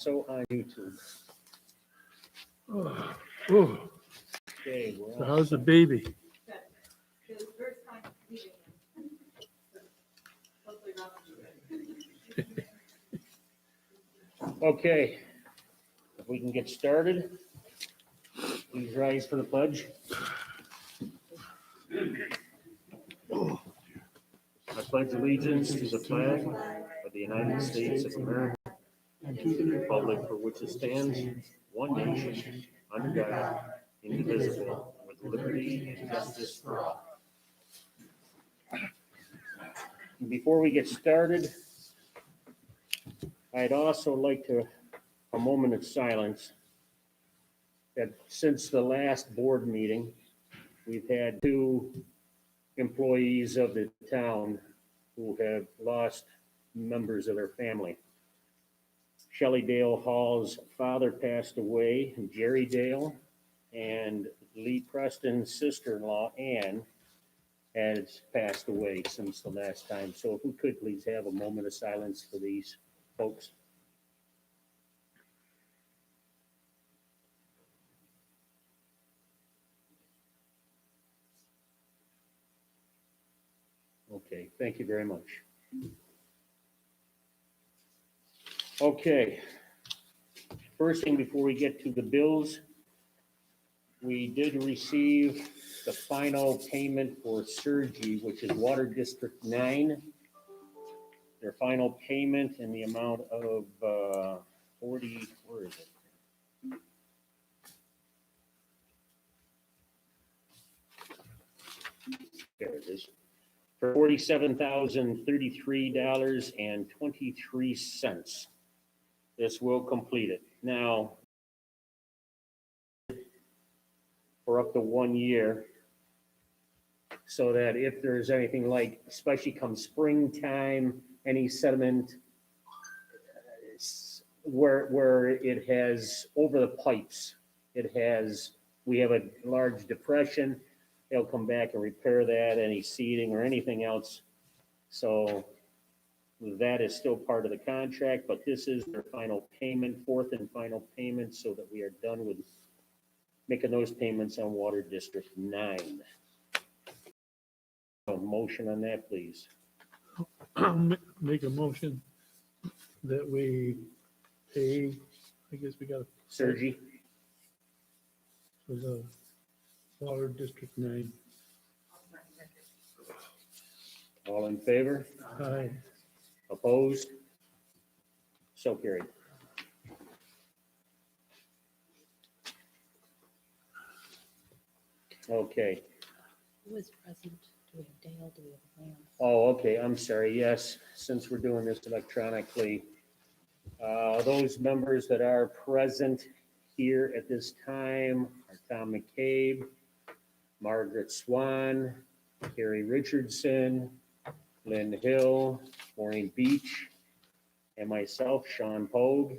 So on YouTube. Oh, Okay, so well, how's the baby? His first time leaving him. Hopefully not. okay. If we can get started, please rise for the pledge. I pledge allegiance to the flag of the United States of America and to the republic for which it stands, one nation, under God, indivisible, with liberty and justice for all. Before we get started, I'd also like a moment of silence. That since the last board meeting, we've had two employees of the town who have lost members of their family. Shelley Dale Hall's father passed away, Jerry Dale, and Lee Preston's sister-in-law, Ann, has passed away since the last time. So if we could please have a moment of silence for these folks. Okay, thank you very much. Okay. First thing before we get to the bills, we did receive the final payment for Surgy, which is Water District 9. Their final payment in the amount of 40, where is it? There it is. For $47,033.23. This will complete it. Now, for up to 1 year, so that if there's anything like, especially come springtime, any sediment where it has over the pipes, we have a large depression, they'll come back and repair that, any seeding or anything else. So that is still part of the contract, but this is their final payment, fourth and final payment, so that we are done with making those payments on Water District 9. A motion on that, please. Make a motion that we pay, I guess we got Sergi, for the Water District 9. all in favor? Aye. Opposed? So carried. Okay. Who is present? Do we have Dale? Do we have Lance? Oh, okay, I'm sorry. Yes, since we're doing this electronically, those members that are present here at this time are Tom McCabe, Margaret Swan, Carrie Richardson, Lynn Hill, Maureen Beach, and myself, Sean Pogue.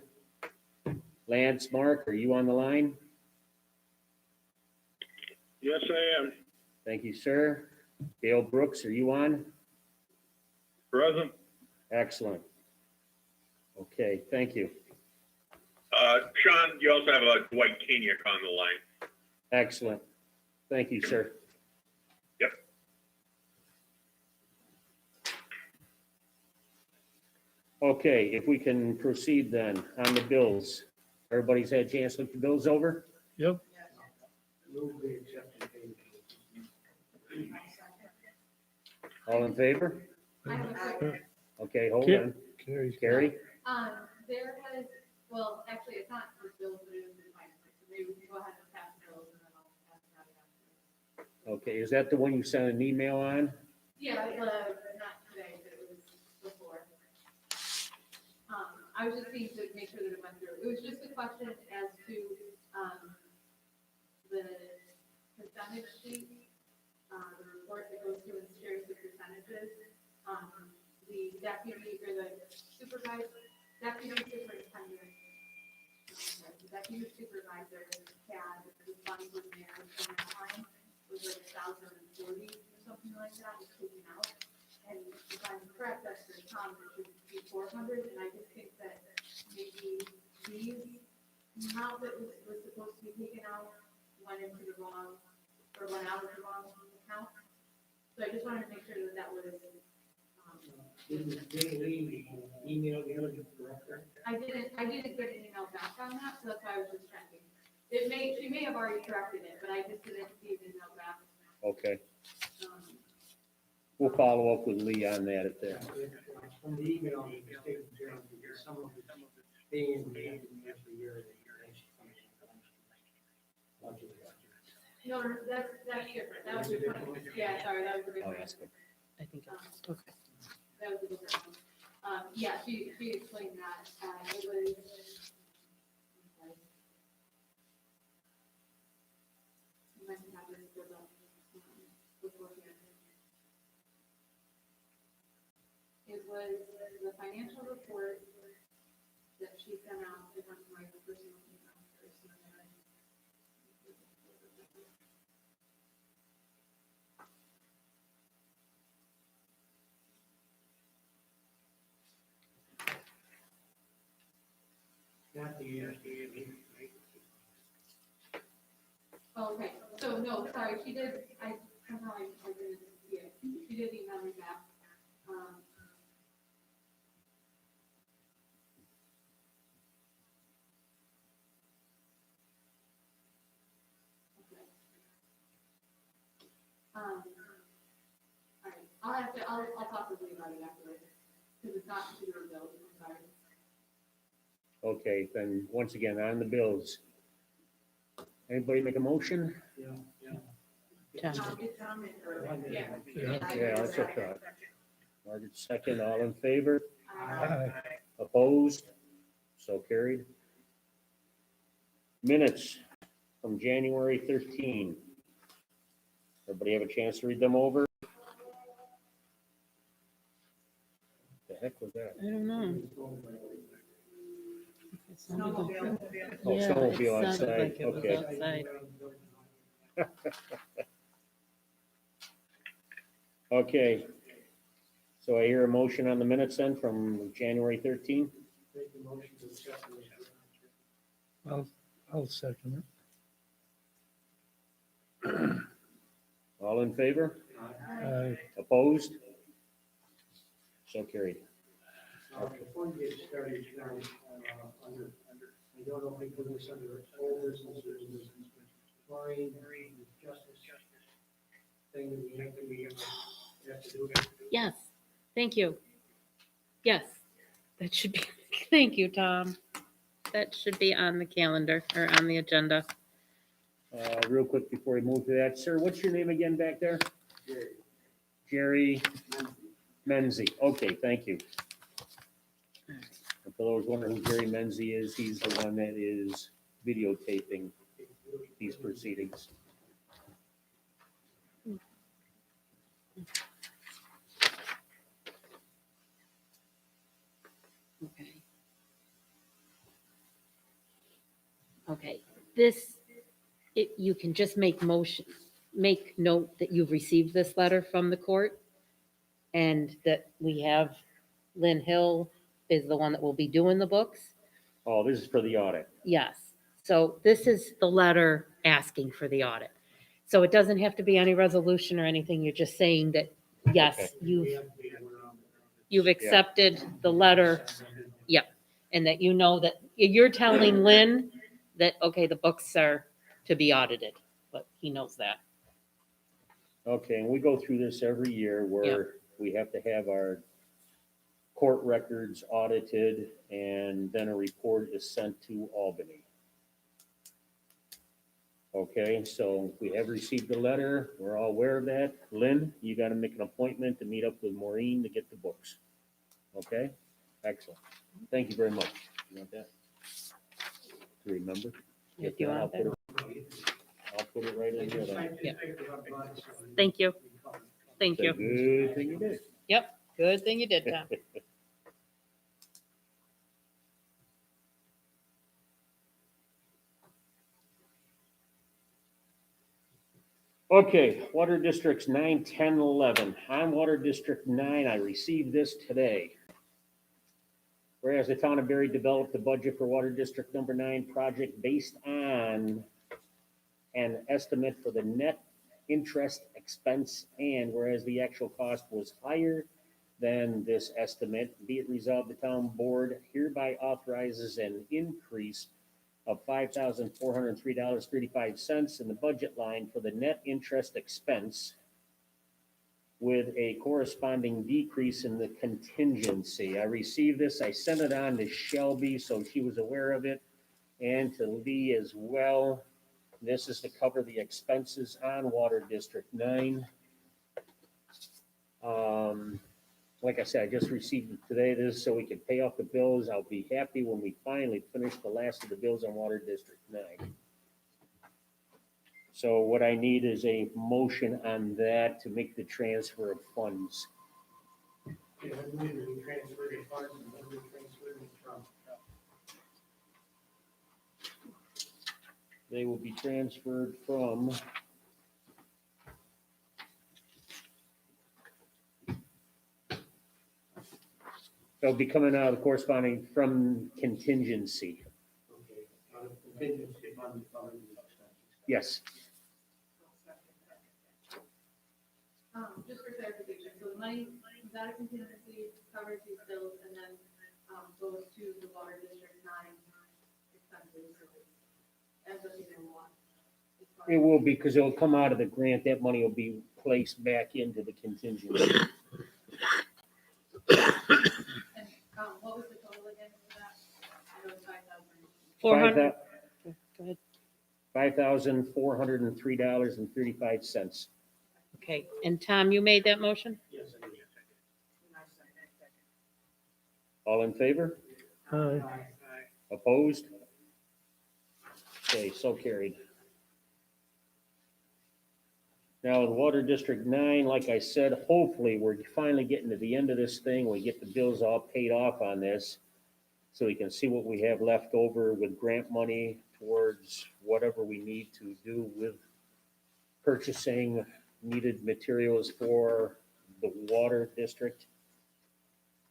Lance, Mark, are you on the line? Yes, I am. Thank you, sir. Dale Brooks, are you on? Present. Excellent. Okay, thank you. Sean, you also have Dwight Kaniak on the line. Excellent. Thank you, sir. Yep. Okay, if we can proceed then on the bills. Everybody's had a chance to look the bills over? Yep. All in favor? I have a quick, Okay, hold Ca- on. Carrie's. Carrie? there has, well, actually, it's not for bills, but it is in finance, so maybe we can go ahead and pass bills and then I'll pass it out after. Okay, is that the one you sent an email on? Yeah, not today, but it was before. I was just seeing to make sure that it went through. It was just a question as to, the percentage sheet, the report that goes through and shares the percentages. The deputy or the supervisor, deputy superintendent, the deputy supervisor had the funds in there in that line, was like 1,040 or something like that, was taken out. And if I'm correct, that's for Tom, it should be 400, and I just think that maybe we amount that was supposed to be taken out went into the wrong, or went out of the wrong account. So I just wanted to make sure that that was, Didn't we email the other director? I didn't get an email back on that, so that's why I was just checking. She may have already corrected it, but I just didn't see an email back. Okay, Um, we'll follow up with Lee on that at that. From the email, it was taken care of, because some of it being made every year. No, that's different. That was a different, yeah, sorry, that was a I'll different. ask him. I think it's, okay. That was a different one. Yeah, she explained that, it was. You might have this for beforehand. It was the financial report that she sent out, if I'm right, the personal email first, and then Not the, Oh, okay, so no, sorry, she did, somehow I didn't see it, she did email me back. Okay. All right, I'll talk with you about it afterwards, because it's not to your bill, I'm sorry. Okay, then, once again, on the bills. Anybody make a motion? John, It's on it, or, yeah. Yeah, that's okay. Margaret, second, all in favor? Aye. Opposed? So carried. Minutes from January 13. Everybody have a chance to read them over? The heck was that? I don't know. It sounded like- Oh, Yeah, snowmobile it sounded outside, like it was okay. outside. Okay. So I hear a motion on the minutes then from January 13. Make the motion to accept the I'll second All in favor? it. Aye. Opposed? So carried. Before you get started, under, I don't know if we put this under old business or new business, but Maureen, the justice thing that we have to do. Yes, thank you. Yes, that should be, thank you, Tom. That should be on the calendar or on the agenda. Real quick before we move to that, sir, what's your name again back there? Jerry Menzie. Okay, thank you. And for those wondering who Jerry Menzie is, he's the one that is videotaping these proceedings. Okay. Okay, this, you can just make note that you've received this letter from the court and that we have Lynn Hill is the one that will be doing the books. Oh, this is for the audit. Yes, so this is the letter asking for the audit. So it doesn't have to be any resolution or anything, you're just saying that, yes, you've accepted the letter, and that you know that, you're telling Lynn that, okay, the books are to be audited, but he knows that. Okay, and we go through this every year where we have to have our court records audited and then a report is sent to Albany. Okay, so we have received the letter. We're all aware of that. Lynn, you got to make an appointment to meet up with Maureen to get the books. Okay, excellent. Thank you very much. You want that? To remember? If you want that. I'll put it right in here. then. Yeah. Thank you, thank It's a you. Good thing you did. Yep, good thing you did, Tom. Okay, Water Districts 9, 10, 11. On Water District 9, I received this today. Whereas the town of Berry developed the budget for Water District Number 9 project based on an estimate for the net interest expense, and whereas the actual cost was higher than this estimate, be it resolved, the town board hereby authorizes an increase of $5,403.35 in the budget line for the net interest expense, with a corresponding decrease in the contingency. I received this, I sent it on to Shelby, so she was aware of it, and to Lee as well. This is to cover the expenses on Water District 9. Like I said, I just received it today. This is so we can pay off the bills. I'll be happy when we finally finish the last of the bills on Water District 9. So what I need is a motion on that to make the transfer of funds. Yeah, I believe we transferred the funds and then we transferred them from. They will be transferred from they'll be coming out of the corresponding from contingency. Okay, out of contingency fund, fund expenses. Yes, Just for clarification, so the money comes out of contingency, covers these bills, and then, goes to the Water District 9 expenses, so it ends up being one. it will be, because it'll come out of the grant. That money will be placed back into the contingency. And, what was the total again for that? I know it's 5,000. 400, go ahead. $5,403.35. Okay, and Tom, you made that motion? Yes, I did. All in favor? Aye. Opposed? Okay, so carried. Now, in Water District 9, like I said, hopefully we're finally getting to the end of this thing. We get the bills all paid off on this, so we can see what we have left over with grant money towards whatever we need to do with purchasing needed materials for the Water District.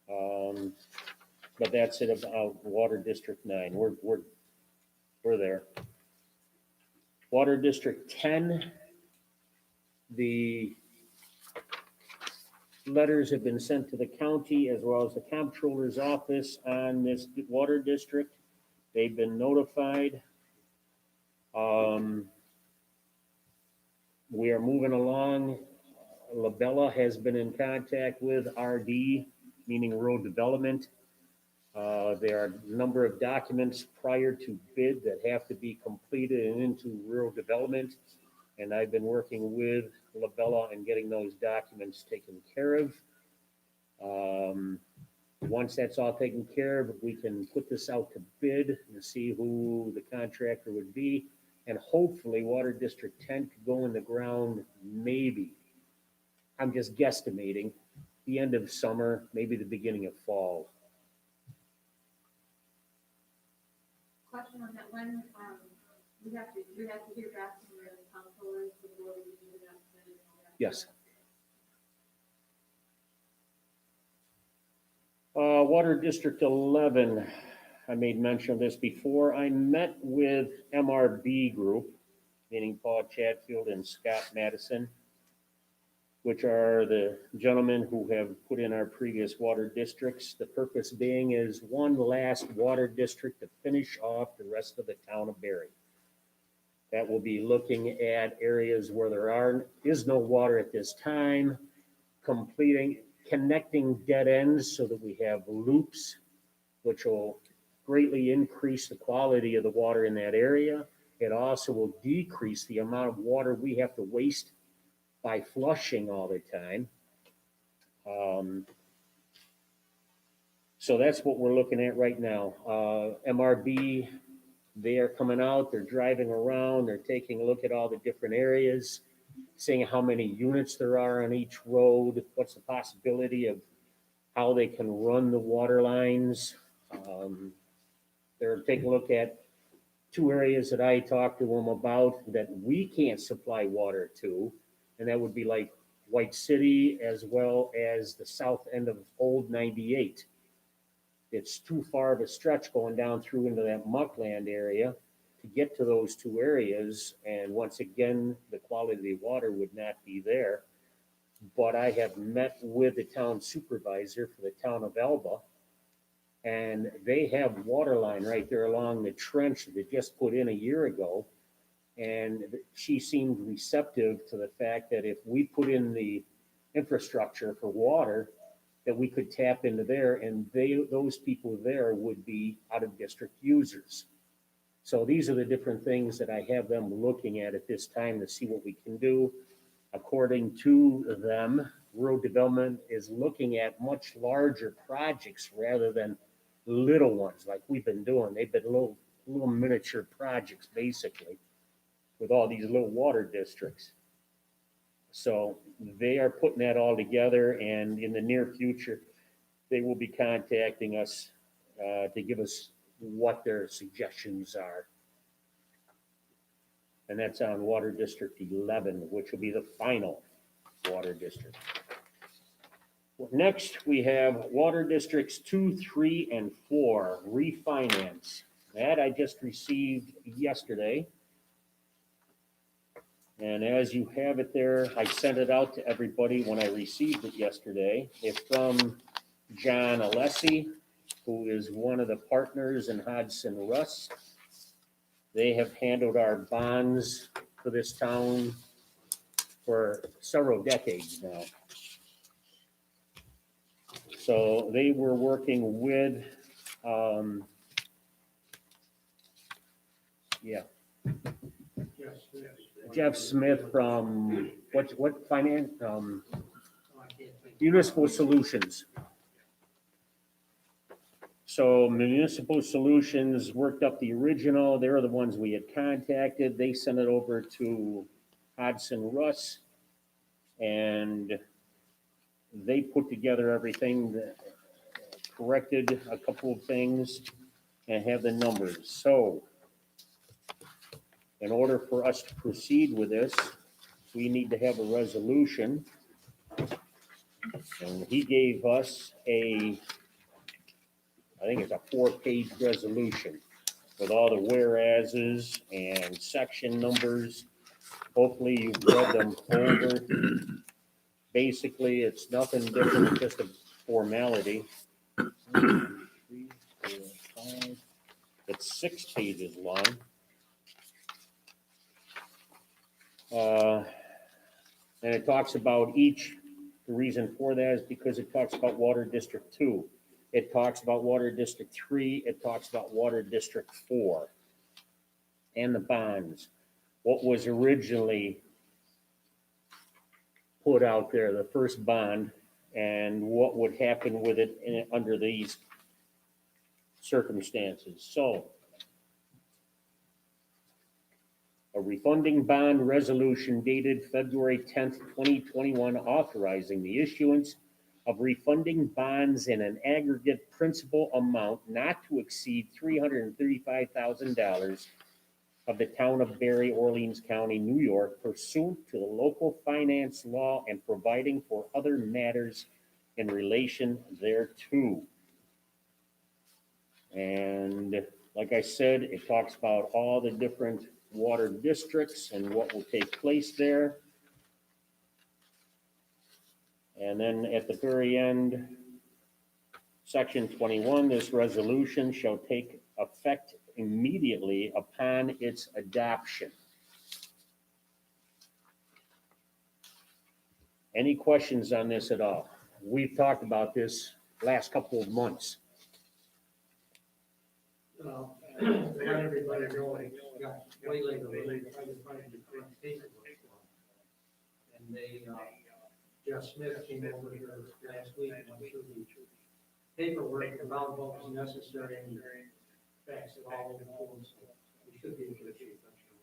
But that's it about Water District 9. We're there. Water District 10, the letters have been sent to the county as well as the comptroller's office on this water district. They've been notified. We are moving along. Labella has been in contact with RD, meaning Rural Development. There are a number of documents prior to bid that have to be completed and into Rural Development. And I've been working with Labella and getting those documents taken care of. Once that's all taken care of, we can put this out to bid and see who the contractor would be. And hopefully Water District 10 could go in the ground maybe, I'm just guesstimating, the end of summer, maybe the beginning of fall. Question on that, when, we have to hear back from the comptrollers before we do that. Yes. Water District 11, I made mention of this before. I met with MRB Group, meaning Paul Chatfield and Scott Madison, which are the gentlemen who have put in our previous water districts. The purpose being is one last water district to finish off the rest of the town of Berry. That will be looking at areas where there is no water at this time, connecting dead ends so that we have loops, which will greatly increase the quality of the water in that area. It also will decrease the amount of water we have to waste by flushing all the time. So that's what we're looking at right now. MRB, they are coming out, they're driving around, they're taking a look at all the different areas, seeing how many units there are on each road, what's the possibility of how they can run the water lines. They're taking a look at two areas that I talked to them about that we can't supply water to, and that would be like White City as well as the south end of Old 98. it's too far of a stretch going down through into that muckland area to get to those two areas. And once again, the quality of the water would not be there. But I have met with the town supervisor for the town of Elba, and they have water line right there along the trench that they just put in a year ago. And she seemed receptive to the fact that if we put in the infrastructure for water, that we could tap into there, and those people there would be out-of-district users. So these are the different things that I have them looking at this time to see what we can do. According to them, rural development is looking at much larger projects rather than little ones like we've been doing. They've been little miniature projects, basically, with all these little water districts. So they are putting that all together, and in the near future, they will be contacting us to give us what their suggestions are. And that's on Water District 11, which will be the final water district. Next, we have Water Districts 2, 3, and 4 refinance. That I just received yesterday. And as you have it there, I sent it out to everybody when I received it yesterday. It's from John Alessi, who is one of the partners in Hodgson Russ. They have handled our bonds for this town for several decades now. So they were working with, Jeff Smith from, what finance, Municipal Solutions. So Municipal Solutions worked up the original. They're the ones we had contacted. They sent it over to Hodgson Russ, and they put together everything, that corrected a couple of things, and have the numbers. So in order for us to proceed with this, we need to have a resolution. And he gave us I think it's a 4-page resolution with all the whereases and section numbers. Hopefully you've read them over. Basically, it's nothing different than just a formality. 1, 2, 3, 4, 5. It's 6 pages long. And it talks about each. The reason for that is because it talks about Water District 2. It talks about Water District 3. It talks about Water District 4 and the bonds. What was originally put out there, the first bond, and what would happen with it under these circumstances. So, a refunding bond resolution dated February 10th, 2021, authorizing the issuance of refunding bonds in an aggregate principal amount not to exceed $335,000 of the town of Barry, Orleans County, New York, pursuant to the local finance law and providing for other matters in relation thereto. And like I said, it talks about all the different water districts and what will take place there. And then at the very end, section 21, this resolution shall take effect immediately upon its adoption. Any questions on this at all? We've talked about this last couple of months. Well, let everybody know it got way later than I could find the correct paperwork for it. And they, Jeff Smith came over here last week and went through the paperwork about what was necessary and faxed it all over to us. So we should be in good shape, I'm sure.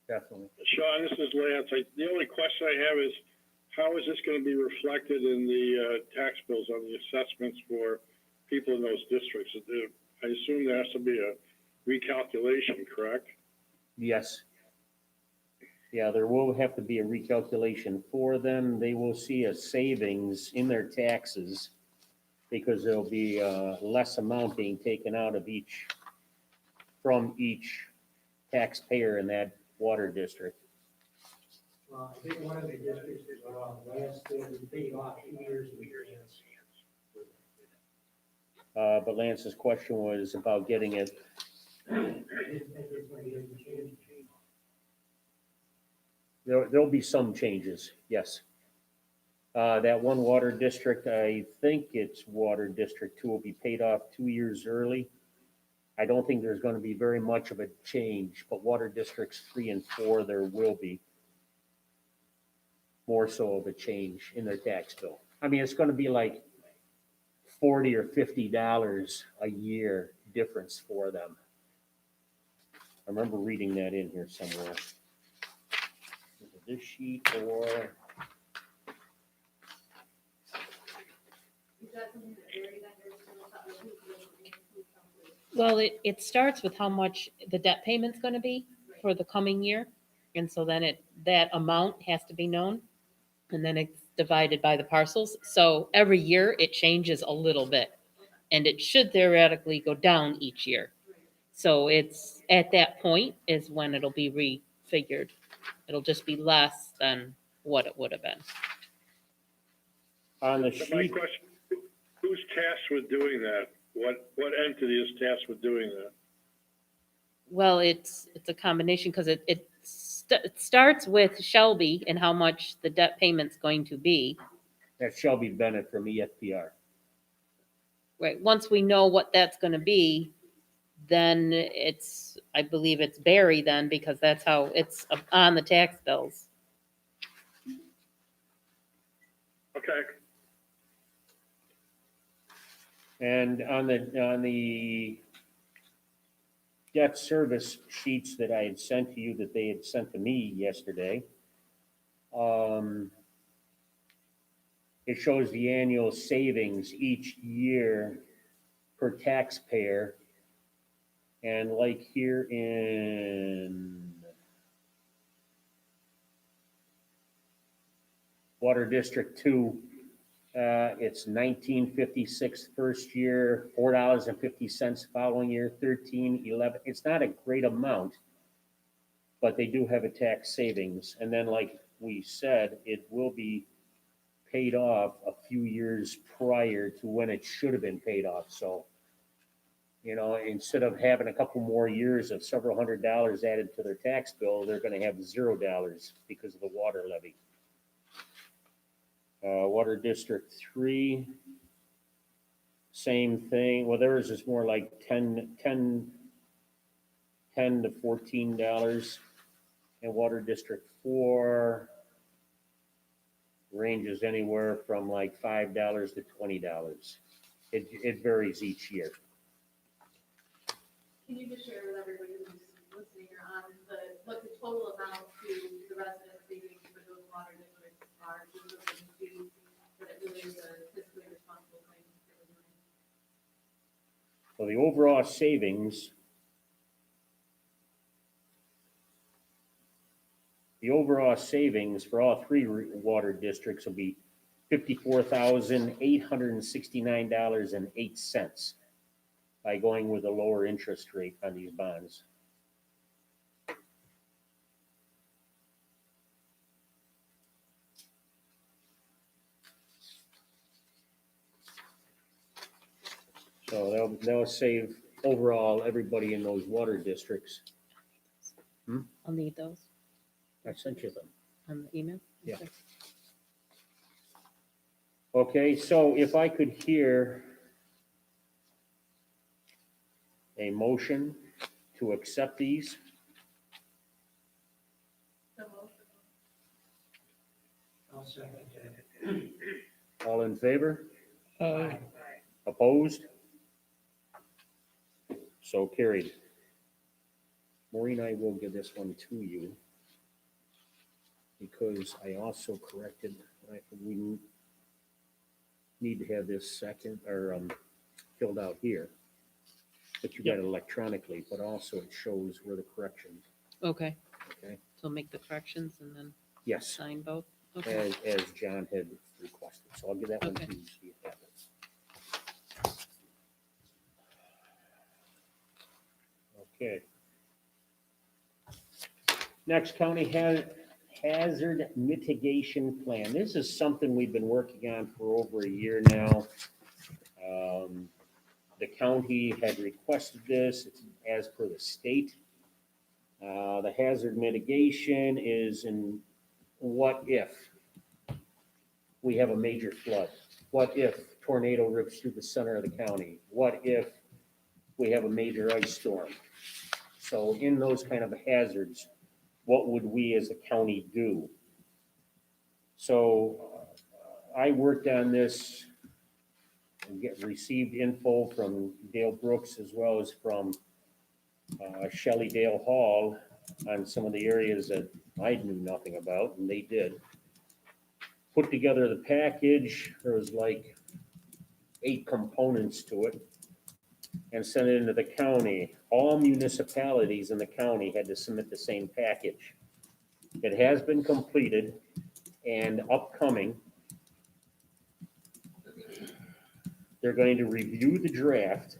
Definitely. Sean, this is Lance. The only question I have is, how is this going to be reflected in the tax bills on the assessments for people in those districts? I assume there has to be a recalculation, correct? Yes. Yeah, there will have to be a recalculation for them. They will see a savings in their taxes because there'll be less amount being taken out of from each taxpayer in that water district. I think one of the districts, last year, we paid off 2 years in advance. But Lance's question was about getting it, I didn't think it's going to be any change. there'll be some changes, yes. That one water district, I think it's Water District 2 will be paid off 2 years early. I don't think there's gonna be very much of a change, but Water Districts 3 and 4, there will be more so of a change in their tax bill. I mean, it's gonna be like $40 or $50 a year difference for them. I remember reading that in here somewhere. Is it this sheet or? Is that something that Barry then goes to look up, or who's something? Well, it starts with how much the debt payment's gonna be for the coming year. And so then that amount has to be known. And then it's divided by the parcels. So every year it changes a little bit. And it should theoretically go down each year. So it's at that point is when it'll be refigured. It'll just be less than what it would have been. On the So my sheet, question, who's tasked with doing that? What entity is tasked with doing that? Well, it's a combination because it starts with Shelby and how much the debt payment's going to be. that's Shelby Bennett from EFPR. Right, once we know what that's gonna be, then I believe it's Barry then, because that's how it's on the tax bills. Okay, And on the debt service sheets that I had sent to you, that they had sent to me yesterday, it shows the annual savings each year per taxpayer. And like here in Water District 2, it's $19.56 first year, $4.50 following year, $13.11. It's not a great amount, but they do have a tax savings. And then, like we said, it will be paid off a few years prior to when it should have been paid off. So, you know, instead of having a couple more years of several $100s added to their tax bill, they're going to have $0 because of the water levy. Water District 3, same thing. Well, theirs is more like $10 to $14. And Water District 4 ranges anywhere from like $5 to $20. It varies each year. Can you just share with everybody who's listening or on what the total amount to the resident savings for those water districts are, just looking to, that it really is a fiscally responsible thing for the money? So the overall savings, for all three water districts will be $54,869.08 by going with a lower interest rate on these bonds. So that'll save overall everybody in those water districts. I'll need those I sent you them. on the email. Yeah. Okay. Okay, so if I could hear a motion to accept these, So most I'll second that. all in favor? Aye. Opposed? So carried. Maureen, I will give this one to you because I also corrected, we need to have this second or filled out here. But you got it electronically, but also it shows where the corrections, Okay, okay? so make the corrections and then Yes, sign both. Okay. as John had requested. So I'll give that one to Okay. you so you have it. Okay. Next, county hazard mitigation plan. This is something we've been working on for over a year now. The county had requested this, it's as per the state. The hazard mitigation is in what if we have a major flood? What if tornado rips through the center of the county? What if we have a major ice storm? So in those kind of hazards, what would we as a county do? So I worked on this and received info from Dale Brooks as well as from Shelley Dale Hall on some of the areas that I knew nothing about, and they did. Put together the package. There was like 8 components to it, and sent it into the county. All municipalities in the county had to submit the same package. It has been completed and upcoming. They're going to review the draft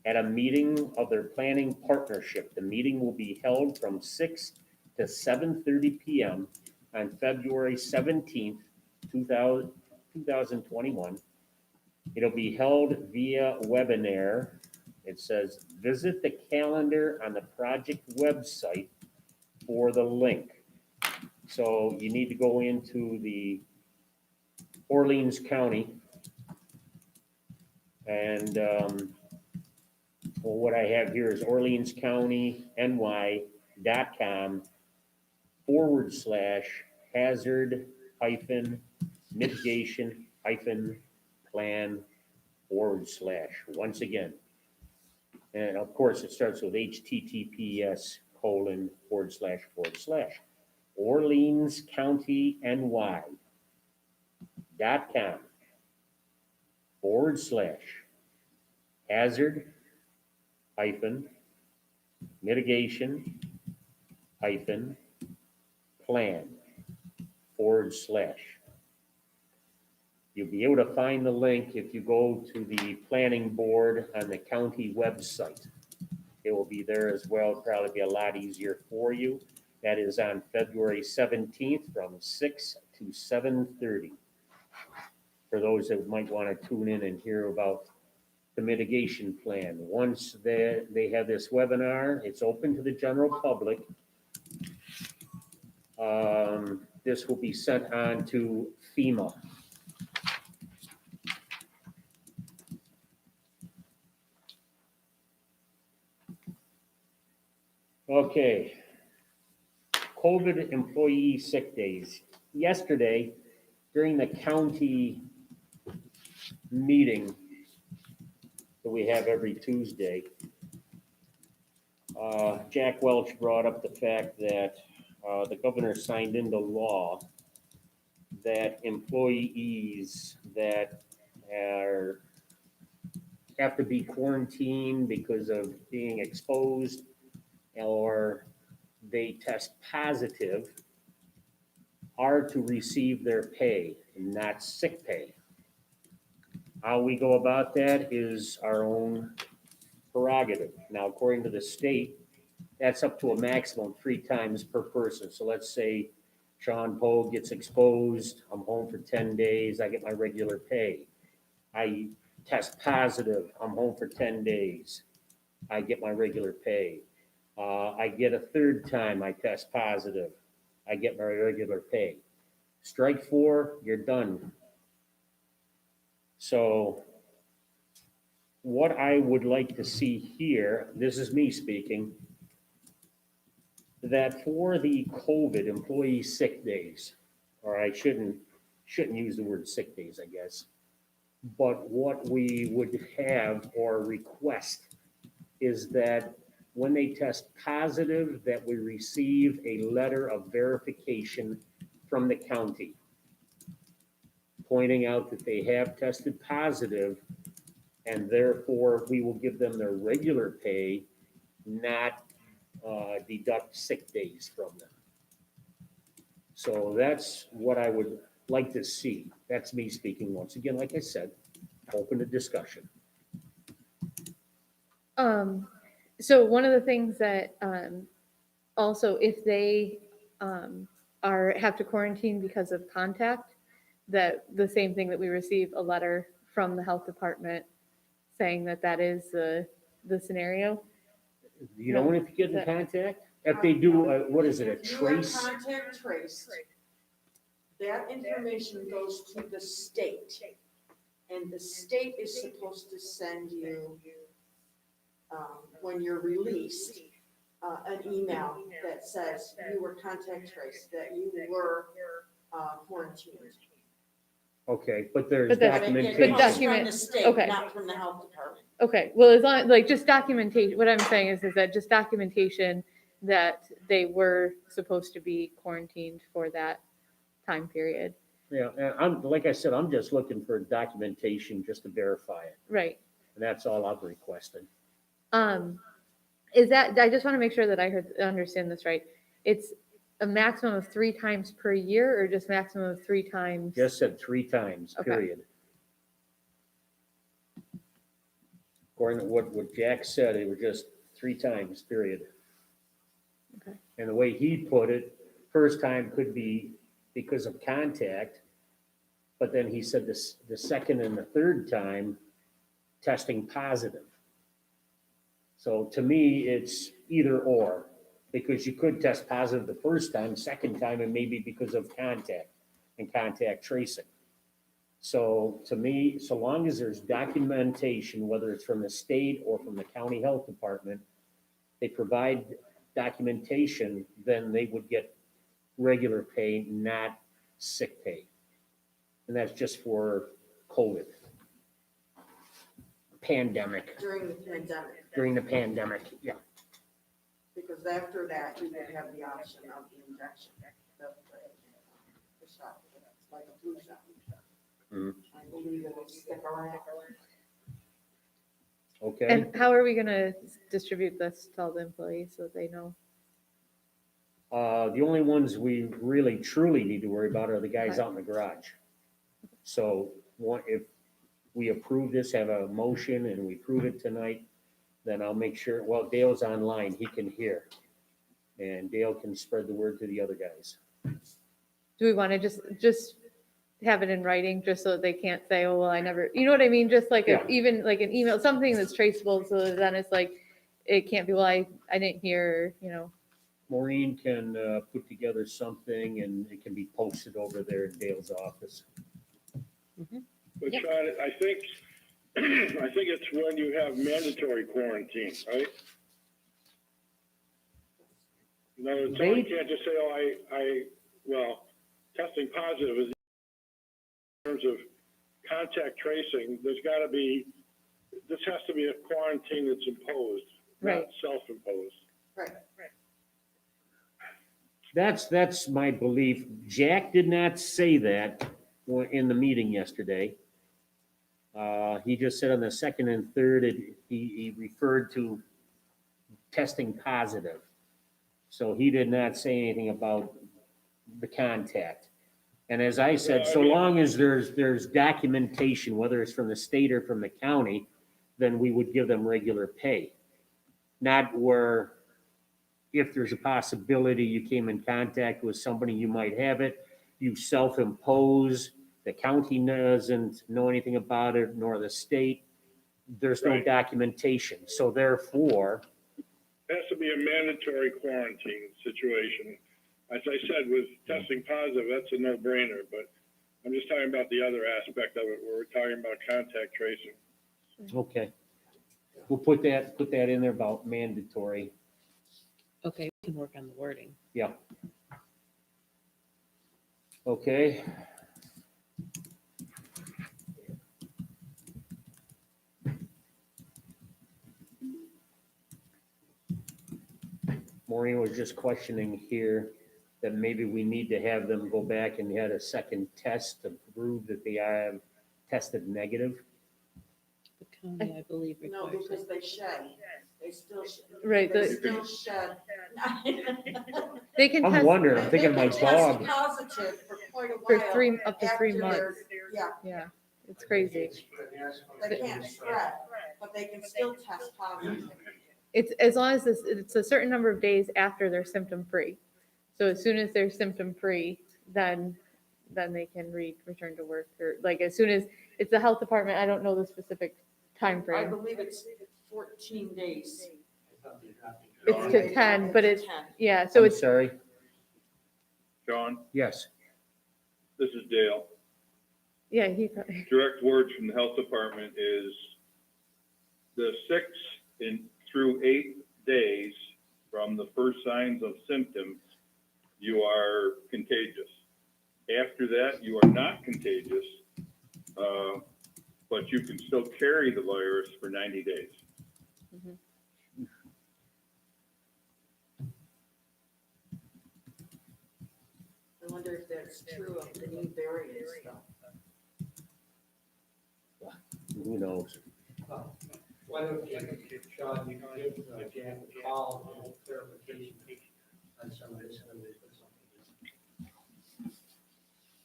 at a meeting of their planning partnership. The meeting will be held from 6 to 7:30 p.m. on February 17th, 2021. It'll be held via webinar. It says, visit the calendar on the project website for the link. So you need to go into the Orleans County and well, what I have here is orleans-county.com/hazard-mitigation-plan/ once again. And of course, it starts with https:// Orleans County NY.com/hazard-mitigation-plan/. You'll be able to find the link if you go to the planning board on the county website. It will be there as well. It'll probably be a lot easier for you. That is on February 17th from 6 to 7:30. For those that might want to tune in and hear about the mitigation plan. Once they have this webinar, it's open to the general public. This will be sent on to FEMA. Okay. COVID employee sick days. Yesterday, during the county meeting that we have every Tuesday, Jack Welch brought up the fact that the governor signed into law that employees that have to be quarantined because of being exposed or they test positive are to receive their pay, not sick pay. How we go about that is our own prerogative. Now, according to the state, that's up to a maximum 3 times per person. So let's say Sean Pogue gets exposed, I'm home for 10 days, I get my regular pay. I test positive, I'm home for 10 days, I get my regular pay. I get a 3rd time I test positive, I get my regular pay. Strike 4, you're done. So what I would like to see here, this is me speaking, that for the COVID employee sick days, or I shouldn't use the word sick days, I guess, but what we would have or request is that when they test positive, that we receive a letter of verification from the county pointing out that they have tested positive, and therefore we will give them their regular pay, not deduct sick days from them. So that's what I would like to see. That's me speaking once again, like I said, open to discussion. So one of the things that, also, if they, have to quarantine because of contact, that the same thing that we receive a letter from the health department saying that that is the scenario. You know, if you get in contact, if they do, what is it, a If you are trace? contact traced, that information goes to the state. And the state is supposed to send you, when you're released, an email that says you were contact traced, that you were quarantined. Okay, but there's But that's- But it documentation. comes from the state, okay. not from the health department. Okay, well, as long, like, just documentation, what I'm saying is that just documentation that they were supposed to be quarantined for that time period. Yeah, and I'm, like I said, I'm just looking for documentation just to verify it, Right. and that's all I've requested. Is that, I just want to make sure that I understand this right. It's a maximum of 3 times per year, or just maximum of 3 times? Just said 3 times, Okay. period. According to what Jack said, it was just 3 times, period. Okay. And the way he put it, first time could be because of contact, but then he said this, the second and the third time, testing positive. So to me, it's either or, because you could test positive the first time, second time, it may be because of contact and contact tracing. So to me, so long as there's documentation, whether it's from the state or from the county health department, they provide documentation, then they would get regular pay, not sick pay. And that's just for COVID. Pandemic, During the pandemic, during the pandemic, yeah. because after that, you would have the option of the injection. The shot, it's like a flu shot. Mhm. I believe it will stick around. Okay, And how are we gonna distribute this to all the employees so that they know? the only ones we really truly need to worry about are the guys out in the garage. So if we approve this, have a motion and we approve it tonight, then I'll make sure, well, Dale's online, he can hear. And Dale can spread the word to the other guys. Do we want to just have it in writing, just so that they can't say, oh, well, I never, you know what I mean? Just like, Yeah. even like an email, something that's traceable, so that then it's like, it can't be, well, I didn't hear, you know. Maureen can put together something and it can be posted over there in Dale's office. But Yep. Sean, I think it's when you have mandatory quarantine, right? No, someone can't just say, oh, well, testing positive is in terms of contact tracing, this has to be a quarantine that's imposed, not Right. self-imposed. Right. That's my belief. Jack did not say that in the meeting yesterday. He just said on the second and third, he referred to testing positive. So he did not say anything about the contact. And as I said, so long as there's documentation, whether it's from the state or from the county, then we would give them regular pay. Not where, if there's a possibility you came in contact with somebody, you might have it, you self-impose, the county doesn't know anything about it, nor the state. There's no Right. documentation. So therefore, It has to be a mandatory quarantine situation. As I said, with testing positive, that's a no-brainer, but I'm just talking about the other aspect of it, where we're talking about contact tracing. okay. We'll put that in there about mandatory. Okay, we can work on the wording. Yeah. Okay. Maureen was just questioning here that maybe we need to have them go back and had a second test to prove that they have tested negative. The county, I believe, No, requires because it. they shed. They still shed. Right, They the- still shed. They can I'm test wondering, I'm thinking of my They can dog. test positive for quite a for while. up to after 3 they're- months. Yeah, Yeah, it's crazy. they can't spread, but they can still test positive. It's as long as it's a certain number of days after they're symptom-free. So as soon as they're symptom-free, then they can return to work, or like as soon as, it's the health department, I don't know the specific time I frame. believe it's 14 days. It's to 10, but it's, 10. yeah, so I'm it's, sorry, John, yes, this is Dale. yeah, he probably, Direct word from the health department is the 6 through 8 days from the first signs of symptoms, you are contagious. After that, you are not contagious, but you can still carry the virus for 90 days. I wonder if that's true of the new variants though. who knows? Why don't you, Sean, you can give Jack a call and clarification on some of this.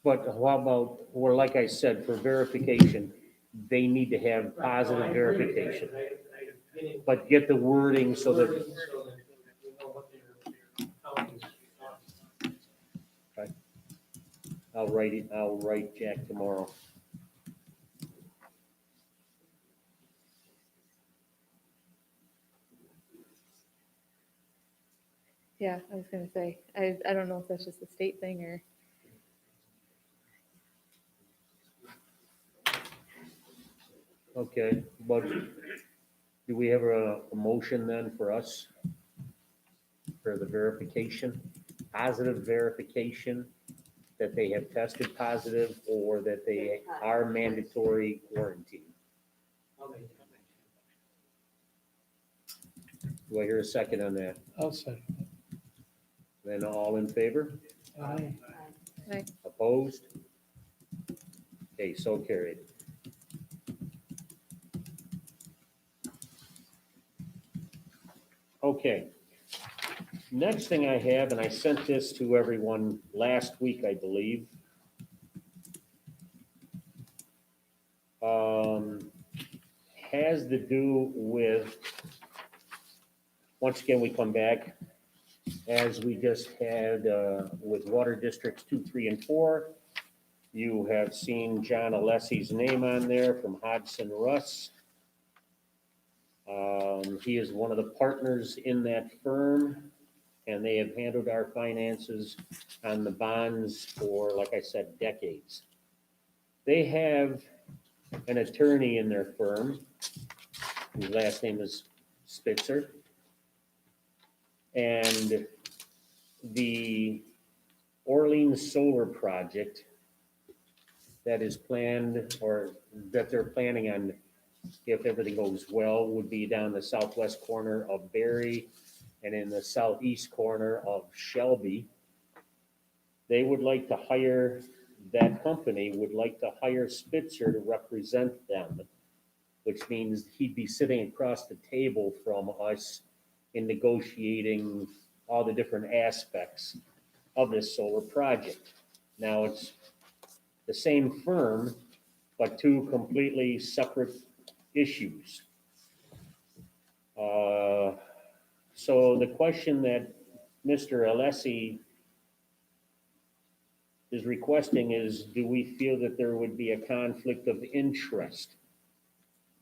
But how about, well, like I said, for verification, they need to have positive verification. But get the wording so that, We know what their county is. I'll write Jack tomorrow. yeah, I was gonna say, I don't know if that's just a state thing or. Okay, but do we have a motion then for us? For the verification, positive verification that they have tested positive or that they are mandatory quarantine? Do I hear a second on that? I'll second. Then all in favor? Aye. Opposed? Okay, so carried. Okay. Next thing I have, and I sent this to everyone last week, I believe. Has to do with, once again, we come back, as we just had with water districts 2, 3, and 4. You have seen John Alessi's name on there from Hodgson Russ. He is one of the partners in that firm, and they have handled our finances on the bonds for, like I said, decades. They have an attorney in their firm, whose last name is Spitzer. And the Orleans Solar Project that is planned, or that they're planning on, if everything goes well, would be down the southwest corner of Barry and in the southeast corner of Shelby. They would like to hire, that company would like to hire Spitzer to represent them, which means he'd be sitting across the table from us in negotiating all the different aspects of this solar project. Now, it's the same firm, but two completely separate issues. So the question that Mr. Alessi is requesting is, do we feel that there would be a conflict of interest?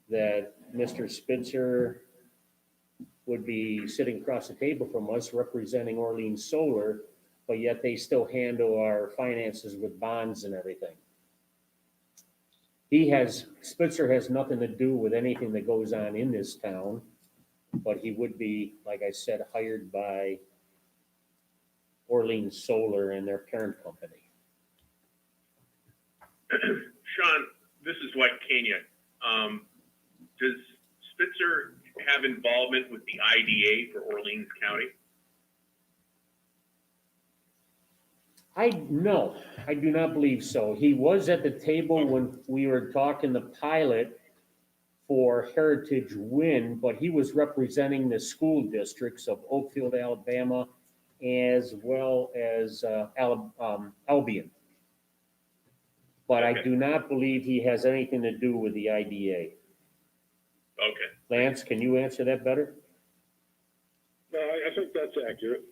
That Mr. Spitzer would be sitting across the table from us representing Orleans Solar, but yet they still handle our finances with bonds and everything. Spitzer has nothing to do with anything that goes on in this town, but he would be, like I said, hired by Orleans Solar and their parent company. Sean, this is White Kenya. Does Spitzer have involvement with the IDA for Orleans County? No, I do not believe so. He was at the table when we were talking the pilot for Heritage Wind, but he was representing the school districts of Oakfield, Alabama, as well as Albion. But I do not believe he has anything to do with the IDA. Okay. Lance, can you answer that better? No, I think that's accurate.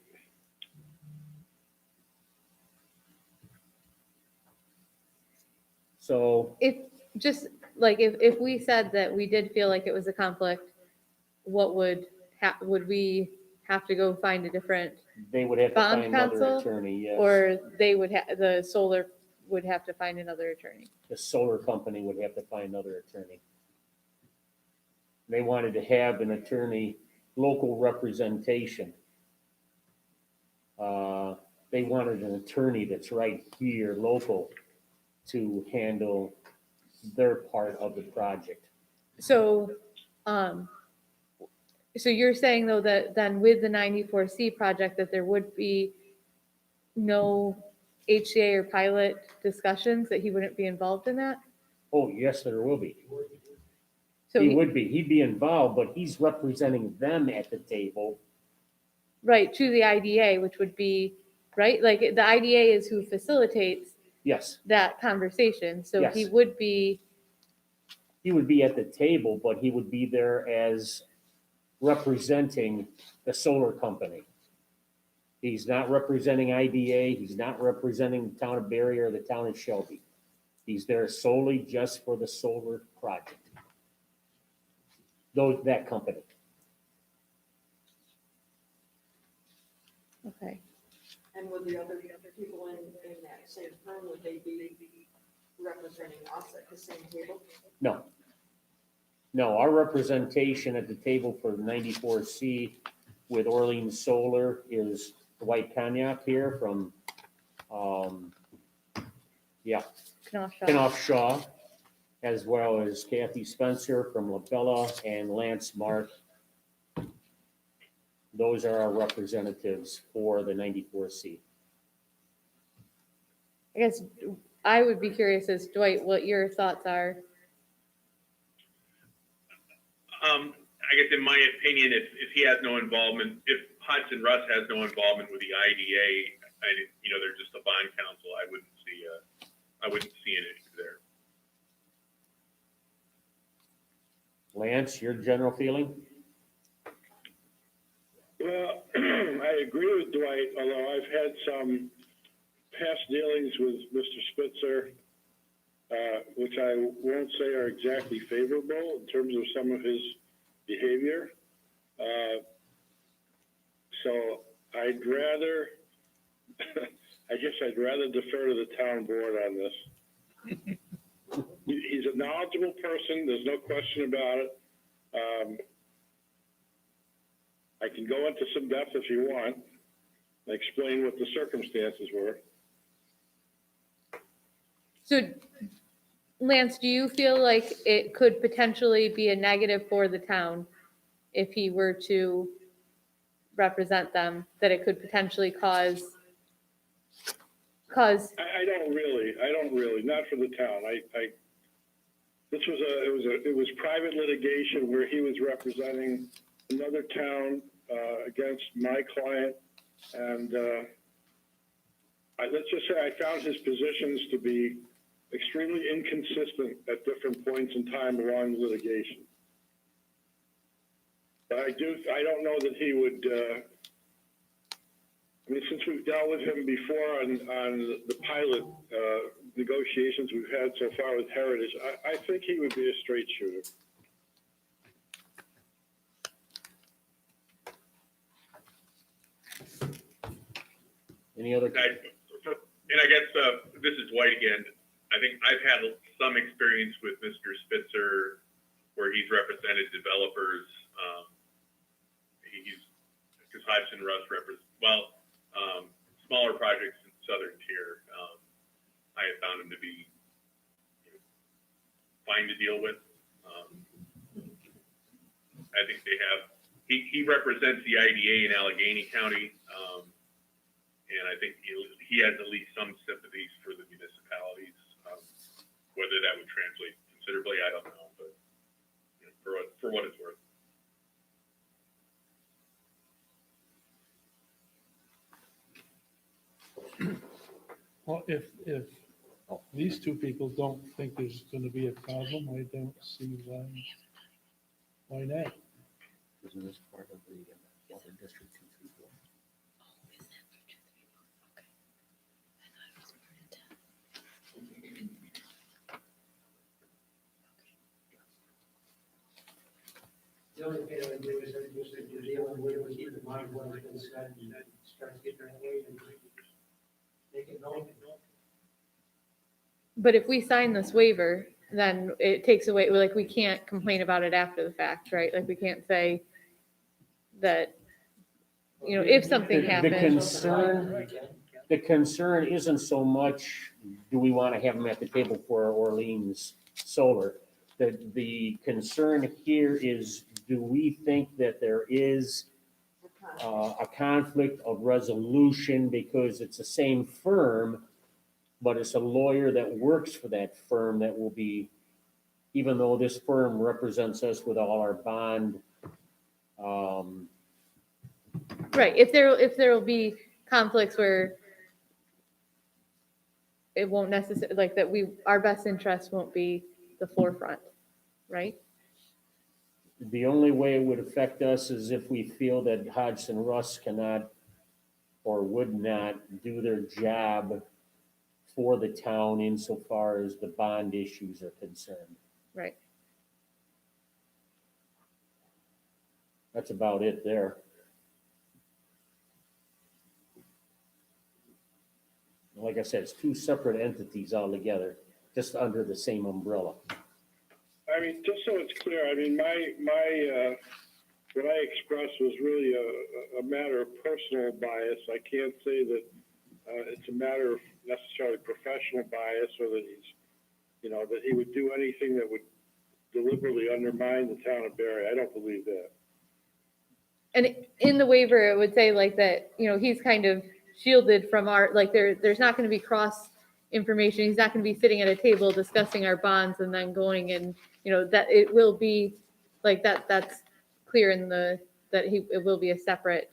So If, just like, if we said that we did feel like it was a conflict, what would we have to go find a different, they would have to Bond find another counsel, attorney, yes. or the solar would have to find another attorney? The solar company would have to find another attorney. They wanted to have an attorney, local representation. They wanted an attorney that's right here, local, to handle their part of the project. So, so you're saying though that then with the 94C project, that there would be no HCA or pilot discussions, that he wouldn't be involved in that? Oh, yes, there will be. So He would be, he'd be involved, but he's representing them at the table. right, to the IDA, which would be, right, like the IDA is who facilitates Yes, that conversation, so he Yes. would be, he would be at the table, but he would be there as representing the solar company. He's not representing IDA, he's not representing the town of Barry or the town of Shelby. He's there solely just for the solar project. That company. okay. And would the other people in that same firm, would they be representing us at the same table? No. No, our representation at the table for 94C with Orleans Solar is Dwight Cognac here from, Kenoff Shaw, as well as Kathy Spencer from Labella and Lance Mark. Those are our representatives for the 94C. I guess I would be curious as Dwight, what your thoughts are. I guess in my opinion, if he has no involvement, if Hudson Russ has no involvement with the IDA, they're just a bond counsel, I wouldn't see an issue there. Lance, your general feeling? Well, I agree with Dwight, although I've had some past dealings with Mr. Spitzer, which I won't say are exactly favorable in terms of some of his behavior. So I'd rather, I guess I'd rather defer to the town board on this. He's a knowledgeable person, there's no question about it. I can go into some depth if you want, and explain what the circumstances were. So Lance, do you feel like it could potentially be a negative for the town if he were to represent them, that it could potentially cause? I don't really, not for the town. It was private litigation where he was representing another town against my client, and let's just say I found his positions to be extremely inconsistent at different points in time along the litigation. But I don't know that he would. Since we've dealt with him before on the pilot negotiations we've had so far with Heritage, I think he would be a straight shooter. Any other? And I guess this is Dwight again. I think I've had some experience with Mr. Spitzer where he's represented developers. Because Hudson Russ smaller projects in Southern Tier. I have found him to be fine to deal with. I think he represents the IDA in Allegheny County. And I think he has at least some sympathies for the municipalities. Whether that would translate considerably, I don't know, but for what it's worth. Well, if these two people don't think there's gonna be a problem, I don't see why not. Isn't this part of the The only thing I would do is that you're dealing with, keep in mind what has been said, and then start getting away and make it known. But if we sign this waiver, then it takes away, like, we can't complain about it after the fact, right? Like, we can't say that, you know, if something The happens. concern, the concern isn't so much, do we want to have them at the table for Orleans Solar? The concern here is, do we think that there is a conflict of resolution because it's the same firm, but it's a lawyer that works for that firm that will be, even though this firm represents us with all our bond, Right, if there will be conflicts where it won't necessarily, like, that our best interest won't be the forefront, right? the only way it would affect us is if we feel that Hodgson Russ cannot or would not do their job for the town insofar as the bond issues are concerned. Right. That's about it there. Like I said, it's two separate entities altogether, just under the same umbrella. I mean, just so it's clear, I mean, what I expressed was really a matter of personal bias. I can't say that it's a matter of necessarily professional bias, or that he's, you know, that he would do anything that would deliberately undermine the town of Barry. I don't believe that. And in the waiver, it would say like that, you know, he's kind of shielded from our, like, there's not going to be cross information. He's not going to be sitting at a table discussing our bonds and then going and, you know, that it will be like that, that's clear in it will be a separate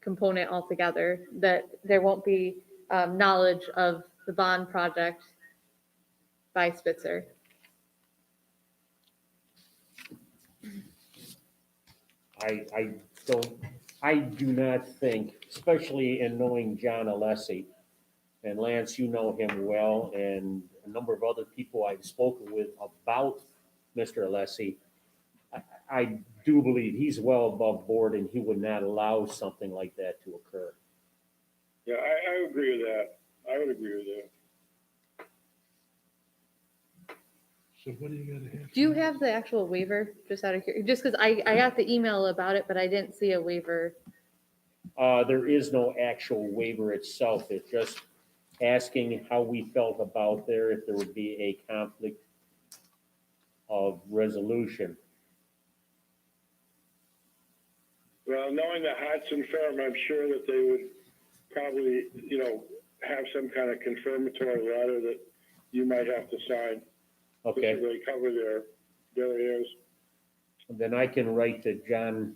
component altogether, that there won't be knowledge of the bond project by Spitzer. I do not think, especially in knowing John Alessi, and Lance, you know him well, and a number of other people I've spoken with about Mr. Alessi, I do believe he's well above board and he would not allow something like that to occur. Yeah, I agree with that. I would agree with that. So what do you gotta have? Do you have the actual waiver, just out of curiosity? Just because I got the email about it, but I didn't see a waiver. There is no actual waiver itself. It's just asking how we felt about if there would be a conflict of resolution. Well, knowing the Hodgson firm, I'm sure that they would probably, you know, have some kind of confirmatory letter that you might have to sign. Okay, So they cover their areas. then I can write to John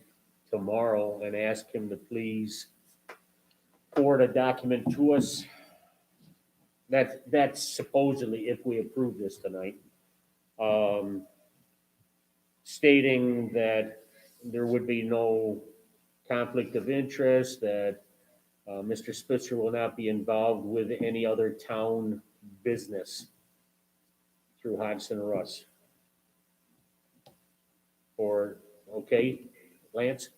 tomorrow and ask him to please forward a document to us. That's supposedly if we approve this tonight. Stating that there would be no conflict of interest, that Mr. Spitzer will not be involved with any other town business through Hodgson Russ. Or, okay, Lance?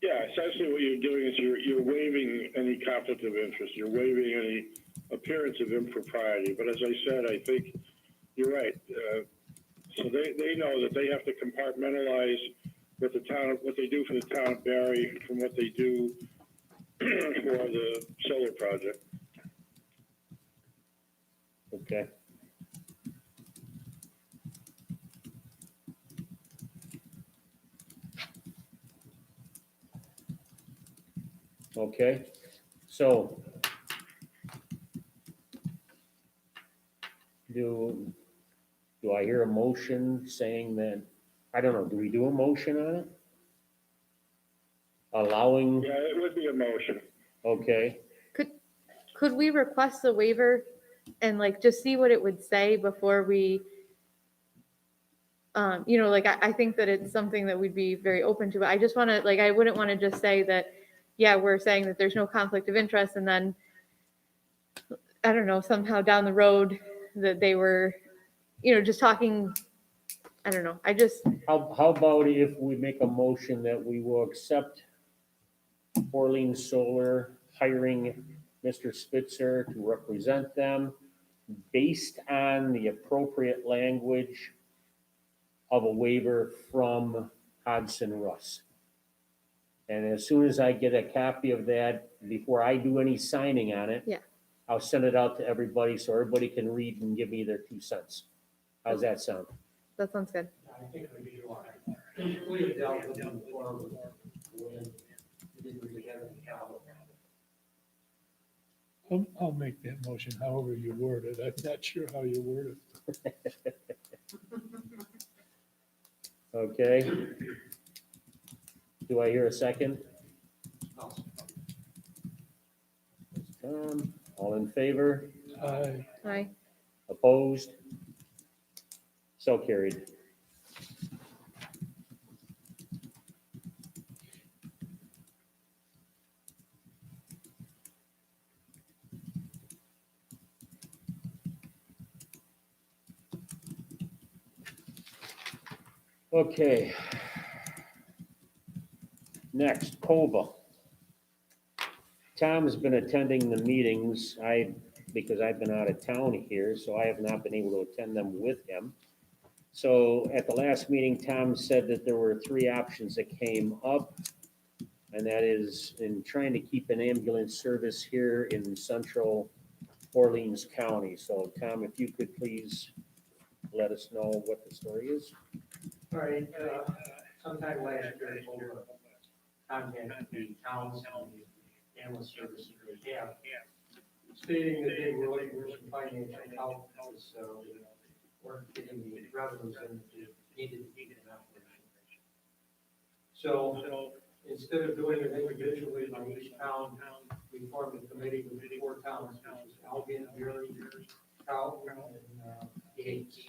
Yeah, essentially what you're doing is you're waiving any conflict of interest. You're waiving any appearance of impropriety. But as I said, I think you're right. So they know that they have to compartmentalize what they do for the town of Barry from what they do for the solar project. Okay. Okay, so do I hear a motion saying that, I don't know, do we do a motion on it? Allowing, Yeah, it would be a motion. okay, Could we request the waiver and like just see what it would say before we you know, like, I think that it's something that we'd be very open to, but I just want to, like, I wouldn't want to just say that, yeah, we're saying that there's no conflict of interest, and then, I don't know, somehow down the road that they were, you know, just talking, I don't know, I just, How about if we make a motion that we will accept Orleans Solar hiring Mr. Spitzer to represent them based on the appropriate language of a waiver from Hodgson Russ. And as soon as I get a copy of that, before I do any signing on it, Yeah. I'll send it out to everybody so everybody can read and give me their 2 cents. How's that sound? that sounds good. I think we do all right. We have dealt with them before when we didn't really have any problem. I'll make that motion however you word it. I'm not sure how you word it. Okay. Do I hear a second? All in favor? Aye. Opposed? So carried. Okay. Next, COVA. Tom has been attending the meetings, because I've been out of town here, so I have not been able to attend them with him. So at the last meeting, Tom said that there were 3 options that came up, and that is in trying to keep an ambulance service here in central Orleans County. So Tom, if you could please let us know what the story is. All right, sometime last year, over contacted the towns and the ambulance services they have, stating that they were looking for some financial help, because, weren't getting the revenues and needed an operation. So instead of doing it individually on each town, we formed a committee with 4 towns, which is Albion, Erie, Carlton, and Yates.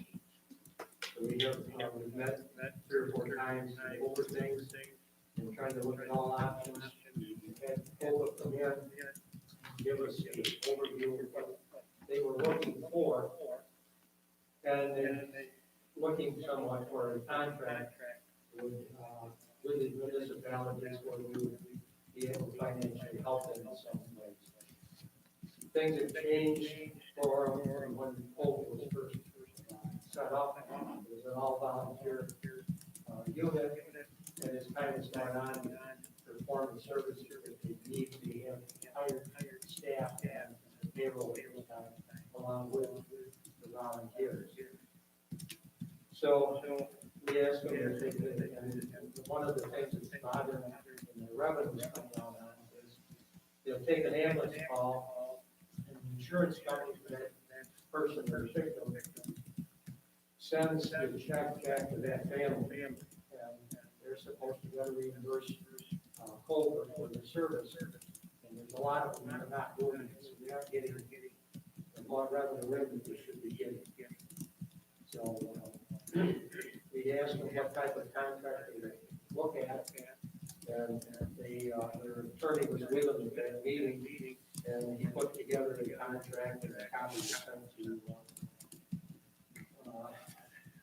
So we have, we've met 3 or 4 times to go over things and trying to look at all options. We had COLA come in, give us an overview of what they were looking for. And then looking somewhat for a contract with the municipalities where we would be able to financially help them in some ways. Things have changed for when COLA was first set up. It was an all-volunteer unit, and as time has gone on, to perform the service that they need to have hired staff and payroll along with the volunteers. So we asked them to take it, and one of the things that's bothering them in the revenues coming out on is they'll take an ambulance call, and the insurance company for that person or victim sends the check back to that family, and they're supposed to go reimburse COLA for the service. And there's a lot of them that are not doing it, so they're not getting the more revenue that they should be getting. So we asked them what type of contract they look at, and they, their attorney was with them at that meeting, and he put together a contract and a copy was sent to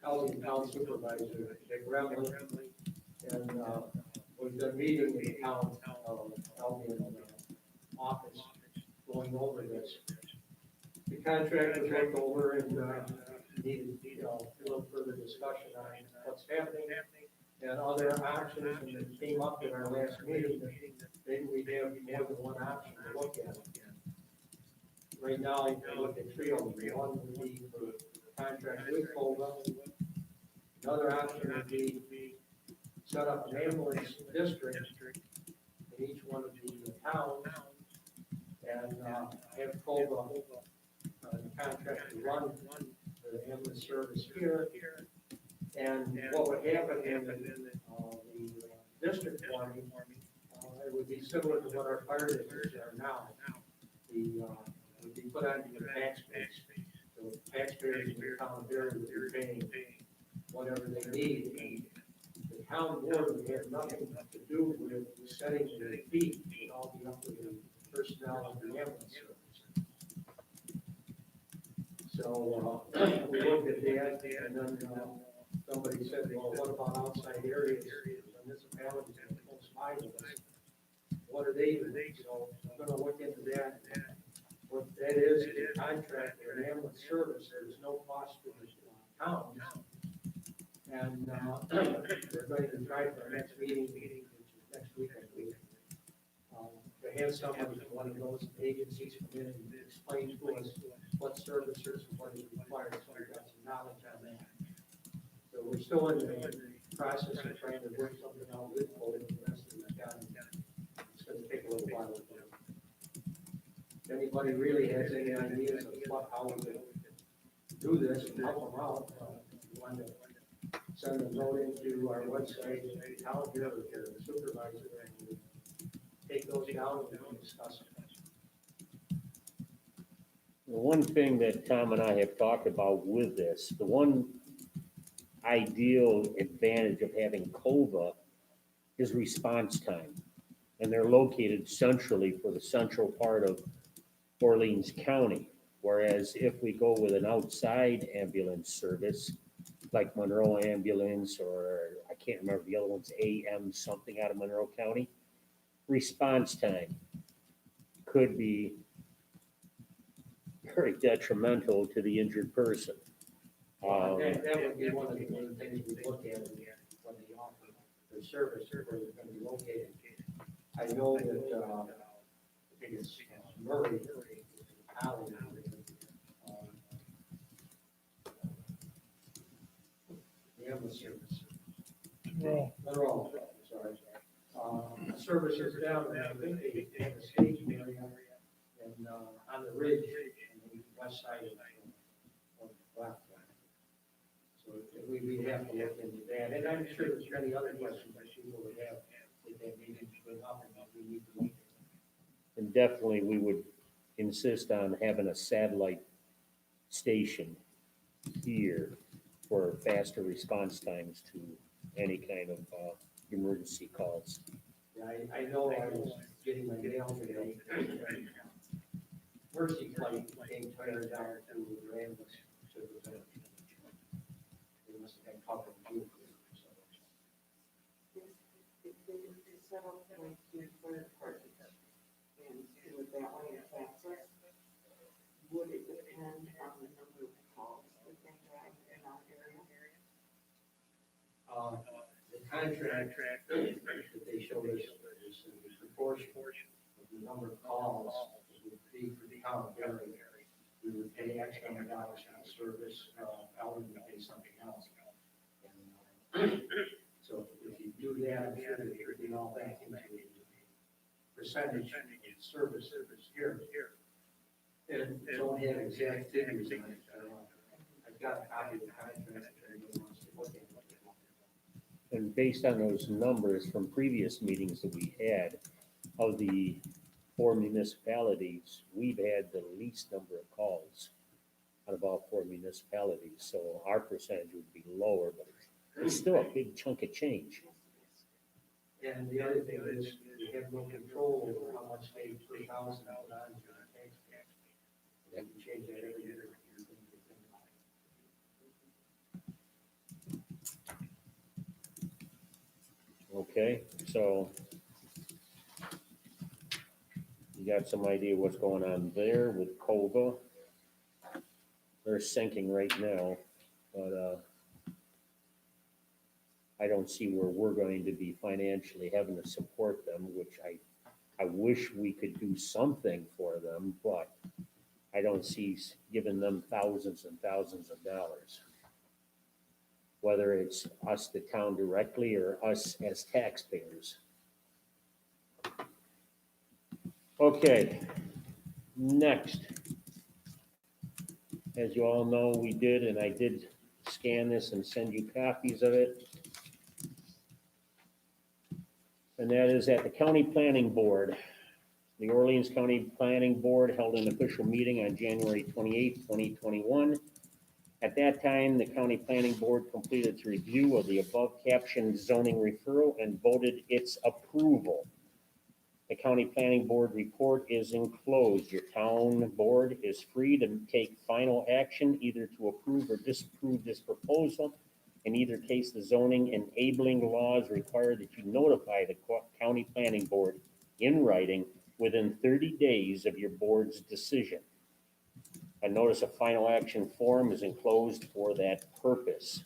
Albion Town Supervisor Dick Remley, and we've been meeting in the town of Albion office going over this. The contract was looked over and needed, a little further discussion on what's happening and other options, and it came up in our last meeting that maybe we have more than one option to look at. Right now, you can look at 3 of them. One would be for contract with COLA. Another option would be set up an ambulance district in each one of the towns and have COLA the contract to run the ambulance service here. And what would happen in the district forming, it would be similar to what our fire districts are now. The would be put on your tax base. So taxpayers in the town of Barry would be paying whatever they need. And the town board would have nothing to do with setting the fee, it all be up to the personnel of the ambulance service. So, we looked at that, and then, somebody said, well, what about outside areas, municipalities that are close by to us? What are they doing? So I'm gonna look into that. What that is a contract for an ambulance service, there's no cost to the towns. And, we're going to try for our next meeting, which is next week, I believe. To have somebody from one of those agencies come in and explain to us what services and what is required, so we've got some knowledge on that. So we're still in the process of trying to work something out with both the rest of the county. It's gonna take a little while. If anybody really has any ideas of what, how we can do this and help them out, we want to send a note into our website, town here, or the supervisor, and we take those down and discuss it. The one thing that Tom and I have talked about with this, the one ideal advantage of having COVA is response time. And they're located centrally for the central part of Orleans County. Whereas if we go with an outside ambulance service, like Monroe Ambulance, or I can't remember the other one's AM something out of Monroe County, response time could be very detrimental to the injured person. That would be one of the main things we look at when they offer the service, where they're gonna be located. I know that, I think it's Murray, Allen, the ambulance service. Well, Monroe, sorry. Services down, I think they have a staging area and, on the ridge, on the west side of Black. So we have to look into that, and I'm sure there's many other questions that people would have if they needed to bring up, and we need to look at. And definitely, we would insist on having a satellite station here for faster response times to any kind of emergency calls. Yeah, I know I was getting my mail today. Mercy flight came tired down to the ambulance. They must have been talking to you. If they were to set up like your third party and do it that way in Texas, would it depend on the number of calls that they have in our area? The contract that they showed us is a proportion of the number of calls that would be for the town of Gary. We would pay X number of dollars for the service, Ellen would pay something else. And, so if you do that, I'm sure that you're getting all back into the percentage of service here. And don't have exact figures on it. I've got a copy of the contract if anybody wants to look at it. And based on those numbers from previous meetings that we had, of the 4 municipalities, we've had the least number of calls out of all 4 municipalities. So our percentage would be lower, but it's still a big chunk of change. And the other thing is, we have no control over how much they put thousand out on your tax. They can change that every year. Okay, so you got some idea what's going on there with COVA. They're sinking right now, but I don't see where we're going to be financially having to support them, which I wish we could do something for them, but I don't see giving them thousands and thousands of dollars. Whether it's us, the town directly, or us as taxpayers. Okay, next. As you all know, we did, and I did scan this and send you copies of it. And that is at the County Planning Board. The Orleans County Planning Board held an official meeting on January 28th, 2021, At that time, the county planning board completed its review of the above captioned zoning referral and voted its approval. The county planning board report is enclosed. Your town board is free to take final action either to approve or disapprove this proposal. In either case, the zoning enabling laws require that you notify the county planning board in writing within 30 days of your board's decision. A notice of final action form is enclosed for that purpose.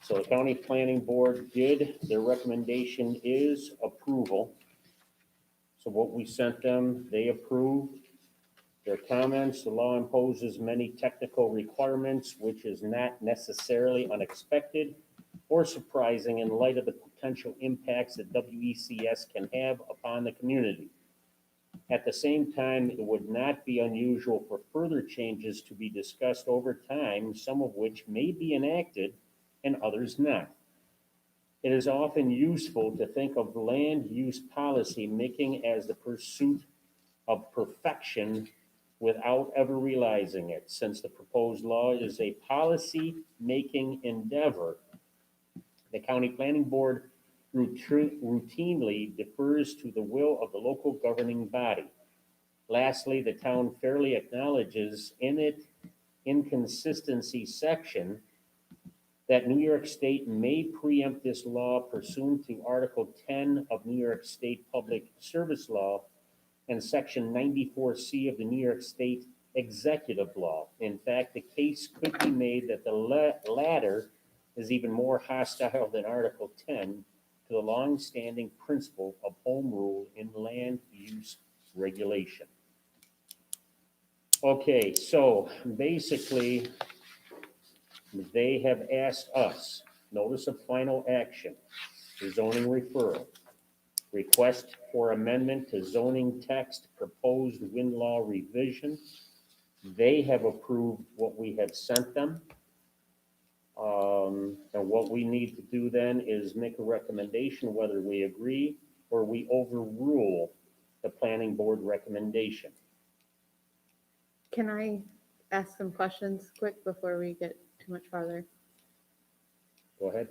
So the county planning board did, their recommendation is approval. So what we sent them, they approved. Their comments, the law imposes many technical requirements, which is not necessarily unexpected or surprising in light of the potential impacts that WECS can have upon the community. At the same time, it would not be unusual for further changes to be discussed over time, some of which may be enacted and others not. It is often useful to think of land use policy making as the pursuit of perfection without ever realizing it. Since the proposed law is a policy-making endeavor, the county planning board routinely defers to the will of the local governing body. Lastly, the town fairly acknowledges in its inconsistency section that New York State may preempt this law pursuant to Article 10 of New York State Public Service Law and Section 94C of the New York State Executive Law. In fact, the case could be made that the latter is even more hostile than Article 10 to the long-standing principle of home rule in land use regulation. Okay, so basically, they have asked us, notice of final action, zoning referral, request for amendment to zoning text, proposed wind law revision. They have approved what we have sent them. And what we need to do then is make a recommendation whether we agree or we overrule the planning board recommendation. Can I ask some questions quick before we get too much farther? Go ahead.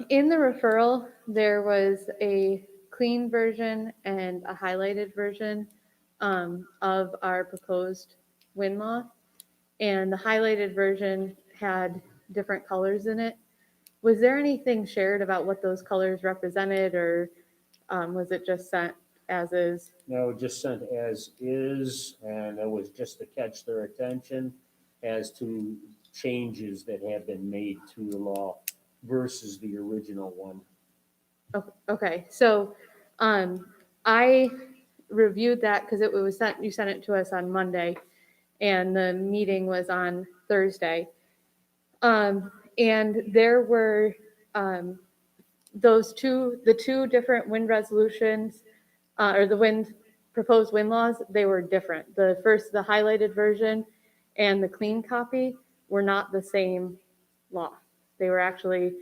In the referral, there was a clean version and a highlighted version of our proposed wind law. And the highlighted version had different colors in it. Was there anything shared about what those colors represented, or was it just sent as is? No, just sent as is, and it was just to catch their attention as to changes that have been made to the law versus the original one. Okay, so I reviewed that because it was sent, you sent it to us on Monday, and the meeting was on Thursday. And there were the two different wind resolutions, or the proposed wind laws, they were different. The highlighted version and the clean copy were not the same law. They were actually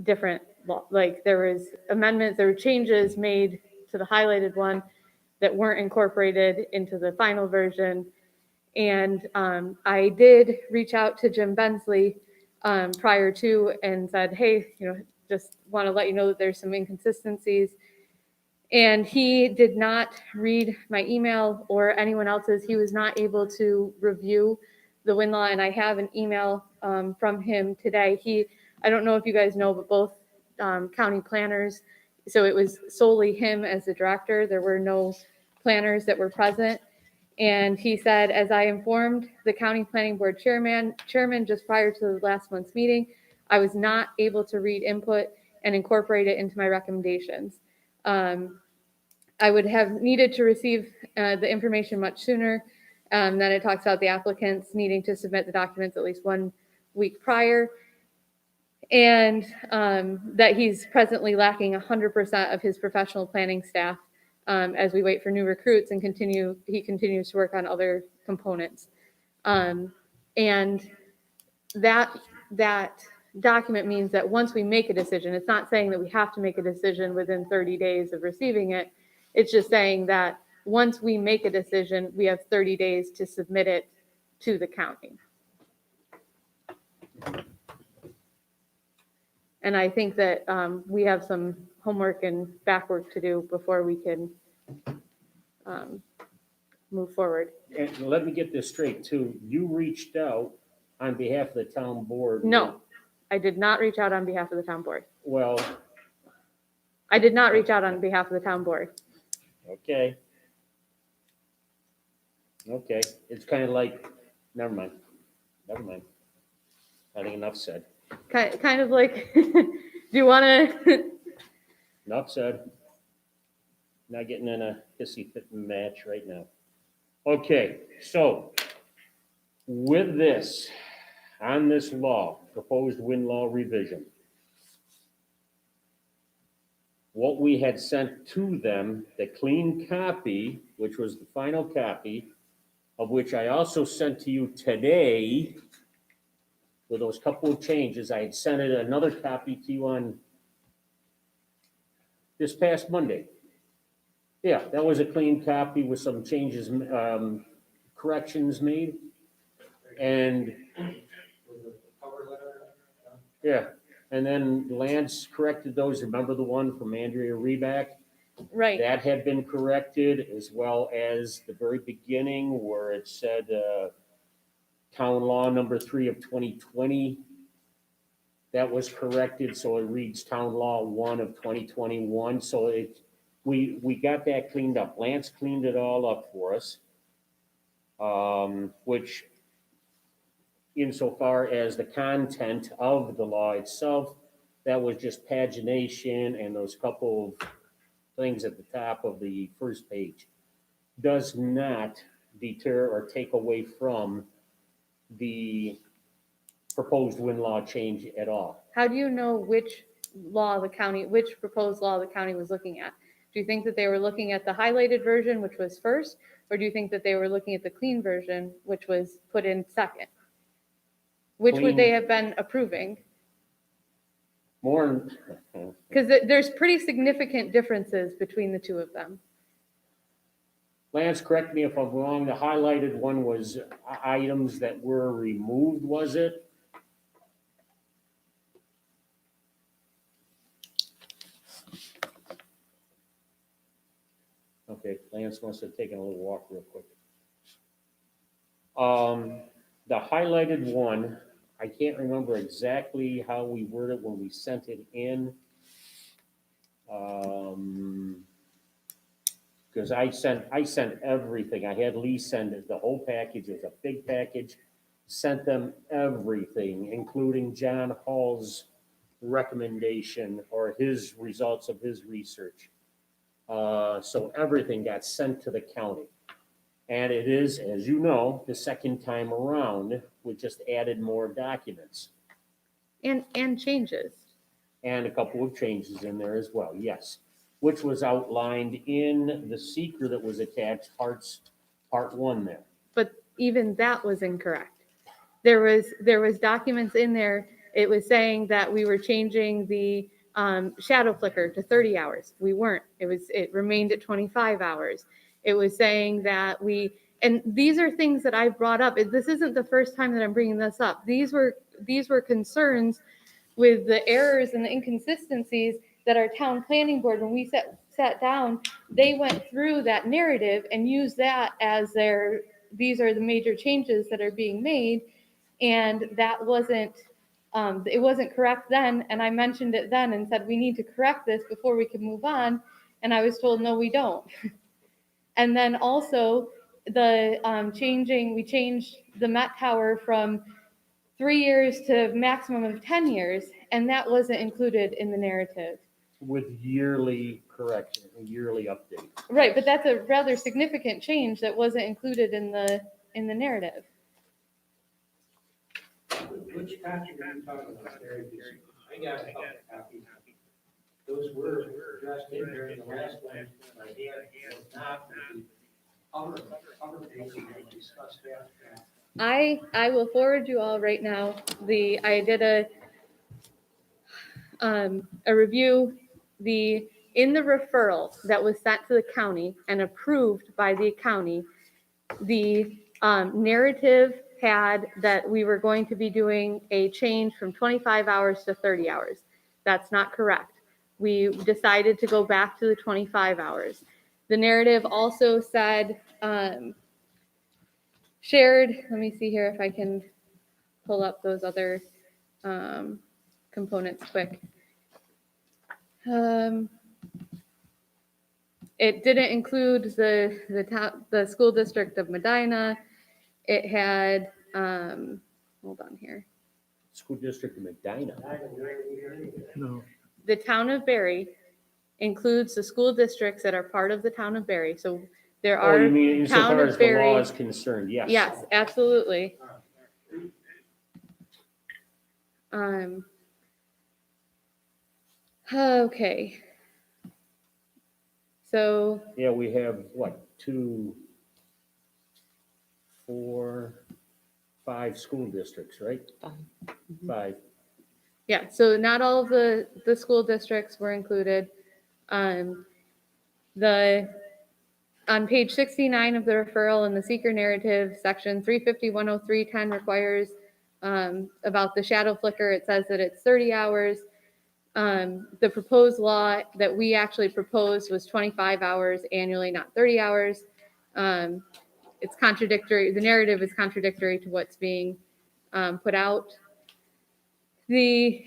different law. Like there was amendments, there were changes made to the highlighted one that weren't incorporated into the final version. And I did reach out to Jim Bensley prior to and said, hey, just want to let you know that there's some inconsistencies. And he did not read my email or anyone else's. He was not able to review the wind law. And I have an email from him today. I don't know if you guys know, but both county planners, so it was solely him as the director. There were no planners that were present. And he said, as I informed the county planning board chairman just prior to the last month's meeting, I was not able to read input and incorporate it into my recommendations. I would have needed to receive the information much sooner. Then it talks about the applicants needing to submit the documents at least 1 week prior. And that he's presently lacking 100% of his professional planning staff as we wait for new recruits and he continues to work on other components. And that document means that once we make a decision, it's not saying that we have to make a decision within 30 days of receiving it. It's just saying that once we make a decision, we have 30 days to submit it to the county. And I think that we have some homework and back work to do before we can move forward. And let me get this straight too. You reached out on behalf of the town board. No, I did not reach out on behalf of the town board. Well, I did not reach out on behalf of the town board. okay. Okay, it's kind of like, never mind. I think enough said. Kind of like, do you want to? Enough said. Not getting in a hissy fit match right now. Okay, so with this, on this law, proposed wind law revision, what we had sent to them, the clean copy, which was the final copy, of which I also sent to you today with those couple of changes. I had sent it another copy to you on this past Monday. Yeah, that was a clean copy with some changes, corrections made. And yeah, and then Lance corrected those. Remember the one from Andrea Reback? Right. That had been corrected, as well as the very beginning where it said, town law number 3 of 2020. That was corrected, so it reads town law 1 of 2021. So we got that cleaned up. Lance cleaned it all up for us. Which insofar as the content of the law itself, that was just pagination and those couple of things at the top of the first page. Does not deter or take away from the proposed wind law change at all. How do you know which proposed law the county was looking at? Do you think that they were looking at the highlighted version, which was first, or do you think that they were looking at the clean version, which was put in second? Which would they have been approving? More, Because there's pretty significant differences between the two of them. Lance, correct me if I'm wrong, the highlighted one was items that were removed, was it? Okay, Lance must have taken a little walk real quick. The highlighted one, I can't remember exactly how we worded when we sent it in. Because I sent everything. I had Lee send it, the whole package. It was a big package. Sent them everything, including John Hall's recommendation or his results of his research. So everything got sent to the county. And it is, as you know, the second time around, we just added more documents. And changes. And a couple of changes in there as well, yes. Which was outlined in the seeker that was attached, part 1 there. But even that was incorrect. There was documents in there. It was saying that we were changing the shadow flicker to 30 hours. We weren't. It remained at 25 hours. It was saying that and these are things that I brought up. This isn't the first time that I'm bringing this up. These were concerns with the errors and the inconsistencies that our town planning board, when we sat down, they went through that narrative and used that as these are the major changes that are being made. And that wasn't, it wasn't correct then. And I mentioned it then and said, we need to correct this before we can move on. And I was told, no, we don't. And then also we changed the Met Tower from 3 years to maximum of 10 years. And that wasn't included in the narrative. With yearly correction, a yearly update. Right, but that's a rather significant change that wasn't included in the narrative. Which copy are you talking about, Gary? I got a couple copies. Those were addressed in during the last one. My dad was not the other page we discussed that. I will forward you all right now. I did a review. In the referral that was sent to the county and approved by the county, the narrative had that we were going to be doing a change from 25 hours to 30 hours. That's not correct. We decided to go back to the 25 hours. The narrative also said, shared, let me see here if I can pull up those other components quick. It didn't include the school district of Medina. It had, hold on here. School District of Medina. No. The town of Barry includes the school districts that are part of the town of Barry. So there Oh, are you mean town insofar of as the law Barry. is concerned, yes. Yes, absolutely. Okay. So, Yeah, we have, what, 2, 4, 5 school districts, right? 5. yeah, so not all of the school districts were included. On page 69 of the referral in the seeker narrative, section 350-103-10 requires about the shadow flicker. It says that it's 30 hours. The proposed law that we actually proposed was 25 hours annually, not 30 hours. It's contradictory. The narrative is contradictory to what's being put out. The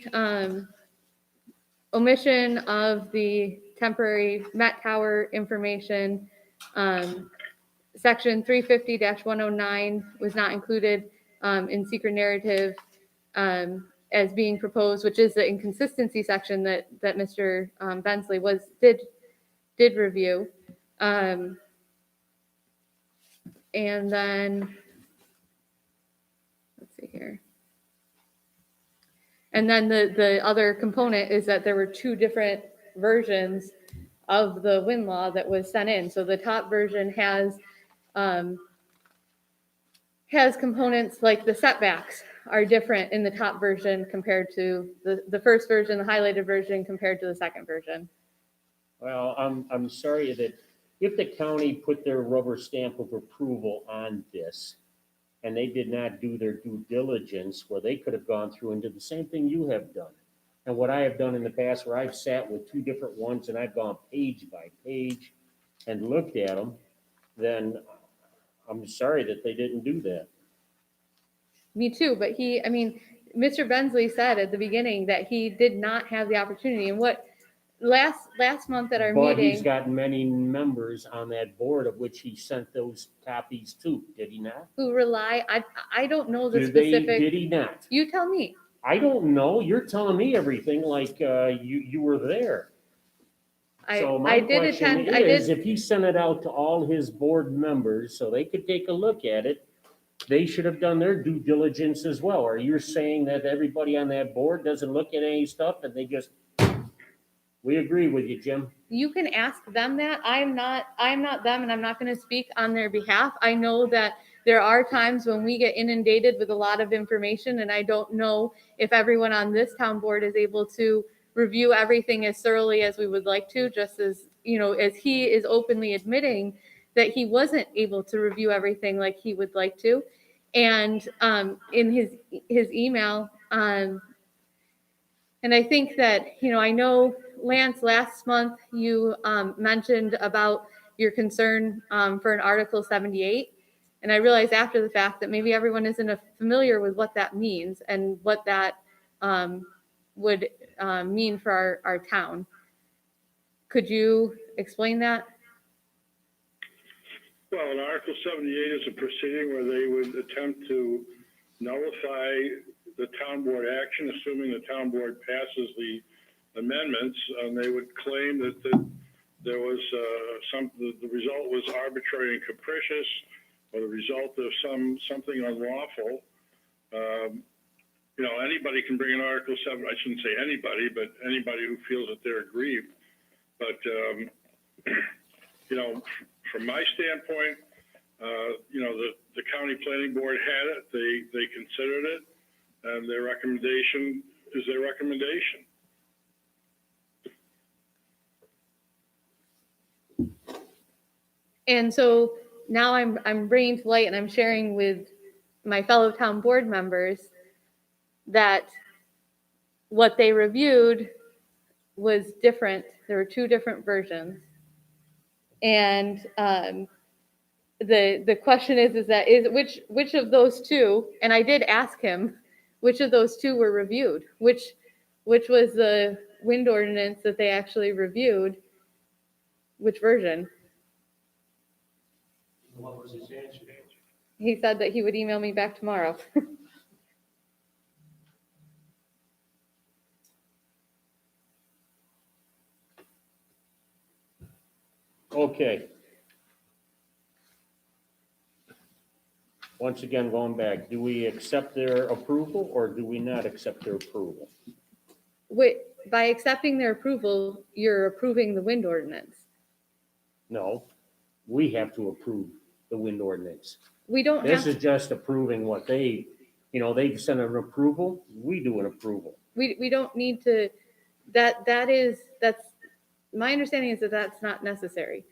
omission of the temporary Met Tower information, section 350-109 was not included in secret narrative as being proposed, which is the inconsistency section that Mr. Bensley did review. And then, let's see here. And then the other component is that there were 2 different versions of the wind law that was sent in. So the top version has components like the setbacks are different in the top version compared to the first version, the highlighted version compared to the second version. Well, I'm sorry that if the county put their rubber stamp of approval on this, and they did not do their due diligence, where they could have gone through and did the same thing you have done. And what I have done in the past, where I've sat with 2 different ones and I've gone page by page and looked at them, then I'm sorry that they didn't do that. Me too, but Mr. Bensley said at the beginning that he did not have the opportunity. And what last month at our But he's meeting, got many members on that board of which he sent those copies to, did he not? who rely, I don't know the Did specific, he not? you tell me. I don't know. You're telling me everything like you were there. So my I did question attend, is, if he sent it out to all his board members so they could take a look at it, they should have done their due diligence as well. Or you're saying that everybody on that board doesn't look at any stuff and they just, we agree with you, Jim. You can ask them that. I'm not them, and I'm not going to speak on their behalf. I know that there are times when we get inundated with a lot of information, and I don't know if everyone on this town board is able to review everything as thoroughly as we would like to, just as, as he is openly admitting that he wasn't able to review everything like he would like to. And in his email, and I think that, I know, Lance, last month you mentioned about your concern for an Article 78. And I realized after the fact that maybe everyone isn't familiar with what that means and what that would mean for our town. Could you explain that? Well, an Article 78 is a proceeding where they would attempt to nullify the town board action, assuming the town board passes the amendments, and they would claim that there was the result was arbitrary and capricious, or the result of something unlawful. Anybody can bring an Article 7. I shouldn't say anybody, but anybody who feels that they're aggrieved. But from my standpoint, the county planning board had it. They considered it, and their recommendation is their recommendation. And so now I'm bringing to light and I'm sharing with my fellow town board members that what they reviewed was different. There were two different versions. And the question is that which of those two, and I did ask him, which of those two were reviewed? Which was the wind ordinance that they actually reviewed? Which version? What was his answer? He said that he would email me back tomorrow. Okay. Once again, going back, do we accept their approval or do we not accept their approval? By accepting their approval, you're approving the wind ordinance. No, we have to approve the wind ordinance. We don't This have, is just approving what they, they've sent an approval, we do an approval. we don't need to, that's, my understanding is that that's not necessary.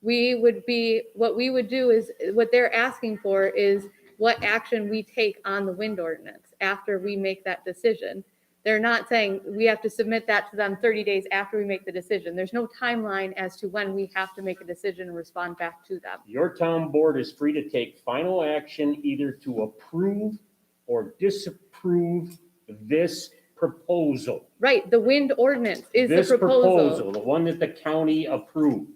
What we would do is, what they're asking for is what action we take on the wind ordinance after we make that decision. They're not saying we have to submit that to them 30 days after we make the decision. There's no timeline as to when we have to make a decision and respond back to them. Your town board is free to take final action either to approve or disapprove this proposal. Right, the wind ordinance is the This proposal. the one that the county approved.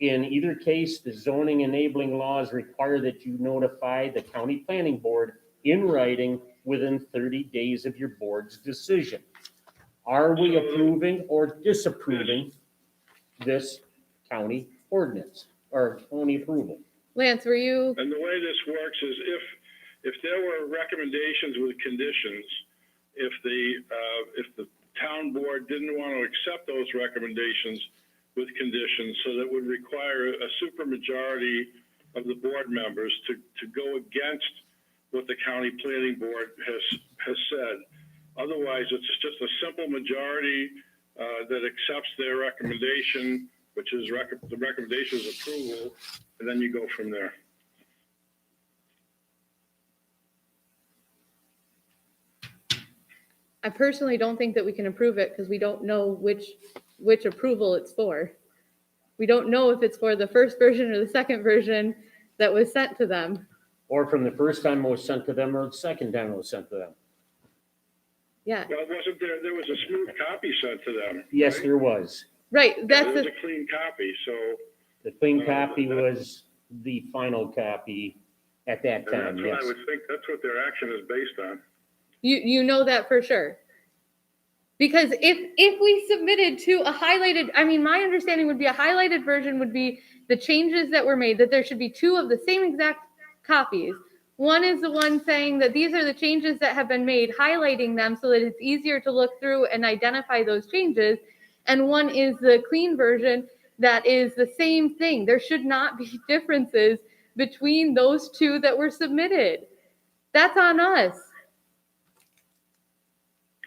In either case, the zoning enabling laws require that you notify the county planning board in writing within 30 days of your board's decision. Are we approving or disapproving this county ordinance or county approval? Lance, were you, And the way this works is if there were recommendations with conditions, if the town board didn't want to accept those recommendations with conditions, so that would require a supermajority of the board members to go against what the county planning board has said. Otherwise, it's just a simple majority that accepts their recommendation, which is the recommendation is approval, and then you go from there. I personally don't think that we can approve it because we don't know which approval it's for. We don't know if it's for the first version or the second version that was sent to them. Or from the first time it was sent to them or the second time it was sent to them? Yeah, Well, wasn't there was a smooth copy sent to them? Yes, right? there was. right, It that's was the, a clean copy, so, The clean copy was the final copy at that and time, that's what yes. I would think, that's what their action is based on. you know that for sure. Because if we submitted to a highlighted, I mean, my understanding would be a highlighted version would be the changes that were made, that there should be two of the same exact copies. One is the one saying that these are the changes that have been made, highlighting them so that it's easier to look through and identify those changes. And one is the clean version that is the same thing. There should not be differences between those two that were submitted. That's on us.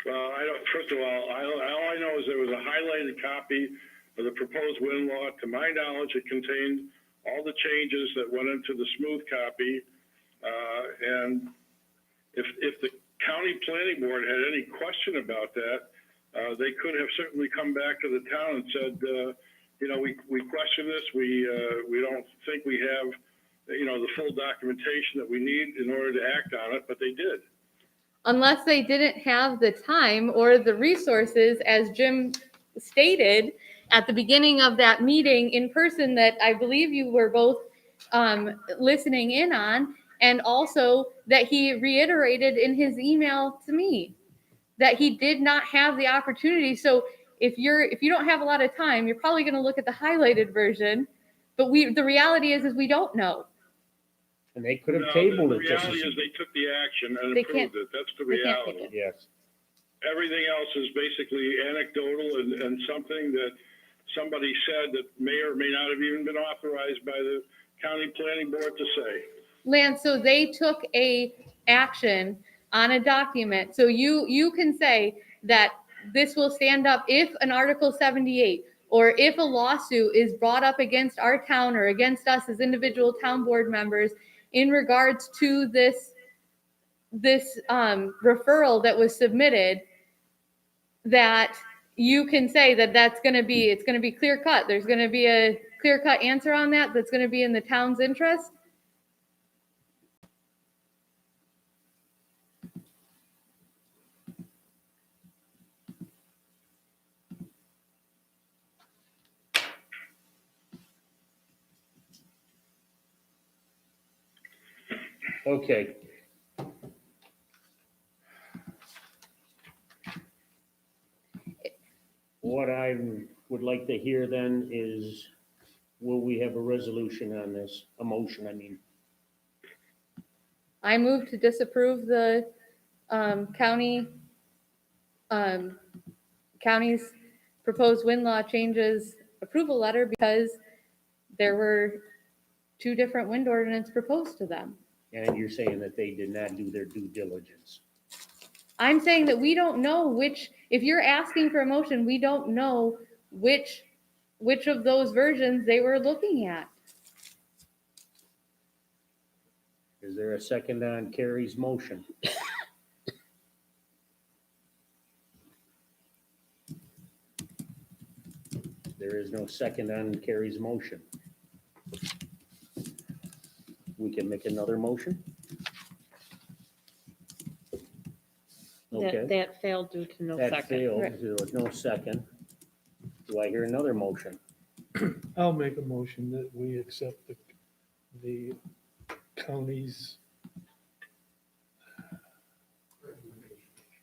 Well, first of all I know is there was a highlighted copy of the proposed wind law. To my knowledge, it contained all the changes that went into the smooth copy. And if the county planning board had any question about that, they could have certainly come back to the town and said, we question this. We don't think we have, the full documentation that we need in order to act on it, but they did. Unless they didn't have the time or the resources, as Jim stated at the beginning of that meeting in person that I believe you were both listening in on, and also that he reiterated in his email to me that he did not have the opportunity. So if you don't have a lot of time, you're probably going to look at the highlighted version, but the reality is we don't know. And they could have No, tabled the it just reality as, is they took the action and They approved it. That's the they can't take reality. it. yes. Everything else is basically anecdotal and something that somebody said that may or may not have even been authorized by the county planning board to say. Lance, so they took a action on a document. So you can say that this will stand up if an Article 78 or if a lawsuit is brought up against our town or against us as individual town board members in regards to this referral that was submitted, that you can say that it's going to be clear cut. There's going to be a clear cut answer on that that's going to be in the town's interest. Okay. What I would like to hear then is, will we have a resolution on this? A motion, I mean. I move to disapprove the county's proposed wind law changes approval letter because there were two different wind ordinance proposed to them. And you're saying that they did not do their due diligence. I'm saying that we don't know which, if you're asking for a motion, we don't know which of those versions they were looking at. Is there a second on Carrie's motion? There is no second on Carrie's motion. We can make another motion? Okay, That failed due to no that second. failed, Right. there was no second. Do I hear another motion? I'll make a motion that we accept the county's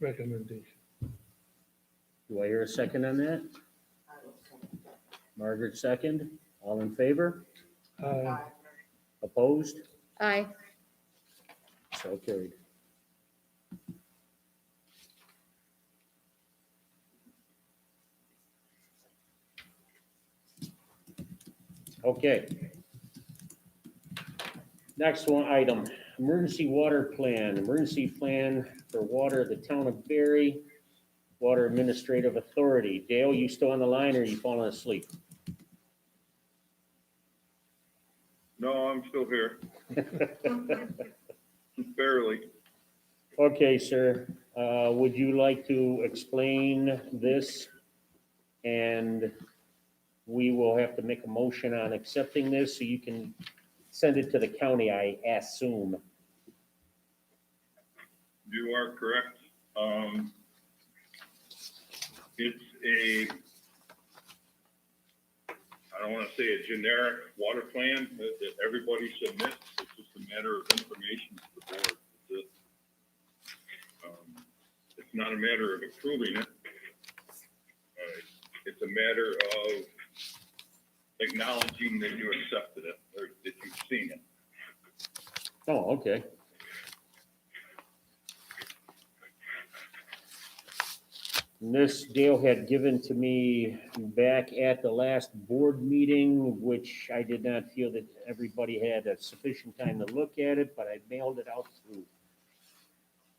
recommendation. Do I hear a second on that? Margaret, second. All in favor? Opposed? Aye. So carried. Okay. Next one item, emergency water plan, emergency plan for water, the town of Berry, Water Administrative Authority. Dale, you still on the line or are you falling asleep? No, I'm still here, barely. Okay, sir, would you like to explain this? And we will have to make a motion on accepting this, so you can send it to the county, I assume. You are correct. It's I don't want to say a generic water plan that everybody submits. It's just a matter of information to the board. It's not a matter of approving it. It's a matter of acknowledging that you accepted it or that you've seen it. Oh, okay. And this Dale had given to me back at the last board meeting, which I did not feel that everybody had a sufficient time to look at it, but I mailed it out to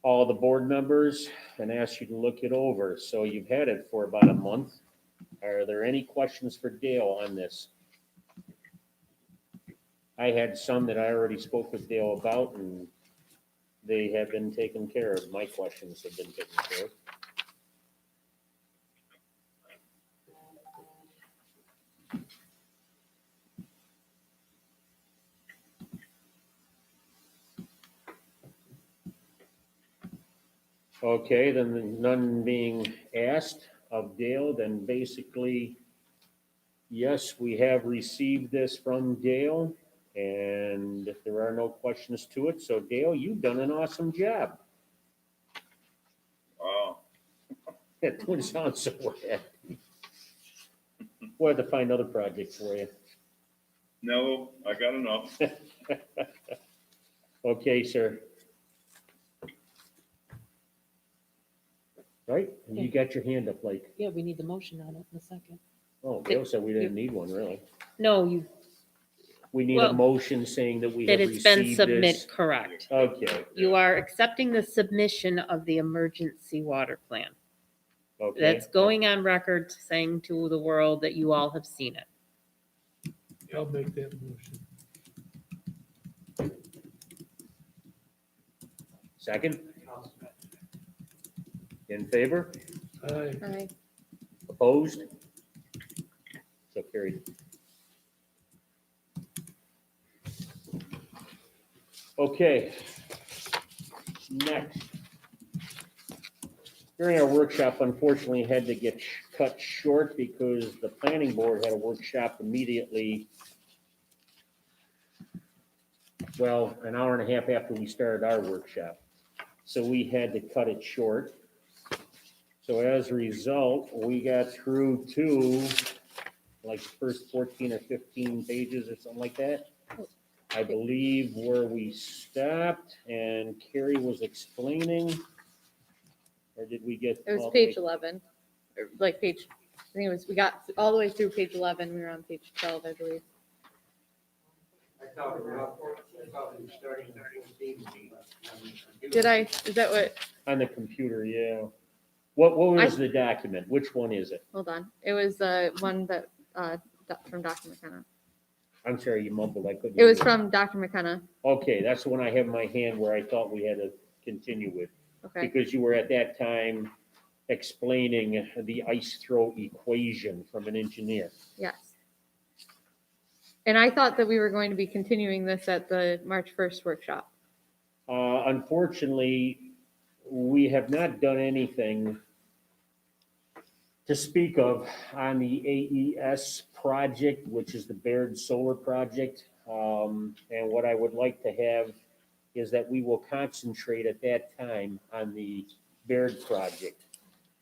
all the board members and asked you to look it over. So you've had it for about a month. Are there any questions for Dale on this? I had some that I already spoke with Dale about, and they have been taken care of. My questions have been taken care of. Okay, then none being asked of Dale, then basically, yes, we have received this from Dale, and there are no questions to it. So Dale, you've done an awesome job. Wow. That don't sound so bad. We'll have to find other projects for you. No, I got enough. Okay, sir. Right? You got your hand up like, Yeah, we need the motion on it in a second. oh, Dale said we didn't need one, really. No, We need a Well, motion saying that we have that it's been received submit, this. correct. Okay, You are accepting the submission of the emergency water plan. okay. That's going on record saying to the world that you all have seen it. I'll make that motion. Second? In favor? Aye. Aye. Opposed? So carried. Okay. Next. During our workshop, unfortunately, had to get cut short because the planning board had a workshop immediately. Well, an hour and a half after we started our workshop. So we had to cut it short. So as a result, we got through to like the first 14 or 15 pages or something like that. I believe where we stopped and Carrie was explaining, or did we get? It was all the way- page 11, or like page, I think it was, we got all the way through page 11, we were on page 12, I believe. I thought we were starting at 14. Did I, is that what, On the computer, yeah. What was the document? Which one is it? hold on, it was the one that, from Dr. McKenna. I'm sorry, you mumbled, I couldn't. It was hear. from Dr. McKenna, Okay, that's the one I have in my hand where I thought we had to continue with. okay. Because you were at that time explaining the ice throw equation from an engineer. Yes. And I thought that we were going to be continuing this at the March 1st workshop. Unfortunately, we have not done anything to speak of on the AES project, which is the Baird Solar Project. And what I would like to have is that we will concentrate at that time on the Baird project.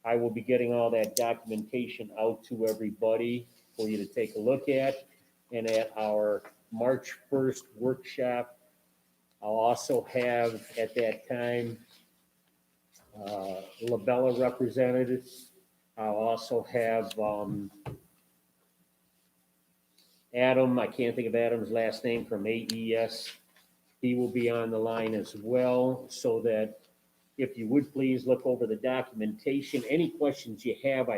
I will be getting all that documentation out to everybody for you to take a look at. And at our March 1st workshop, I'll also have at that time Labella representatives. I'll also have Adam, I can't think of Adam's last name, from AES. He will be on the line as well, so that if you would please look over the documentation. Any questions you have,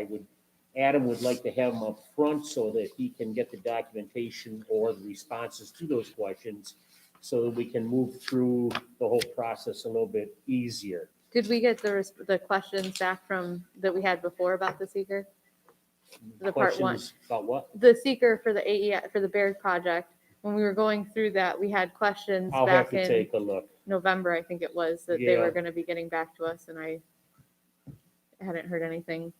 Adam would like to have them up front so that he can get the documentation or the responses to those questions so that we can move through the whole process a little bit easier. Did we get the questions back from, that we had before about the seeker? The part one. Questions about what? The seeker for the AES, for the Baird project, when we were going through that, we had questions I'll have back to in take a look. November, I think it was, that they Yeah. were gonna be getting back to us, and I hadn't heard anything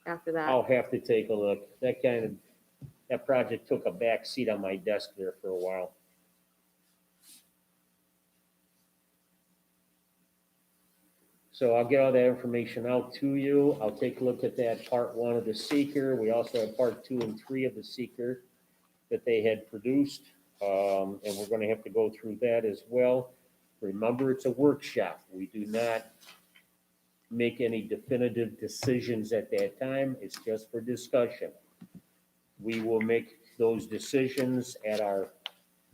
after that. I'll have to take a look. That project took a back seat on my desk there for a while. So I'll get all that information out to you. I'll take a look at that part one of the seeker. We also have part 2 and 3 of the seeker that they had produced. And we're gonna have to go through that as well. Remember, it's a workshop. We do not make any definitive decisions at that time. It's just for discussion. We will make those decisions at our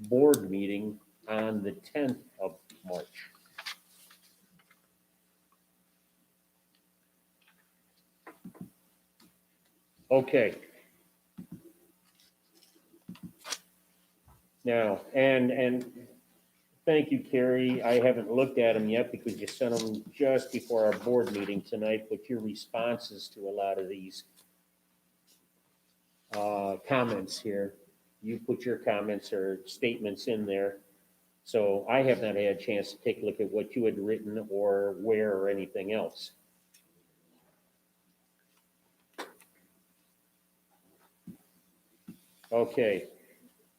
board meeting on the 10th of March. Okay. Now, and thank you, Carrie. I haven't looked at them yet because you sent them just before our board meeting tonight, but your responses to a lot of these comments here, you put your comments or statements in there. So I have not had a chance to take a look at what you had written or where or anything else. Okay,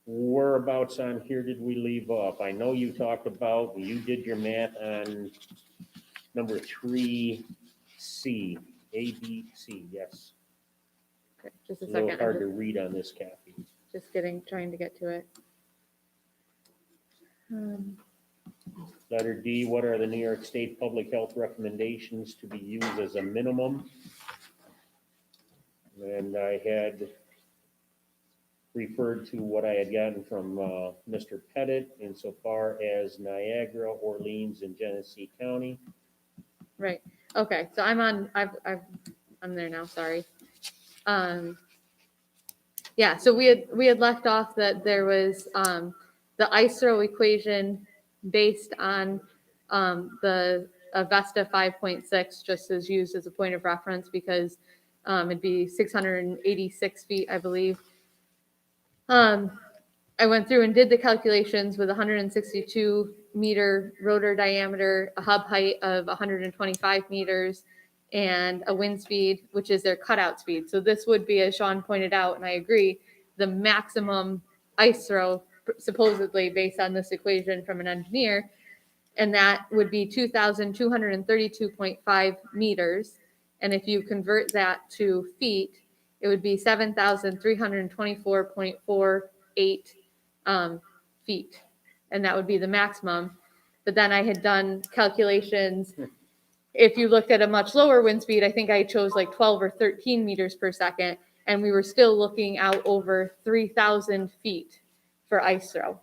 whereabouts on here did we leave off? I know you talked about, you did your math on number 3C, A, B, C, yes. Okay, just a It's a little second, I'm hard to read on this copy. just trying to get to it. Letter D, what are the New York State public health recommendations to be used as a minimum? And I had referred to what I had gotten from Mr. Pettit insofar as Niagara, Orleans, and Genesee County. Right, okay, so I'm there now, sorry. Yeah, so we had left off that there was, the ice throw equation based on, the a Vesta 5.6 just is used as a point of reference because it'd be 686 feet, I believe. I went through and did the calculations with 162 meter rotor diameter, a hub height of 125 meters, and a wind speed, which is their cutout speed. So this would be, as Sean pointed out, and I agree, the maximum ice throw, supposedly based on this equation from an engineer, and that would be 2,232.5 meters. And if you convert that to feet, it would be 7,324.48 feet. And that would be the maximum. But then I had done calculations. If you looked at a much lower wind speed, I think I chose like 12 or 13 meters per second, and we were still looking out over 3,000 feet for ice throw,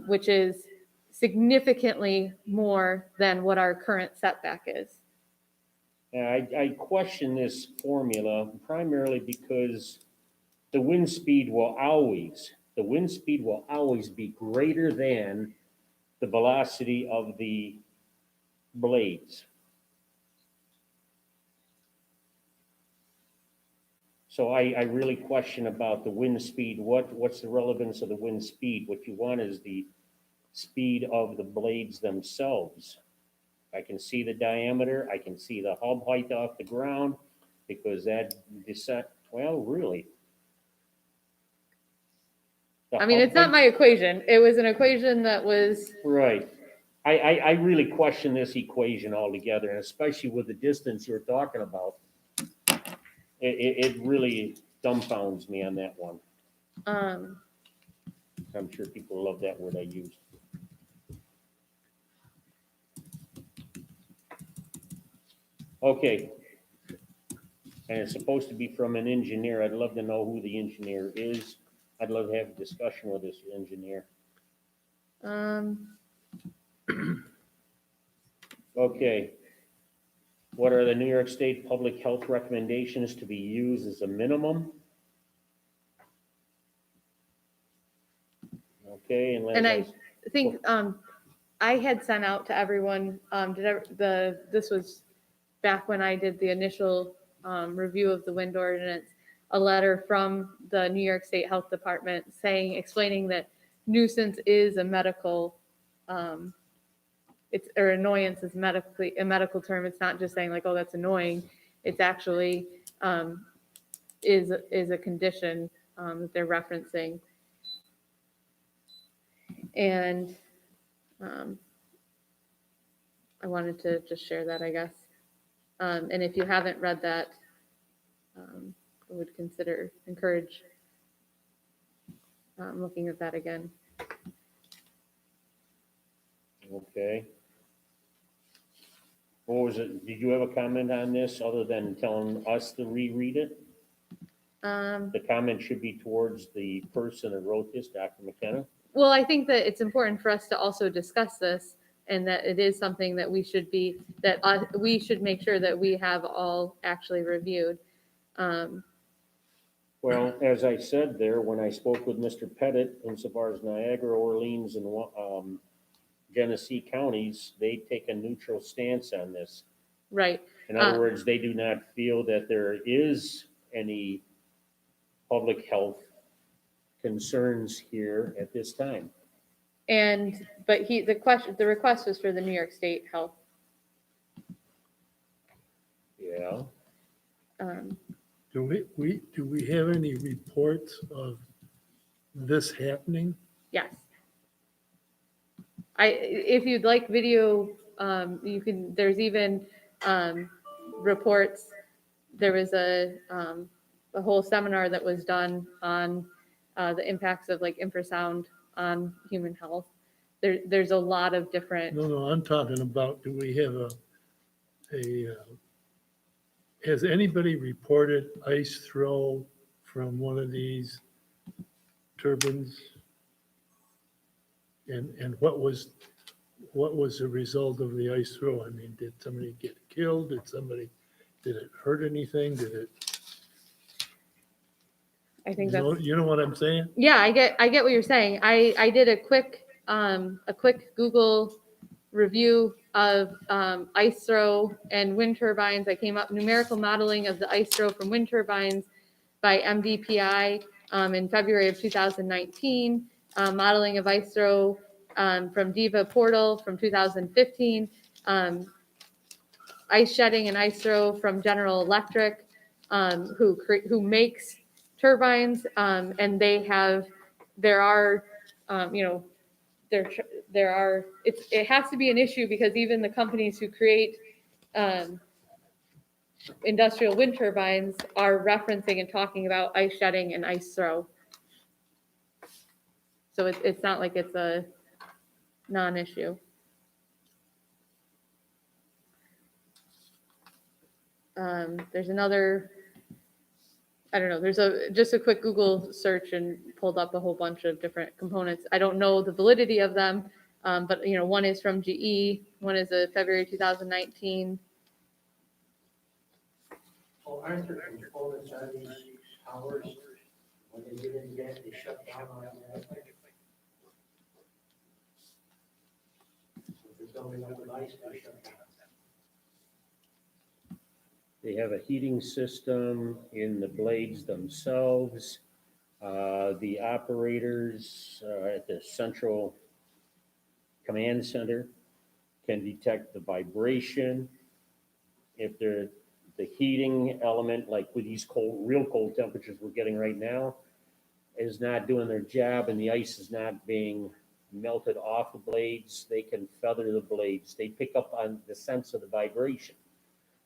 which is significantly more than what our current setback is. I question this formula primarily because the wind speed will always be greater than the velocity of the blades. So I really question about the wind speed. What's the relevance of the wind speed? What you want is the speed of the blades themselves. I can see the diameter, I can see the hub height off the ground, because that descent, well, really. The I mean, hub it's not height- my equation. It was an equation that was, Right. I really question this equation altogether, and especially with the distance you're talking about. It really dumbfounds me on that one. um, I'm sure people love that word I used. Okay. And it's supposed to be from an engineer. I'd love to know who the engineer is. I'd love to have a discussion with this engineer. Okay. What are the New York State public health recommendations to be used as a minimum? Okay, And I think, I had sent out to everyone, this was back when I did the initial, review of the wind ordinance, a letter from the New York State Health Department explaining that nuisance is a medical, or annoyance is a medical term. It's not just saying like, oh, that's annoying. It's actually, is a condition, that they're referencing. And I wanted to just share that, I guess. And if you haven't read that, I would encourage looking at that again. Okay. What was it? Did you have a comment on this other than telling us to reread it? The comment should be towards the person that wrote this, Dr. McKenna. Well, I think that it's important for us to also discuss this, and that it is something that we should make sure that we have all actually reviewed. Well, as I said there, when I spoke with Mr. Pettit, insofar as Niagara, Orleans, and Genesee counties, they take a neutral stance on this. Right. In other words, they do not feel that there is any public health concerns here at this time. But the request was for the New York State Health. Yeah. Do we have any reports of this happening? Yes. If you'd like video, there's even reports. There was a whole seminar that was done on the impacts of like infrasound on human health. There's a lot of different. No, I'm talking about, do we have has anybody reported ice throw from one of these turbines? And what was the result of the ice throw? I mean, did somebody get killed? Did it hurt anything? I think you know what I'm saying? Yeah, I get what you're saying. I did a quick Google review of ice throw and wind turbines. I came up numerical modeling of the ice throw from wind turbines by MDPI in February of 2019, modeling of ice throw from DEVA portal from 2015, ice shedding and ice throw from General Electric, who makes turbines, and there are, it has to be an issue because even the companies who create industrial wind turbines are referencing and talking about ice shedding and ice throw. So it's not like it's a non-issue. There's another, I don't know, just a quick Google search and pulled up a whole bunch of different components. I don't know the validity of them, but one is from GE, one is a February 2019. Well, aren't there components on these towers, when they get into that, they shut down automatically? If they're building up with ice, they shut down. They have a heating system in the blades themselves. The operators at the central command center can detect the vibration. If the heating element, like with these real cold temperatures we're getting right now, is not doing their job and the ice is not being melted off the blades, they can feather the blades. They pick up on the sense of the vibration.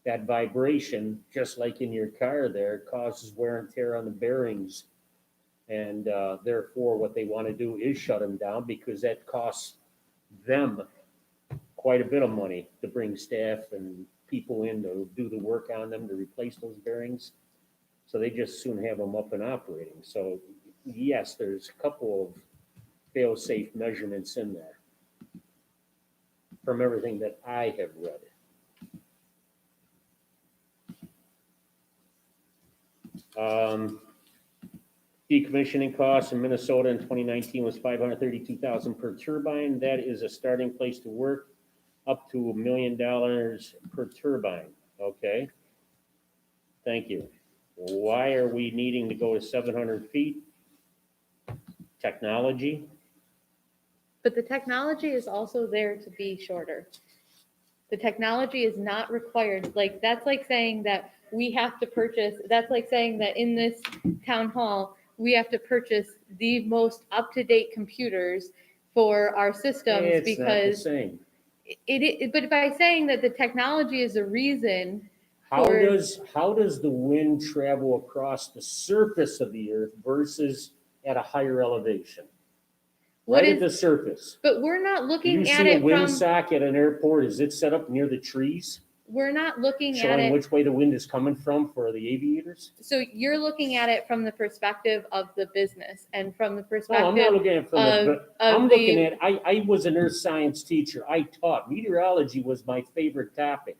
That vibration, just like in your car there, causes wear and tear on the bearings. And therefore, what they want to do is shut them down because that costs them quite a bit of money to bring staff and people in to do the work on them to replace those bearings. So they just soon have them up and operating. So yes, there's a couple of fail-safe measurements in there from everything that I have read. Decommissioning costs in Minnesota in 2019 was $532,000 per turbine. That is a starting place to work, up to $1 million per turbine. Okay. Thank you. Why are we needing to go to 700 feet? Technology. But the technology is also there to be shorter. The technology is not required. Like, that's like saying that we have to purchase, that's like saying that in this town hall, we have to purchase the most up-to-date computers for our systems It's because not the same. but by saying that the technology is a reason, How for- does the wind travel across the surface of the earth versus at a higher elevation? what Right is, at the surface. but we're not Do looking you at see a it from, windsock at an airport? Is it set up near the trees, we're not looking at showing it. which way the wind is coming from for the aviators? So you're looking at it from the perspective of the business and from the No, I'm perspective not looking at it from of, the, I'm of looking the, at, I was an earth science teacher. I taught. Meteorology was my favorite topic.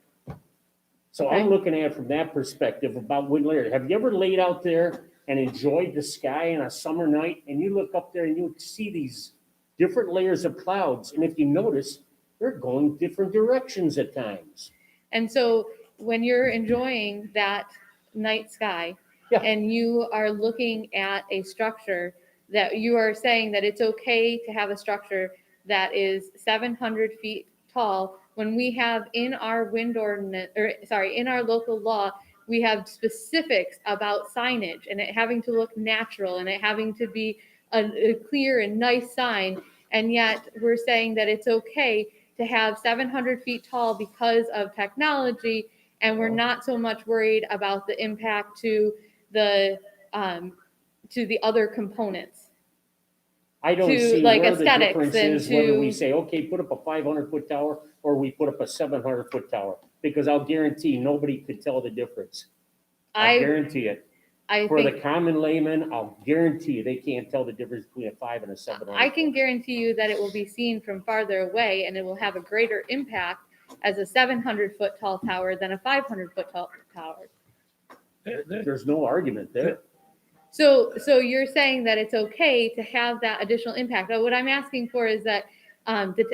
So I'm Okay. looking at it from that perspective about wind layer. Have you ever laid out there and enjoyed the sky on a summer night and you look up there and you see these different layers of clouds? And if you notice, they're going different directions at times. and so when you're enjoying that night sky Yeah. and you are looking at a structure that you are saying that it's okay to have a structure that is 700 feet tall, when we have in our wind ordinance, or sorry, in our local law, we have specifics about signage and it having to look natural and it having to be a clear and nice sign. And yet we're saying that it's okay to have 700 feet tall because of technology. And we're not so much worried about the impact to the other components. I don't To, see like, where the aesthetics difference and is whether we to- say, okay, put up a 500-foot tower or we put up a 700-foot tower. Because I'll guarantee nobody could tell the difference. I'll I guarantee it. I For the think common layman, I'll guarantee you they can't tell the difference between a 5 and a 700. I can guarantee you that it will be seen from farther away and it will have a greater impact as a 700-foot tall tower than a 500-foot tall tower. There's no argument there. So you're saying that it's okay to have that additional impact. But what I'm asking for is that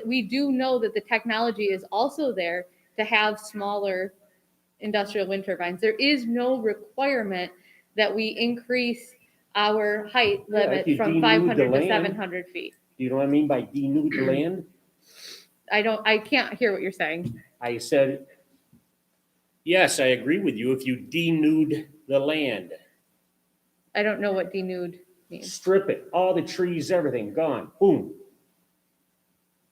We do know that the technology is also there to have smaller industrial wind turbines. There is no requirement that we increase our height Yeah, if limit you from denude 500 the to land. 700 feet. Do you know what I mean by denude the land? I can't hear what you're saying. I said, yes, I agree with you if you denude the land. I don't know what denude means. Strip it, all the trees, everything, gone, boom.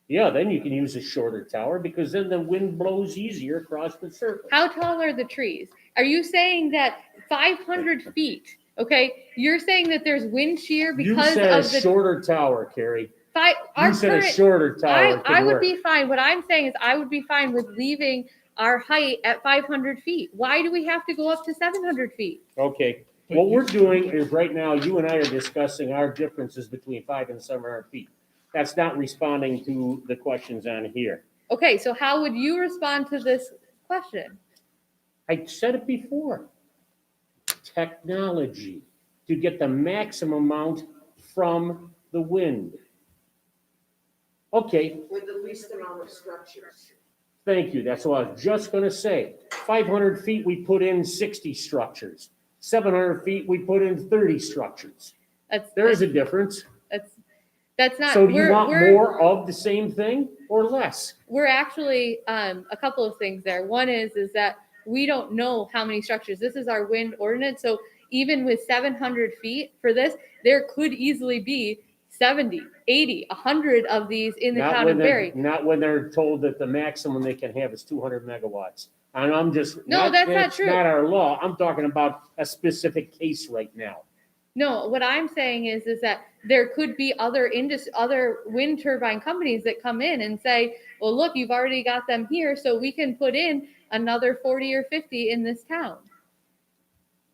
Yeah, then you can use a shorter tower because then the wind blows easier across the surface. How tall are the trees? Are you saying that 500 feet? Okay, you're saying that there's wind shear You because said a of the shorter tower, Carrie. our You said a current. shorter tower I could would work. be fine. What I'm saying is I would be fine with leaving our height at 500 feet. Why do we have to go up to 700 feet? Okay, what we're doing is right now, you and I are discussing our differences between 500 and 700 feet. That's not responding to the questions on here. Okay, so how would you respond to this question? I said it before. Technology to get the maximum amount from the wind. Okay, With the least amount of structures. thank you. That's what I was just gonna say. 500 feet, we put in 60 structures. 700 feet, we put in 30 structures. That's There is a difference. that's not. So do you we're, want we're, more of the same thing or less? We're actually a couple of things there. One is that we don't know how many structures. This is our wind ordinance. So even with 700 feet for this, there could easily be 70, 80, 100 of these in the town of Berry. Not when they're told that the maximum they can have is 200 megawatts. And I'm just. No, that's not it's true. not our law. I'm talking about a specific case right now. No, what I'm saying is that there could be other wind turbine companies that come in and say, well, look, you've already got them here, so we can put in another 40 or 50 in this town.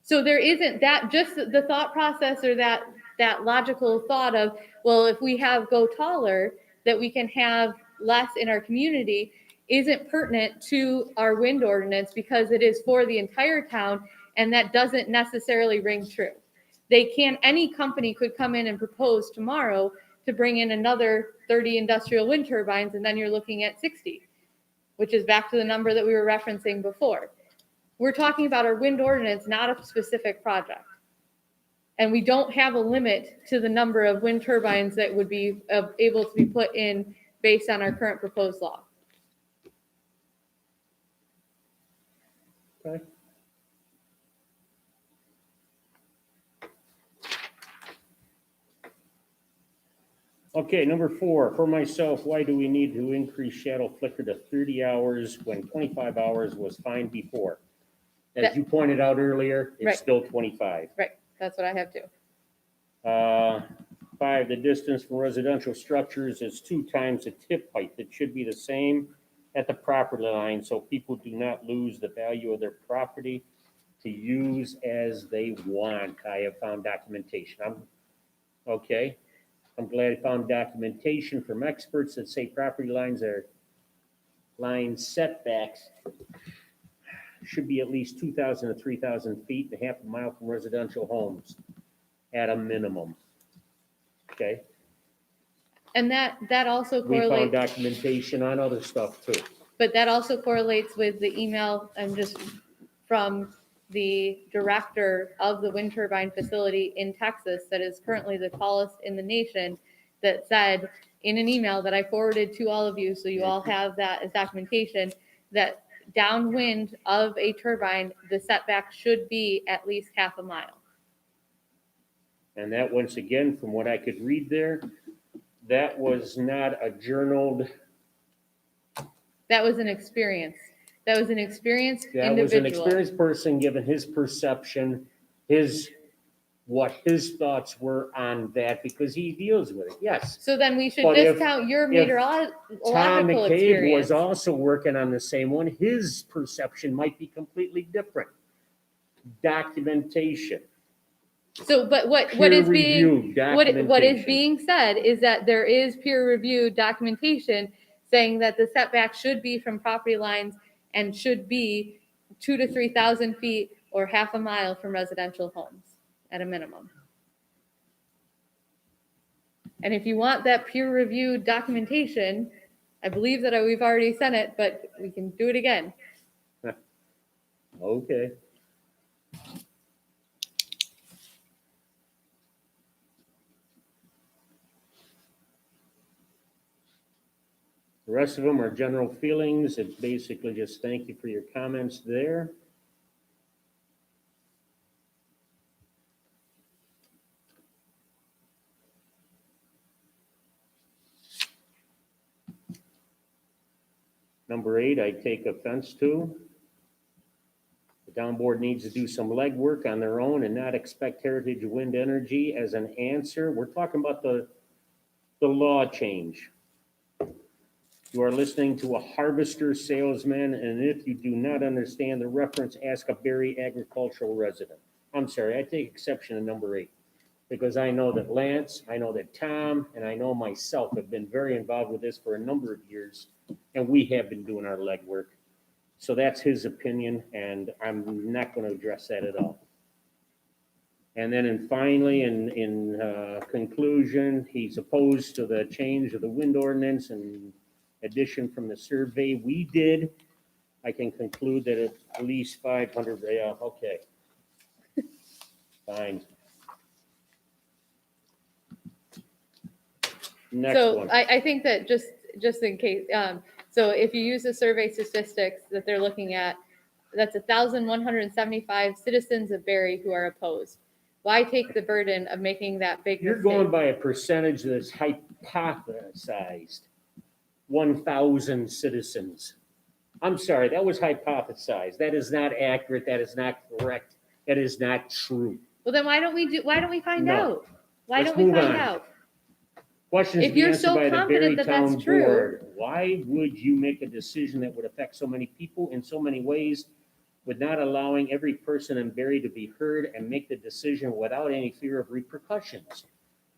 So there isn't that, just the thought process or that logical thought of, well, if we go taller, that we can have less in our community isn't pertinent to our wind ordinance because it is for the entire town, and that doesn't necessarily ring true. Any company could come in and propose tomorrow to bring in another 30 industrial wind turbines, and then you're looking at 60, which is back to the number that we were referencing before. We're talking about our wind ordinance, not a specific project. And we don't have a limit to the number of wind turbines that would be able to be put in based on our current proposed law. Okay. Okay, number 4, for myself, why do we need to increase shadow flicker to 30 hours when 25 hours was fine before? As That- you pointed out earlier, Right. it's still 25. Right, that's what I have too. 5, the distance from residential structures is 2 times the tip height. It should be the same at the property line so people do not lose the value of their property to use as they want. I have found documentation. Okay. I'm glad I found documentation from experts that say property lines are line setbacks should be at least 2,000 to 3,000 feet and a half a mile from residential homes at a minimum. Okay, And that also we found correlates, documentation on other stuff too. but that also correlates with the email and just from the director of the wind turbine facility in Texas that is currently the tallest in the nation, that said in an email that I forwarded to all of you, so you all have that as documentation, that downwind of a turbine, the setback should be at least half a mile. And that, once again, from what I could read there, that was not a journaled, That was an experience. That was an experienced that was an individual. experienced person giving his perception, what his thoughts were on that, because he deals with it, yes. So then we should But if- discount your Tom meteorological McCabe experience. was also working on the same one. His perception might be completely different. Documentation. So, but what peer is being, reviewed what is documentation. being said is that there is peer-reviewed documentation saying that the setback should be from property lines and should be 2,000 to 3,000 feet or half a mile from residential homes at a minimum. And if you want that peer-reviewed documentation, I believe that we've already sent it, but we can do it again. Okay. The rest of them are general feelings. It's basically just thank you for your comments there. Number 8, I take offense to. The town board needs to do some legwork on their own and not expect Heritage Wind Energy as an answer. We're talking about the law change. You are listening to a harvester salesman, and if you do not understand the reference, ask a Berry agricultural resident. I'm sorry, I take exception to number 8, because I know that Lance, I know that Tom, and I know myself have been very involved with this for a number of years, and we have been doing our legwork. So that's his opinion, and I'm not going to address that at all. And then finally, in conclusion, he's opposed to the change of the wind ordinance and addition from the survey we did. I can conclude that at least 500, yeah, okay. Fine. Next So one. I think that just in case, so if you use the survey statistics that they're looking at, that's 1,175 citizens of Berry who are opposed. Why take the burden of making that big You're mistake? going by a percentage that's hypothesized. 1,000 citizens. I'm sorry, that was hypothesized. That is not accurate. That is not correct. That is not true. Well, then why don't we find No. out? Why Let's don't we move find on. out? Questions If to be you're answered so by the Berry confident that that's Town true- Board. Why would you make a decision that would affect so many people in so many ways with not allowing every person in Berry to be heard and make the decision without any fear of repercussions?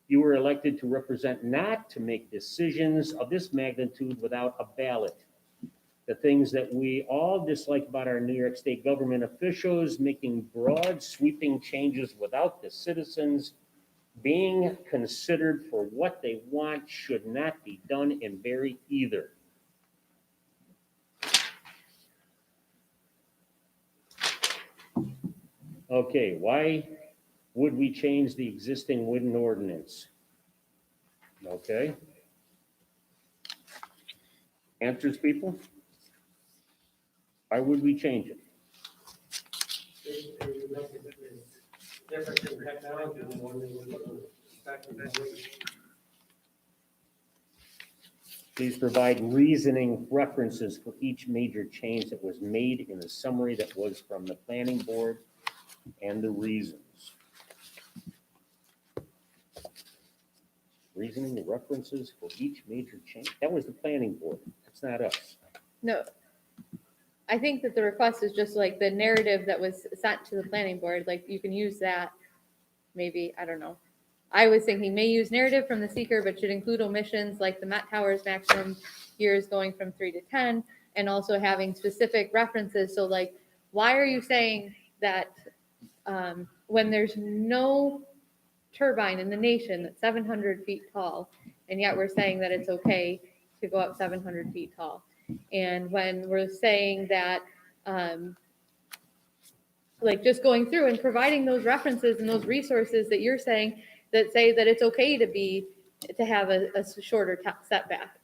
You were elected to represent, not to make decisions of this magnitude without a ballot. The things that we all dislike about our New York State government officials, making broad sweeping changes without the citizens being considered for what they want, should not be done in Berry either. Okay, why would we change the existing wind ordinance? Okay. Answers, people? Why would we change it? Difference in technology and one they were looking back in the day. Please provide reasoning references for each major change that was made in the summary that was from the planning board and the reasons. Reasoning references for each major change. That was the planning board. That's not us. No. I think that the request is just like the narrative that was sent to the planning board, like you can use that, maybe, I don't know. I was thinking may use narrative from the seeker, but should include omissions like the Met Towers maximum years going from 3 to 10, and also having specific references. So like, why are you saying that when there's no turbine in the nation that's 700 feet tall, and yet we're saying that it's okay to go up 700 feet tall? And when we're saying that, like just going through and providing those references and those resources that you're saying that say that it's okay to have a shorter setback.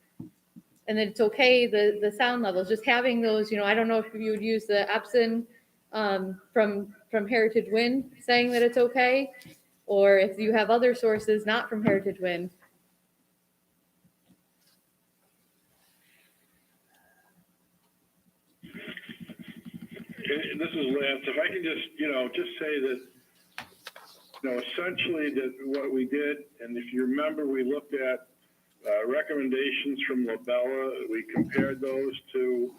And that it's okay, the sound levels, just having those, I don't know if you would use the Epson from Heritage Wind saying that it's okay, or if you have other sources not from Heritage Wind. This is Lance. If I can just say that, essentially that what we did, and if you remember, we looked at recommendations from Labella. We compared those to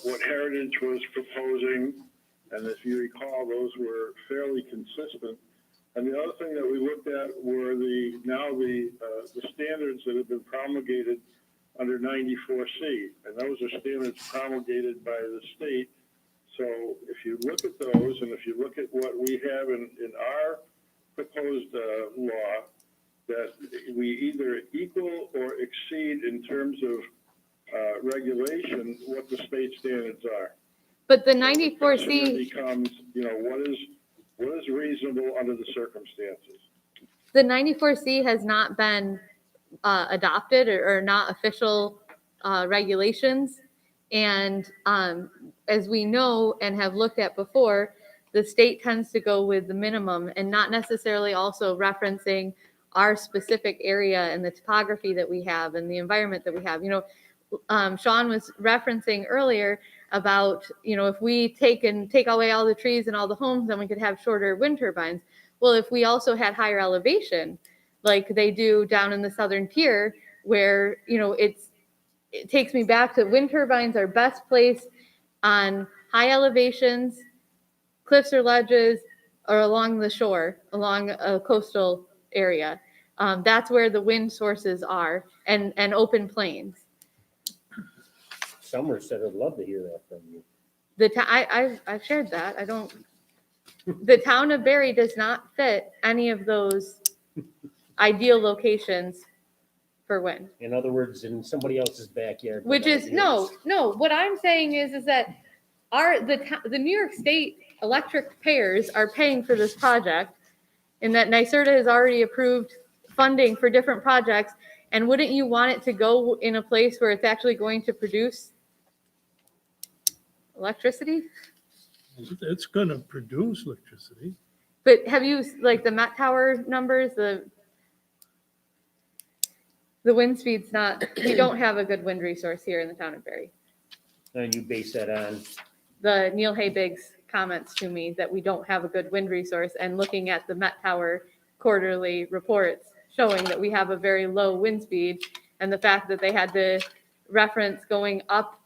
what Heritage was proposing, and if you recall, those were fairly consistent. And the other thing that we looked at were the standards that have been promulgated under 94C, and those are standards promulgated by the state. So if you look at those, and if you look at what we have in our proposed law, that we either equal or exceed in terms of regulation what the state standards are. But the So the question then 94C, becomes, what is reasonable under the circumstances? the 94C has not been adopted or not official regulations. And as we know and have looked at before, the state tends to go with the minimum and not necessarily also referencing our specific area and the topography that we have and the environment that we have. Sean was referencing earlier about, if we take away all the trees and all the homes, then we could have shorter wind turbines. Well, if we also had higher elevation, like they do down in the southern tier, where, it takes me back to wind turbines are best placed on high elevations, cliffs or ledges, or along the shore, along a coastal area. That's where the wind sources are, and open plains. Somerset would love to hear that from you. I've shared that. The town of Barry does not fit any of those ideal locations for wind. In other words, in somebody else's backyard. but Which not is, no, yours. what I'm saying is that the New York State electric payers are paying for this project, and that NYSERDA has already approved funding for different projects. And wouldn't you want it to go in a place where it's actually going to produce electricity? It's gonna produce electricity. But have you, like, the Met Tower numbers, the wind speed's not, we don't have a good wind resource here in the town of Barry. And you base that on, The Neil Haybig's comments to me that we don't have a good wind resource, and looking at the Met Tower quarterly reports showing that we have a very low wind speed, and the fact that they had to reference going up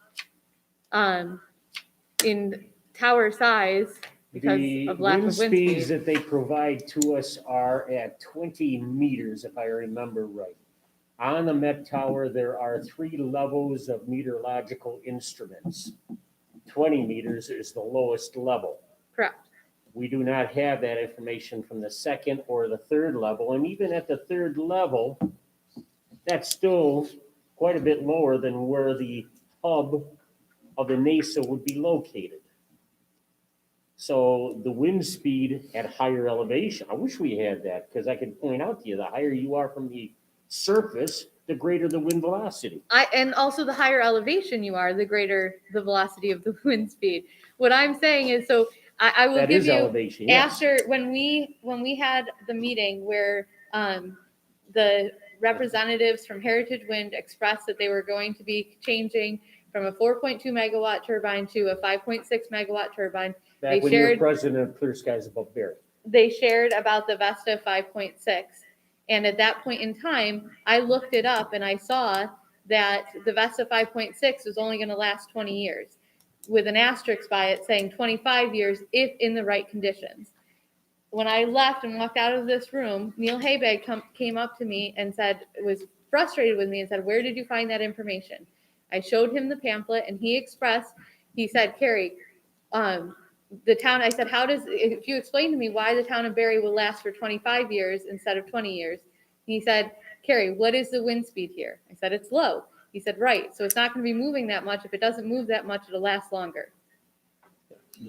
in tower size because the of lack wind of wind speeds speed. that they provide to us are at 20 meters, if I remember right. On the Met Tower, there are 3 levels of meteorological instruments. 20 meters is the lowest level. Correct. We do not have that information from the 2nd or the 3rd level. And even at the 3rd level, that's still quite a bit lower than where the hub of the NESA would be located. So the wind speed at higher elevation, I wish we had that, because I could point out to you, the higher you are from the surface, the greater the wind velocity. And also the higher elevation you are, the greater the velocity of the wind speed. What I'm saying is, so I will That give is you, elevation, yes. after, when we had the meeting where the representatives from Heritage Wind expressed that they were going to be changing from a 4.2 megawatt turbine to a 5.6 megawatt turbine. Back when you were president of Clear Skies Above Barry. They shared about the Vesta 5.6. And at that point in time, I looked it up and I saw that the Vesta 5.6 was only going to last 20 years, with an asterisk by it saying 25 years if in the right conditions. When I left and walked out of this room, Neil Haybig came up to me and was frustrated with me and said, "Where did you find that information?" I showed him the pamphlet, and he said, "Carrie, the town," I said, if you explain to me why the town of Barry will last for 25 years instead of 20 years. He said, "Carrie, what is the wind speed here?" I said, "It's low." He said, "Right. So it's not going to be moving that much. If it doesn't move that much, it'll last longer."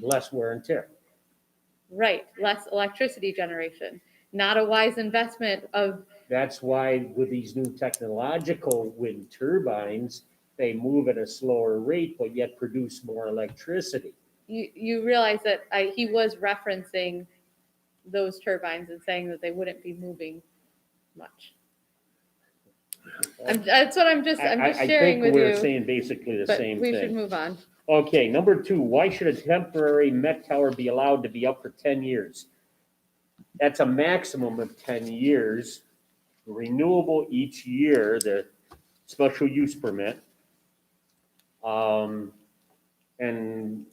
Less wear and tear. Right. Less electricity generation. Not a wise investment of. That's why with these new technological wind turbines, they move at a slower rate, but yet produce more electricity. You realize that he was referencing those turbines and saying that they wouldn't be moving much. That's what I'm just sharing with I think we're you. saying basically the But same we should thing. move on. Okay, number 2, why should a temporary Met Tower be allowed to be up for 10 years? That's a maximum of 10 years, renewable each year, the special use permit. And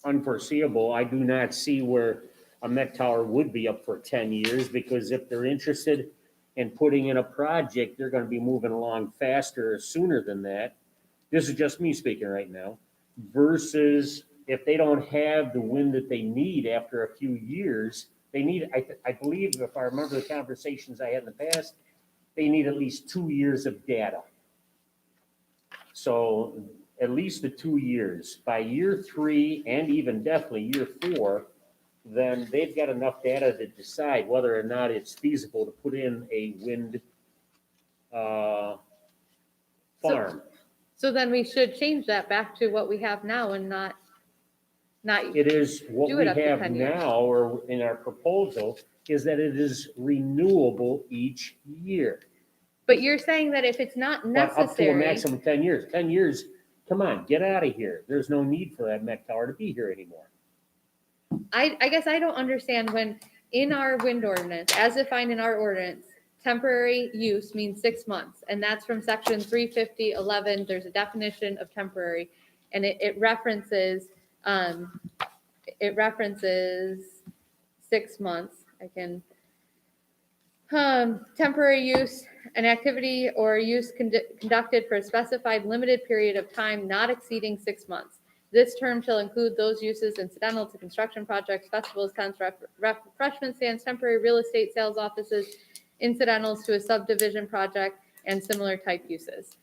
unforeseeable, I do not see where a Met Tower would be up for 10 years, because if they're interested in putting in a project, they're gonna be moving along faster or sooner than that. This is just me speaking right now, versus if they don't have the wind that they need after a few years, they need, I believe, if I remember the conversations I had in the past, they need at least 2 years of data. So at least the 2 years. By year 3 and even definitely year 4, then they've got enough data to decide whether or not it's feasible to put in a wind farm. So then we should change that back to what we have now and not, It is what Do we it up to have 10 years. now, or in our proposal, is that it is renewable each year. but you're saying that if it's not But up to a necessary, maximum of 10 years. 10 years, come on, get out of here. There's no need for that Met Tower to be here anymore. I guess I don't understand when in our wind ordinance, as defined in our ordinance, temporary use means 6 months, and that's from section 350.11. There's a definition of temporary, and it references 6 months. I can, temporary use, an activity or use conducted for a specified limited period of time not exceeding 6 months. This term shall include those uses incidental to construction projects, festivals, tents, refreshment stands, temporary real estate sales offices, incidentals to a subdivision project, and similar type uses.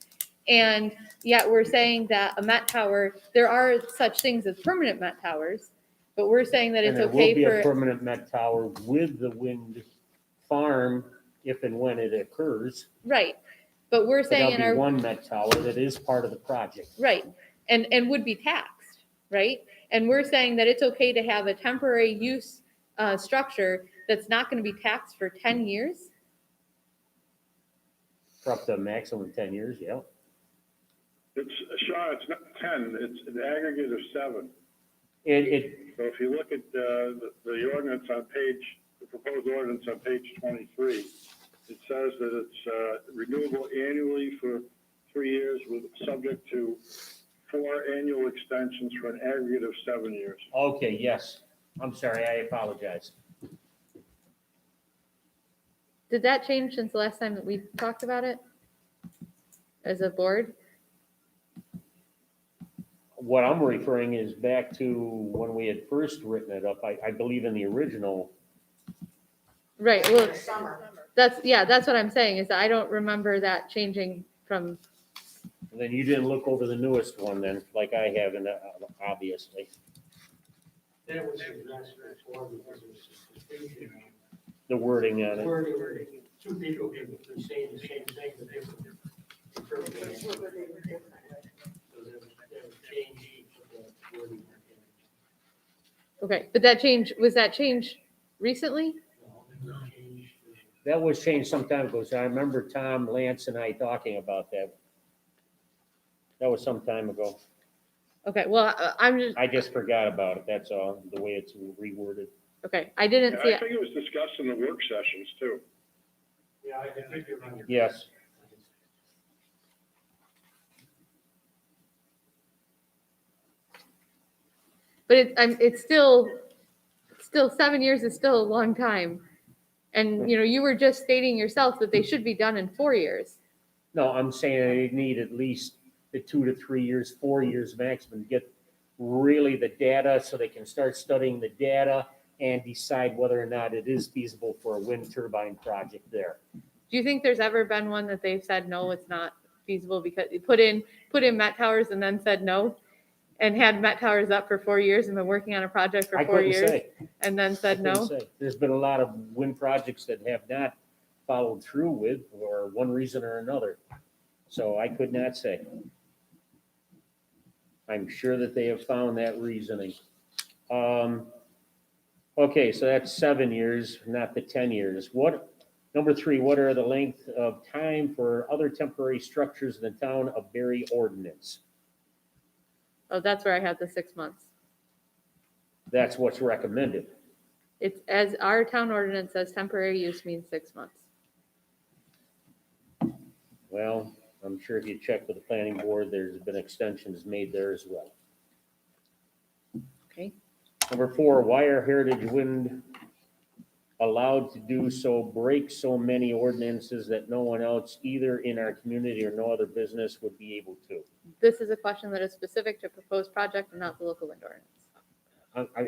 And yet we're saying that a Met Tower, there are such things as permanent Met Towers, but we're saying that it's And there will okay be a for, permanent Met Tower with the wind farm if and when it occurs. right. But we're But saying in there'll be our, one Met Tower that is part of the project. right, and would be taxed, right? And we're saying that it's okay to have a temporary use structure that's not going to be taxed for 10 years? For up to a maximum of 10 years, yeah. It's, Sean, it's not 10, it's an aggregate of 7. It, So if you look at the ordinance on page, the proposed ordinance on page 23, it says that it's renewable annually for 3 years with subject to 4 annual extensions for an aggregate of 7 years. okay, yes. I'm sorry, I apologize. Did that change since the last time that we talked about it as a board? What I'm referring is back to when we had first written it up, I believe in the original. Right, well, Summer. that's what I'm saying, is that I don't remember that changing from, Then you didn't look over the newest one then, like I have, and obviously. That was addressed before because it was confusion. The wording on it. Wording, two people can be saying the same thing, but they were interpreting it. So they would change the wording. okay, but was that change recently? That was changed some time ago, so I remember Tom, Lance, and I talking about that. That was some time ago. Okay, well, I just forgot about it, that's all, the way it's reworded. okay, I didn't And see I it. think it was discussed in the work sessions too. Yeah, I think you're right. Yes. But it's still 7 years is still a long time. And, you were just stating yourself that they should be done in 4 years. No, I'm saying they need at least the 2 to 3 years, 4 years maximum to get really the data so they can start studying the data and decide whether or not it is feasible for a wind turbine project there. Do you think there's ever been one that they've said, no, it's not feasible because you put in Met Towers and then said no? And had Met Towers up for 4 years and been working on a project for I 4 couldn't years say. and then I said couldn't no? say. There's been a lot of wind projects that have not followed through with for one reason or another. So I could not say. I'm sure that they have found that reasoning. Okay, so that's 7 years, not the 10 years. Number 3, what are the length of time for other temporary structures in the town of Barry ordinance? Oh, that's where I had the 6 months. That's what's recommended. It's, as our town ordinance says, temporary use means 6 months. Well, I'm sure if you check with the planning board, there's been extensions made there as well. Okay. Number 4, why are Heritage Wind allowed to do so, break so many ordinances that no one else, either in our community or no other business, would be able to? This is a question that is specific to a proposed project and not the local wind ordinance.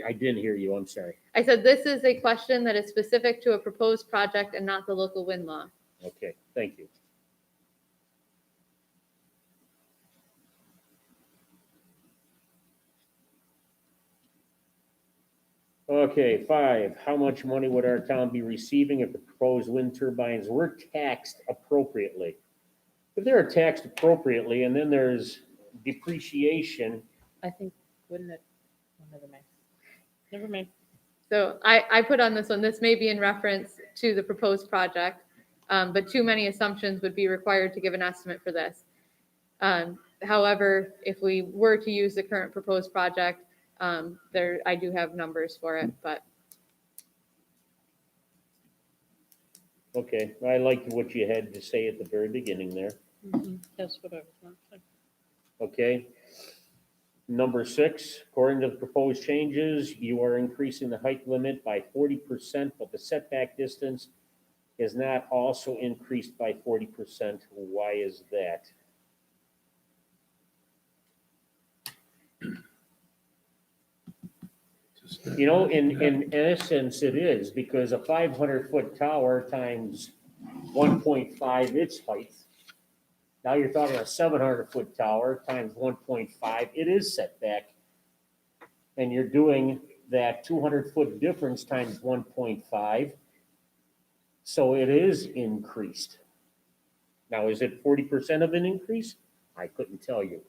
I didn't hear you, I'm sorry. I said this is a question that is specific to a proposed project and not the local wind law. Okay, thank you. Okay, 5, how much money would our town be receiving if the proposed wind turbines were taxed appropriately? If they're taxed appropriately and then there's depreciation, I think, wouldn't it? Oh, never mind. Never mind. So I put on this one, this may be in reference to the proposed project, but too many assumptions would be required to give an estimate for this. However, if we were to use the current proposed project, I do have numbers for it, but okay, I liked what you had to say at the very beginning there. That's what I was going to say. Okay. Number 6, according to the proposed changes, you are increasing the height limit by 40%, but the setback distance is not also increased by 40%. Why is that? You know, in essence, it is, because a 500-foot tower times 1.5 its height. Now you're talking a 700-foot tower times 1.5, it is setback. And you're doing that 200-foot difference times 1.5. So it is increased. Now, is it 40% of an increase? I couldn't tell you.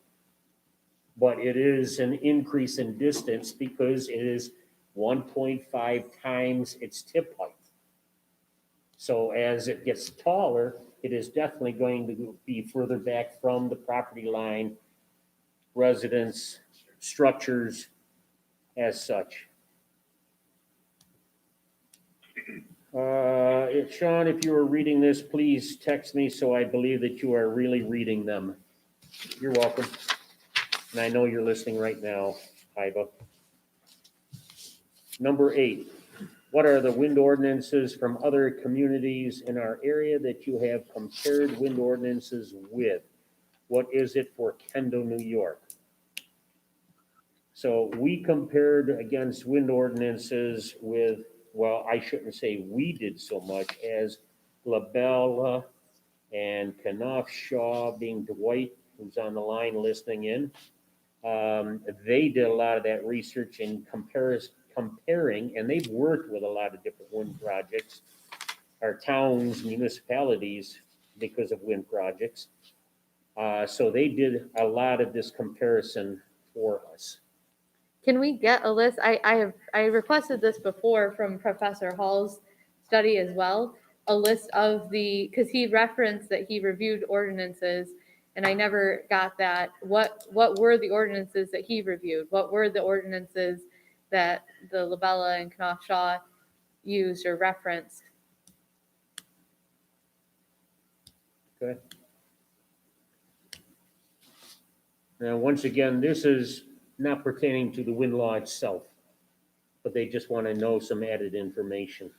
But it is an increase in distance because it is 1.5 times its tip height. So as it gets taller, it is definitely going to be further back from the property line, residence, structures, as such. Sean, if you are reading this, please text me so I believe that you are really reading them. You're welcome. And I know you're listening right now, Iva. Number 8, what are the wind ordinances from other communities in our area that you have compared wind ordinances with? What is it for Kendall, New York? So we compared against wind ordinances with, well, I shouldn't say we did so much as LaBella and Knopfshaw, being Dwight, who's on the line listening in. They did a lot of that research and comparing, and they've worked with a lot of different wind projects, our towns, municipalities, because of wind projects. So they did a lot of this comparison for us. can we get a list? I requested this before from Professor Hall's study as well, a list of because he referenced that he reviewed ordinances, and I never got that. What were the ordinances that he reviewed? What were the ordinances that the LaBella and Knopfshaw used or referenced? Okay. Now, once again, this is not pertaining to the wind law itself, but they just want to know some added information.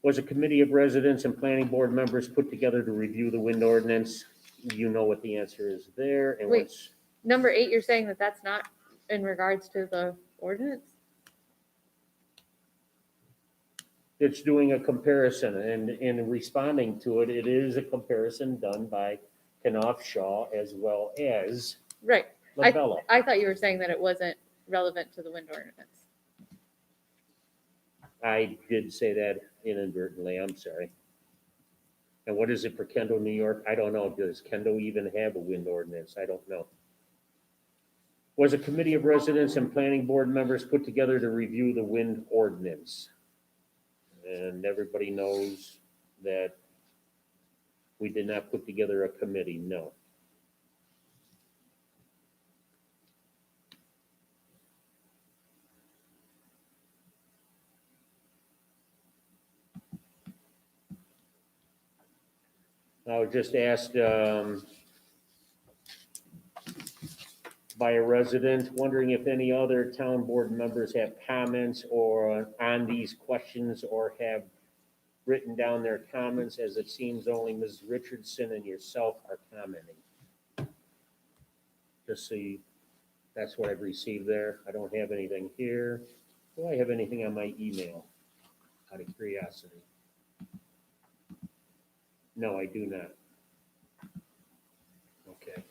Was a committee of residents and planning board members put together to review the wind ordinance? You know what the answer is there. And Wait. what's, Number 8, you're saying that that's not in regards to the ordinance? it's doing a comparison, and in responding to it, it is a comparison done by Knopfshaw as well as Right. LaBella. I thought you were saying that it wasn't relevant to the wind ordinance. I did say that inadvertently, I'm sorry. And what is it for Kendall, New York? I don't know. Does Kendall even have a wind ordinance? I don't know. Was a committee of residents and planning board members put together to review the wind ordinance? And everybody knows that we did not put together a committee, no. I was just asked by a resident, wondering if any other town board members have comments or on these questions or have written down their comments, as it seems only Ms. Richardson and yourself are commenting. Just see, that's what I've received there. I don't have anything here. Do I have anything on my email? Out of curiosity. No, I do not. Okay.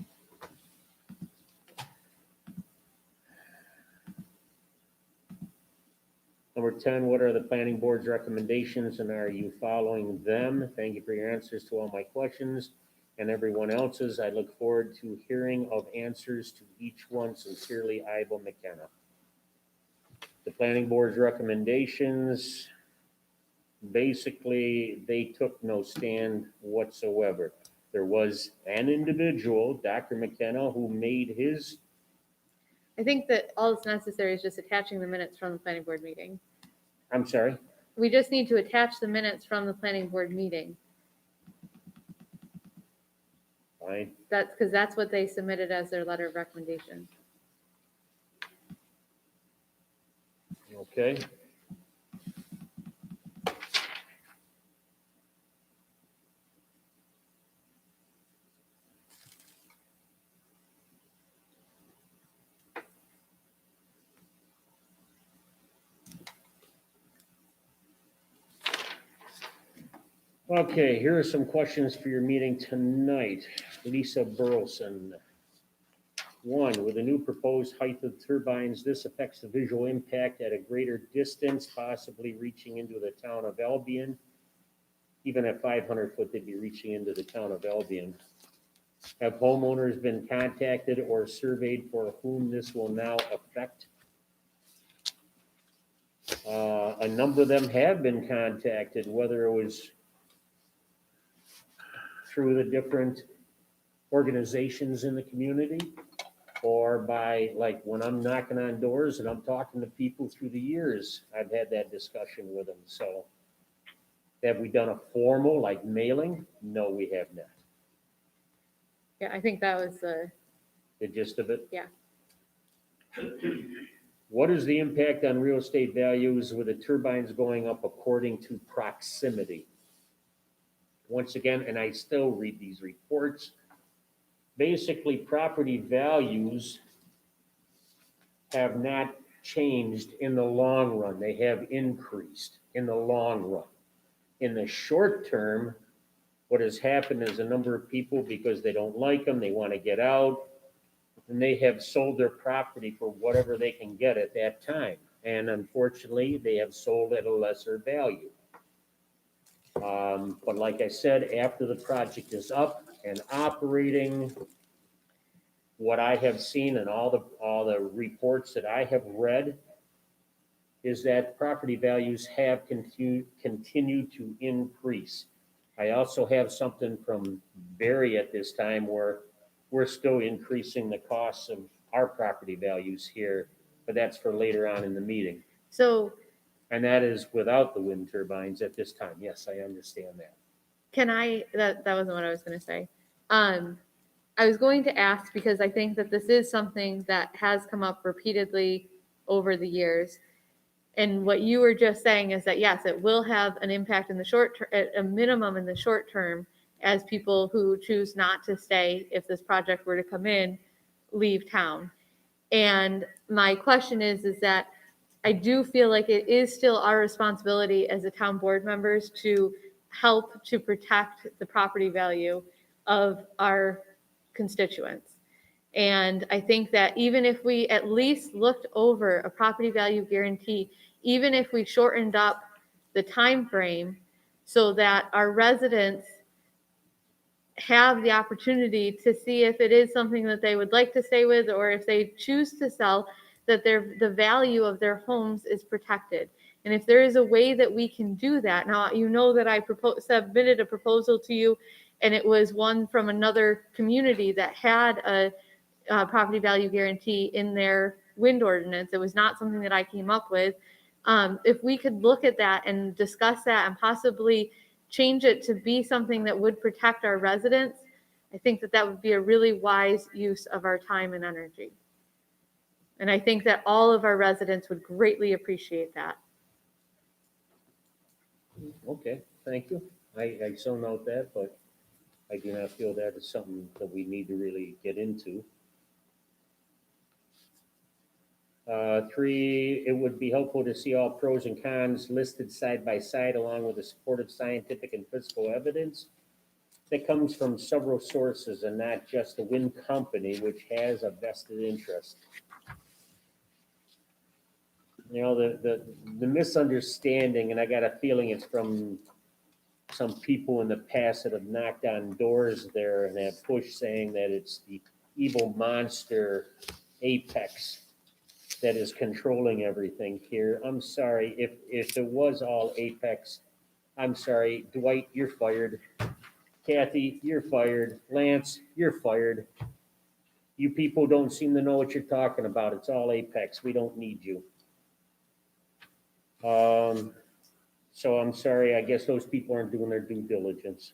Number 10, what are the planning board's recommendations and are you following them? Thank you for your answers to all my questions and everyone else's. I look forward to hearing of answers to each one. Sincerely, Iva McKenna. The planning board's recommendations, basically, they took no stand whatsoever. There was an individual, Dr. McKenna, who made his, I think that all that's necessary is just attaching the minutes from the planning board meeting. I'm sorry, We just need to attach the minutes from the planning board meeting. fine, That's because that's what they submitted as their letter of recommendation. okay. Okay, here are some questions for your meeting tonight. Lisa Burleson. 1, with the new proposed height of turbines, this affects the visual impact at a greater distance, possibly reaching into the town of Albion. Even at 500 foot, they'd be reaching into the town of Albion. Have homeowners been contacted or surveyed for whom this will now affect? A number of them have been contacted, whether it was through the different organizations in the community or by, like, when I'm knocking on doors and I'm talking to people through the years, I've had that discussion with them. So have we done a formal, like, mailing? No, we have not. Yeah, I think that was the, The gist of it? Yeah. What is the impact on real estate values with the turbines going up according to proximity? Once again, and I still read these reports, basically property values have not changed in the long run. They have increased in the long run. In the short term, what has happened is a number of people, because they don't like them, they want to get out, and they have sold their property for whatever they can get at that time. And unfortunately, they have sold at a lesser value. But like I said, after the project is up and operating, what I have seen and all the reports that I have read is that property values have continued to increase. I also have something from Barry at this time where we're still increasing the costs of our property values here, but that's for later on in the meeting. so And that is without the wind turbines at this time. Yes, I understand that. can that wasn't what I was going to say. I was going to ask because I think that this is something that has come up repeatedly over the years. And what you were just saying is that, yes, it will have an impact in the short term, at a minimum in the short term, as people who choose not to stay, if this project were to come in, leave town. And my question is that I do feel like it is still our responsibility as a town board members to help to protect the property value of our constituents. And I think that even if we at least looked over a property value guarantee, even if we shortened up the time frame so that our residents have the opportunity to see if it is something that they would like to stay with, or if they choose to sell, that the value of their homes is protected. And if there is a way that we can do that, now you know that I submitted a proposal to you, and it was one from another community that had a property value guarantee in their wind ordinance. It was not something that I came up with. If we could look at that and discuss that and possibly change it to be something that would protect our residents, I think that would be a really wise use of our time and energy. And I think that all of our residents would greatly appreciate that. Okay, thank you. I so note that, but I do not feel that is something that we need to really get into. 3, it would be helpful to see all pros and cons listed side by side along with the supportive scientific and physical evidence. that comes from several sources and not just the wind company, which has a vested interest. You know, the misunderstanding, and I got a feeling it's from some people in the past that have knocked on doors there and have pushed saying that it's the evil monster Apex that is controlling everything here. I'm sorry, if it was all Apex, I'm sorry, Dwight, you're fired. Kathy, you're fired. Lance, you're fired. You people don't seem to know what you're talking about. It's all Apex. We don't need you. So I'm sorry, I guess those people aren't doing their due diligence.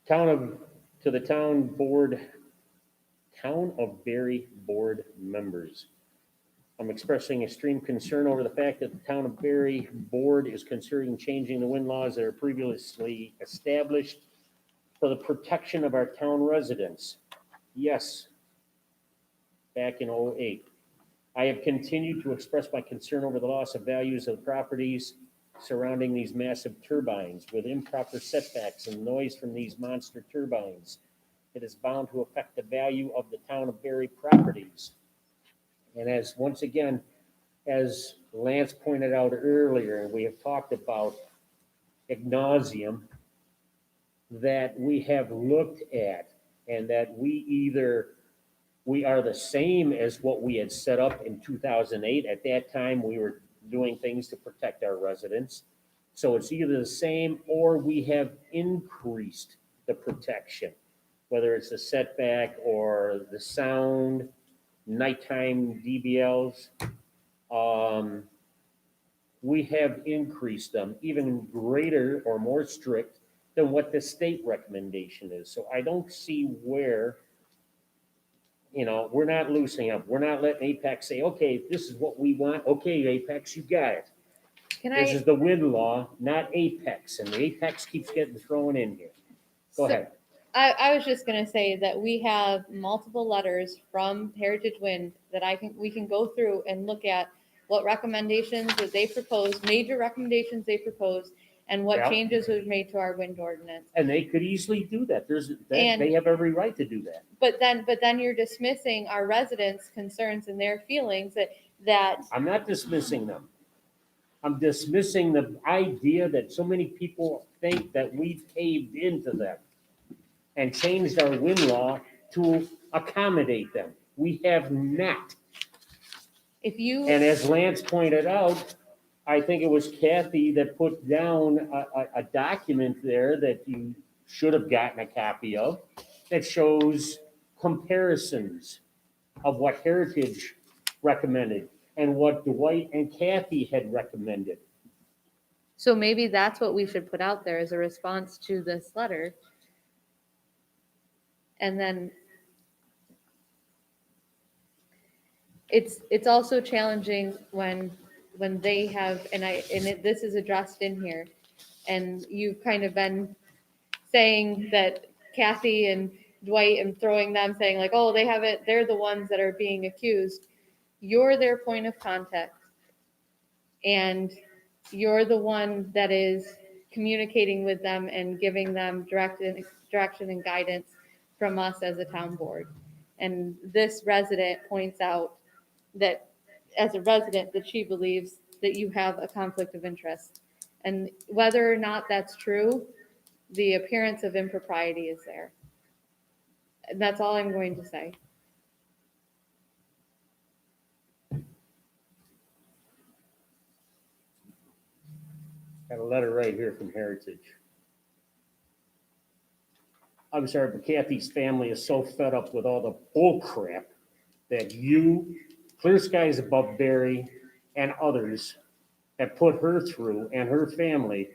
To the town of Berry board members. I'm expressing extreme concern over the fact that the town of Berry board is considering changing the wind laws that are previously established for the protection of our town residents. Yes, back in '08. I have continued to express my concern over the loss of values of the properties surrounding these massive turbines with improper setbacks and noise from these monster turbines. It is bound to affect the value of the town of Berry properties. And as, once again, as Lance pointed out earlier, and we have talked about ad nauseum, that we have looked at and that we are the same as what we had set up in 2008. At that time, we were doing things to protect our residents. So it's either the same or we have increased the protection, whether it's the setback or the sound, nighttime DBLs. We have increased them even greater or more strict than what the state recommendation is. So I don't see where, you know, we're not loosening up. We're not letting Apex say, okay, this is what we want. Okay, Apex, you got it. Can This I, is the wind law, not Apex, and the Apex keeps getting thrown in here. Go So- ahead. I was just gonna say that we have multiple letters from Heritage Wind that we can go through and look at what recommendations that they proposed, major recommendations they proposed, and what Yeah. changes were made to our wind ordinance. And they could easily do that. And- They have every right to do that. But then you're dismissing our residents' concerns and their feelings that I'm not dismissing them. I'm dismissing the idea that so many people think that we've caved into them and changed our wind law to accommodate them. We have not. if you, And as Lance pointed out, I think it was Kathy that put down a document there that you should have gotten a copy of that shows comparisons of what Heritage recommended and what Dwight and Kathy had recommended. so maybe that's what we should put out there as a response to this letter. And then it's also challenging when they have, this is addressed in here, and you've kind of been saying that Kathy and Dwight and throwing them saying like, oh, they have it, they're the ones that are being accused. You're their point of contact. And you're the one that is communicating with them and giving them direction and guidance from us as a town board. And this resident points out that, as a resident, that she believes that you have a conflict of interest. And whether or not that's true, the appearance of impropriety is there. And that's all I'm going to say. Got a letter right here from Heritage. I'm sorry, but Kathy's family is so fed up with all the bull crap that you, Clear Skies Above Berry, and others have put her through and her family.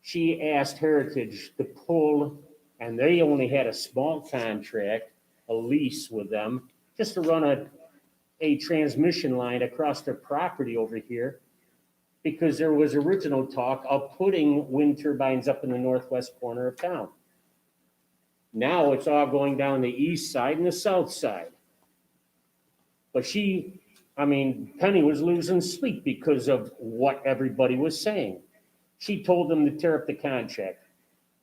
She asked Heritage to pull, and they only had a small contract, a lease with them, just to run a transmission line across their property over here, because there was original talk of putting wind turbines up in the northwest corner of town. Now it's all going down the east side and the south side. But she I mean, Penny was losing sleep because of what everybody was saying. She told them to tear up the contract.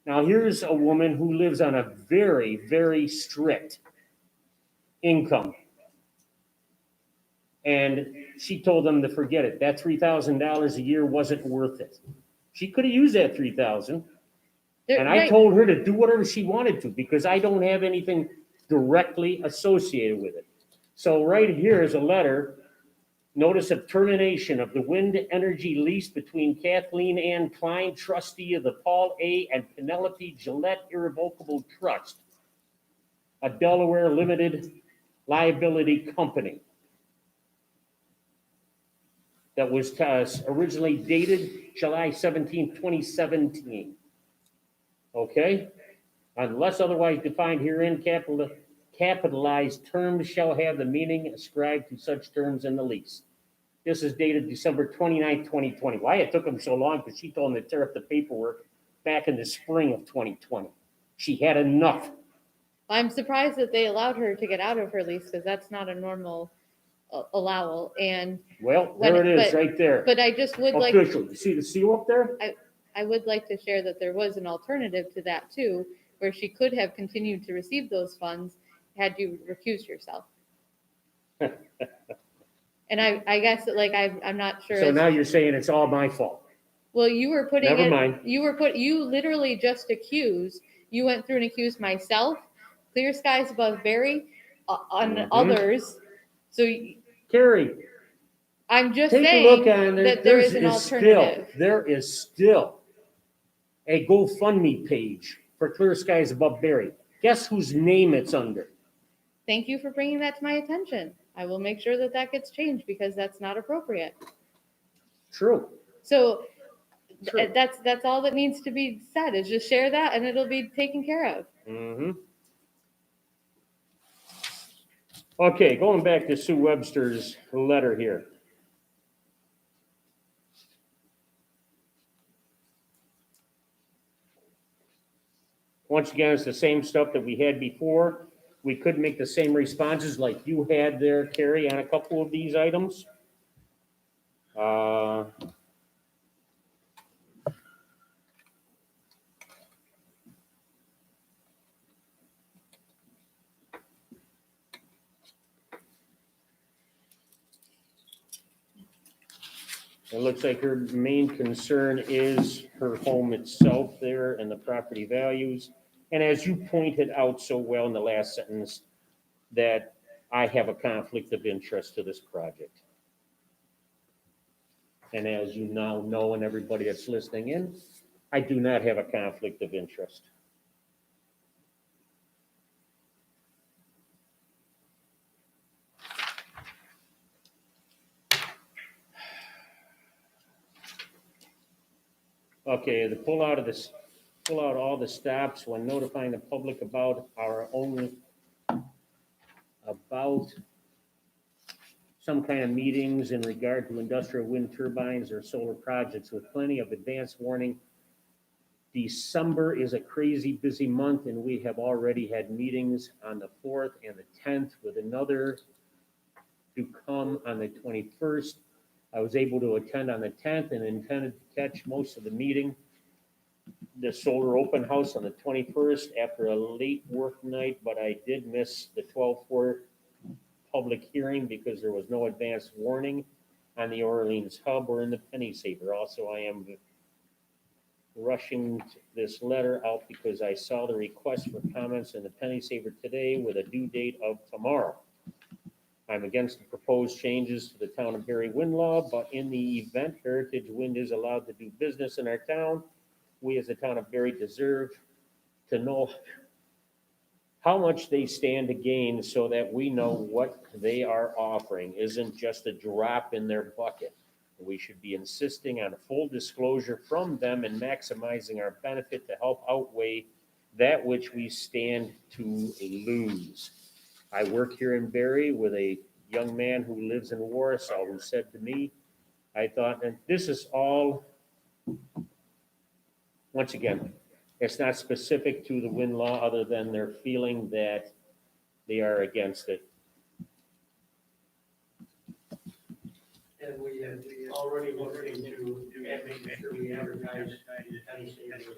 Now, here's a woman who lives on a very, very strict income. And she told them to forget it. That $3,000 a year wasn't worth it. She could have used that $3,000. And I Right. told her to do whatever she wanted to because I don't have anything directly associated with it. So right here is a letter, notice of termination of the wind energy lease between Kathleen Ann Klein, trustee of the Paul A. and Penelope Gillette Irrevocable Trust, a Delaware limited liability company. That was originally dated July 17, 2017. Okay? Unless otherwise defined herein, capitalized terms shall have the meaning ascribed to such terms in the lease. This is dated December 29, 2020. Why it took them so long? Because she told them to tear up the paperwork back in the spring of 2020. She had enough. I'm surprised that they allowed her to get out of her lease because that's not a normal allowal. And, Well, there it is, but- right there. but I just would like, Official. You see the seal up there? I would like to share that there was an alternative to that too, where she could have continued to receive those funds had you recused yourself. And I guess that like, I'm not sure. So as- now you're saying it's all my fault. Well, you were putting Never it, mind. you literally just accused, you went through and accused myself, Clear Skies Above Berry, on Mhm. others. So Carrie, I'm just take a saying look on there. that there is There an is still, alternative. there is still a GoFundMe page for Clear Skies Above Berry. Guess whose name it's under? Thank you for bringing that to my attention. I will make sure that that gets changed because that's not appropriate. True. So True. that's all that needs to be said is just share that and it'll be taken care of. Mm-hmm. Okay, going back to Sue Webster's letter here. Once again, it's the same stuff that we had before. We could make the same responses like you had there, Carrie, on a couple of these items. It looks like her main concern is her home itself there and the property values. And as you pointed out so well in the last sentence, that I have a conflict of interest to this project. And as you now know, and everybody that's listening in, I do not have a conflict of interest. Okay, the pull out all the stops when notifying the public about some kind of meetings in regard to industrial wind turbines or solar projects with plenty of advance warning. December is a crazy busy month and we have already had meetings on the 4th and the 10th with another to come on the 21st. I was able to attend on the 10th and intended to catch most of the meeting. The solar open house on the 21st after a late work night, but I did miss the 12/4 public hearing because there was no advance warning on the Orleans Hub or in the Penny Saver. Also, I am rushing this letter out because I saw the request for comments in the Penny Saver today with a due date of tomorrow. I'm against the proposed changes to the town of Berry wind law, but in the event Heritage Wind is allowed to do business in our town, we as the town of Berry deserve to know how much they stand to gain so that we know what they are offering isn't just a drop in their bucket. We should be insisting on a full disclosure from them and maximizing our benefit to help outweigh that which we stand to lose. I work here in Berry with a young man who lives in Warsaw who said to me, I thought, and this is all, once again, it's not specific to the wind law other than their feeling that they are against it. then we have already looked into making sure we advertise Penny Saver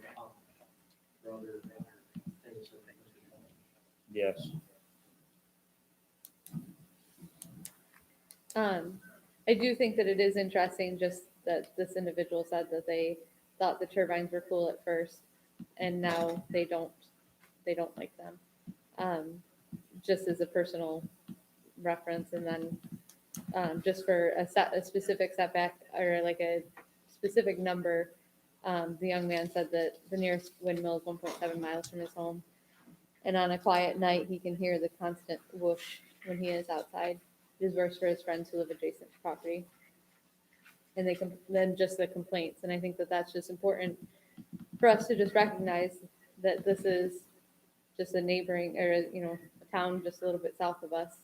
for other things. Yes. I do think that it is interesting just that this individual said that they thought the turbines were cool at first and now they don't like them. Just as a personal reference, and then just for a specific setback or like a specific number, the young man said that the nearest windmill is 1.7 miles from his home. And on a quiet night, he can hear the constant whoosh when he is outside. It is worse for his friends who live adjacent to property. And then just the complaints. And I think that that's just important for us to just recognize that this is just a neighboring, or, you know, a town just a little bit south of us.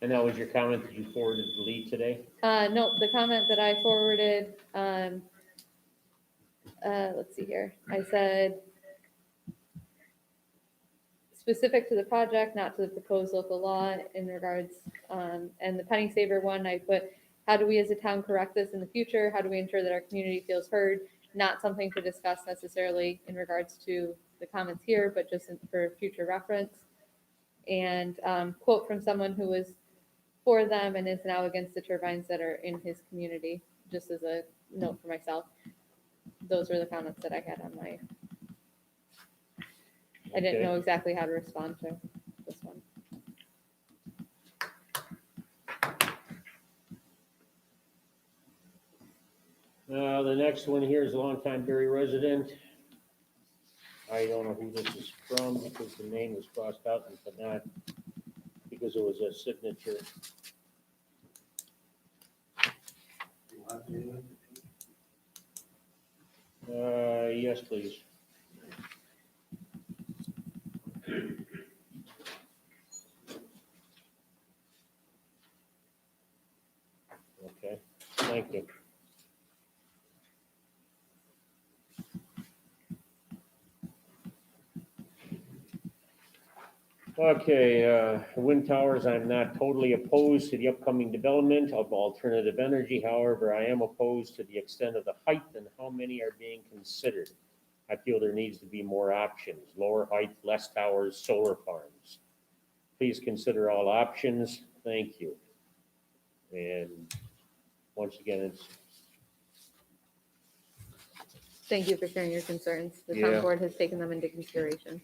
And that was your comment that you forwarded to Lee today? No, the comment that I forwarded, let's see here. I said, specific to the project, not to the proposed local law in regards, and the Penny Saver one, I put, how do we as a town correct this in the future? How do we ensure that our community feels heard? Not something to discuss necessarily in regards to the comments here, but just for future reference. And quote from someone who was for them and is now against the turbines that are in his community, just as a note for myself. Those were the comments that I had on my, I didn't Okay. know exactly how to respond to this one. The next one here is a longtime Berry resident. I don't know who this is from because the name was crossed out and but not because it was a signature. Yes, please. Okay, thank you. Okay, wind towers, I'm not totally opposed to the upcoming development of alternative energy. However, I am opposed to the extent of the height and how many are being considered. I feel there needs to be more options, lower height, less towers, solar farms. Please consider all options. Thank you. And once again, it's, Thank you for sharing your concerns. The Yeah. town board has taken them into consideration.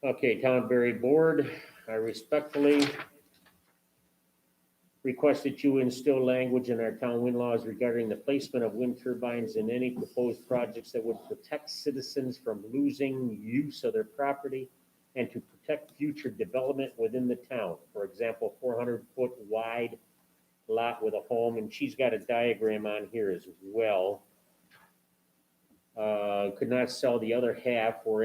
okay, Town of Berry Board, I respectfully request that you instill language in our town wind laws regarding the placement of wind turbines in any proposed projects that would protect citizens from losing use of their property and to protect future development within the town. For example, 400-foot wide lot with a home, and she's got a diagram on here as well. Could not sell the other half or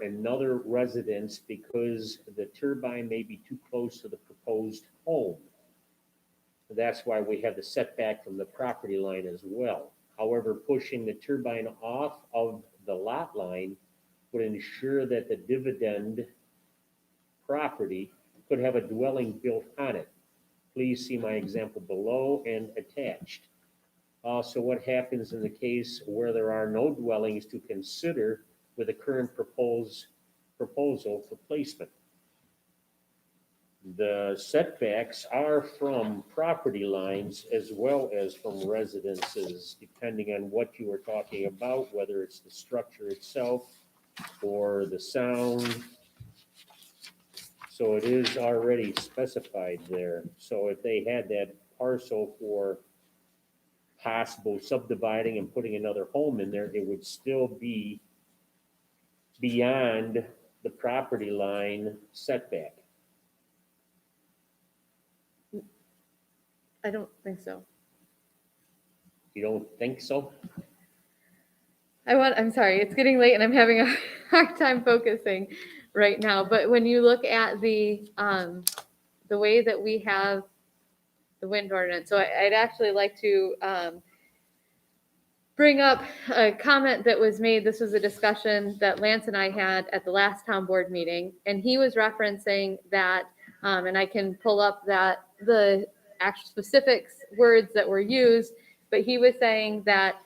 another residence because the turbine may be too close to the proposed home. That's why we have the setback from the property line as well. However, pushing the turbine off of the lot line would ensure that the dividend property could have a dwelling built on it. Please see my example below and attached. Also, what happens in the case where there are no dwellings to consider with the current proposal for placement? The setbacks are from property lines as well as from residences, depending on what you are talking about, whether it's the structure itself or the sound. So it is already specified there. So if they had that parcel for possible subdividing and putting another home in there, it would still be beyond the property line setback. I don't think so. You don't think so? I'm sorry, it's getting late and I'm having a hard time focusing. right now, but when you look at the way that we have the wind ordinance, so I'd actually like to bring up a comment that was made. This was a discussion that Lance and I had at the last town board meeting, and he was referencing that, and I can pull up that the actual specifics words that were used, but he was saying that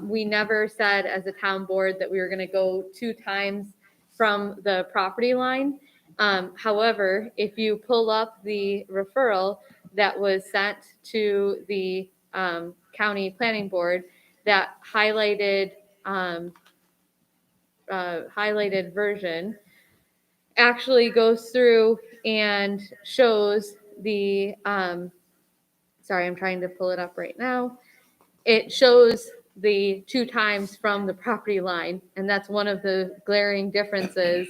we never said as a town board that we were going to go 2 times from the property line. However, if you pull up the referral that was sent to the county planning board, that highlighted version actually goes through and shows the sorry, I'm trying to pull it up right now. It shows the 2 times from the property line, and that's one of the glaring differences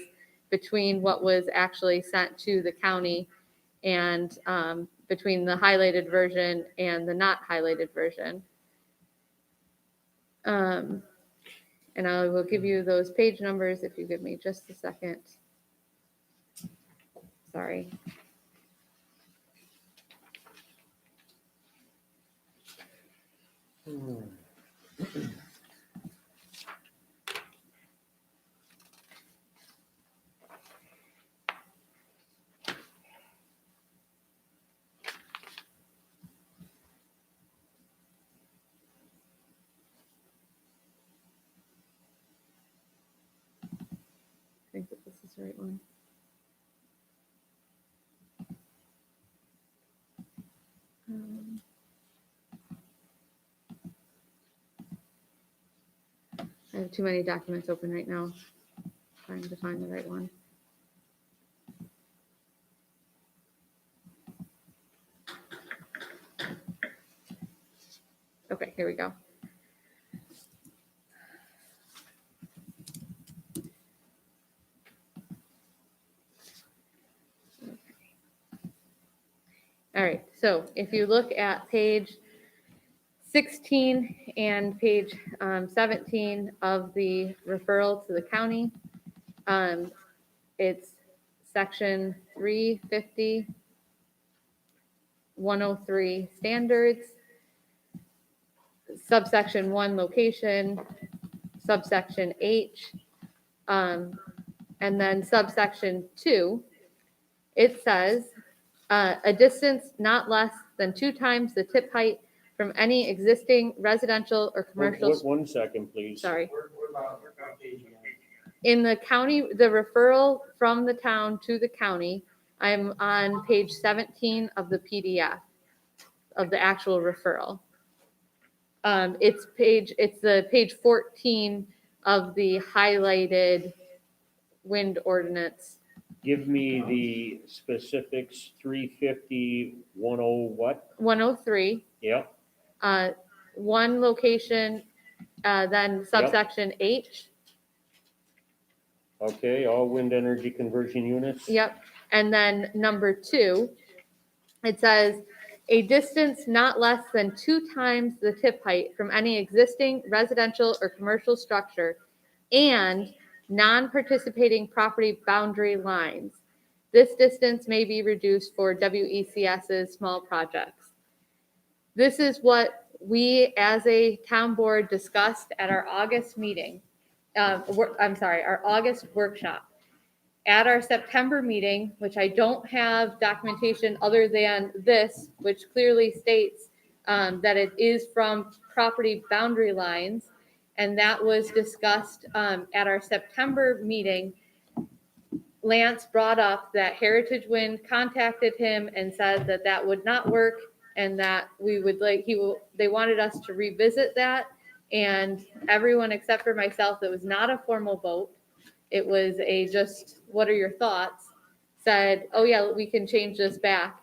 between what was actually sent to the county and between the highlighted version and the not highlighted version. And I will give you those page numbers if you give me just a second. Sorry. I think that this is the right one. I have too many documents open right now, trying to find the right one. Okay, here we go. All right, so if you look at page 16 and page 17 of the referral to the county, it's section 350, 103 standards, subsection 1 location, subsection H, and then subsection 2, it says a distance not less than 2 times the tip height from any existing residential or commercial. 1 second, please. Sorry. What about page again? In the county, the referral from the town to the county, I'm on page 17 of the PDF of the actual referral. It's the page 14 of the highlighted wind ordinance. Give me the specifics, 350, 10 what? 103, Yeah, 1 location, then subsection H. okay, all wind energy conversion units? Yep. And then number 2, it says a distance not less than 2 times the tip height from any existing residential or commercial structure and non-participating property boundary lines. This distance may be reduced for WECS's small projects. This is what we as a town board discussed at our August meeting. Our August workshop. At our September meeting, which I don't have documentation other than this, which clearly states that it is from property boundary lines, and that was discussed at our September meeting. Lance brought up that Heritage Wind contacted him and said that that would not work, and that they wanted us to revisit that. And everyone except for myself, that was not a formal vote. It was just, what are your thoughts? Said, oh yeah, we can change this back.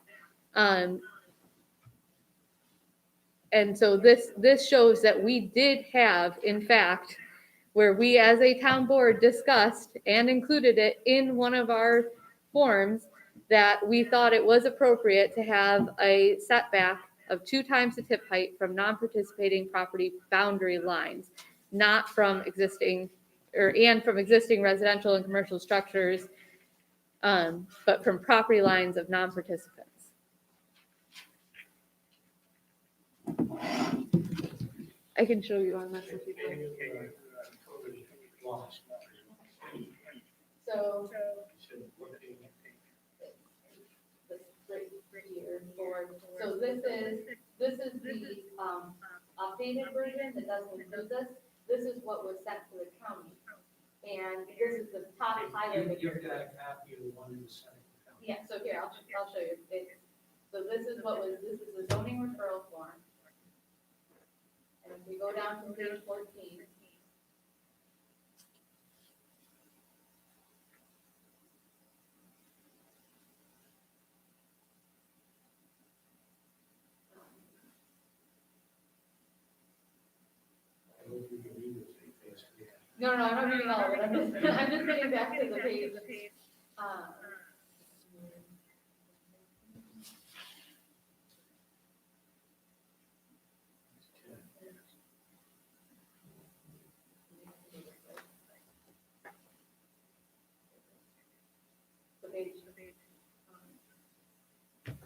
And so this shows that we did have, in fact, where we as a town board discussed and included it in one of our forms, that we thought it was appropriate to have a setback of 2 times the tip height from non-participating property boundary lines, not from existing residential and commercial structures but from property lines of non-participants. I can show you on this if you'd like. Lost. So Said looking this right here for, so this is the, updated version that doesn't include this. This is what was sent to the county. And this is the top highlighted. You've got a copy of the one in the Senate. Yeah, so here, I'll show you. So this is the zoning referral form. And if we go down to page 14. No, I'm not reading all of it. I'm just getting back to the page.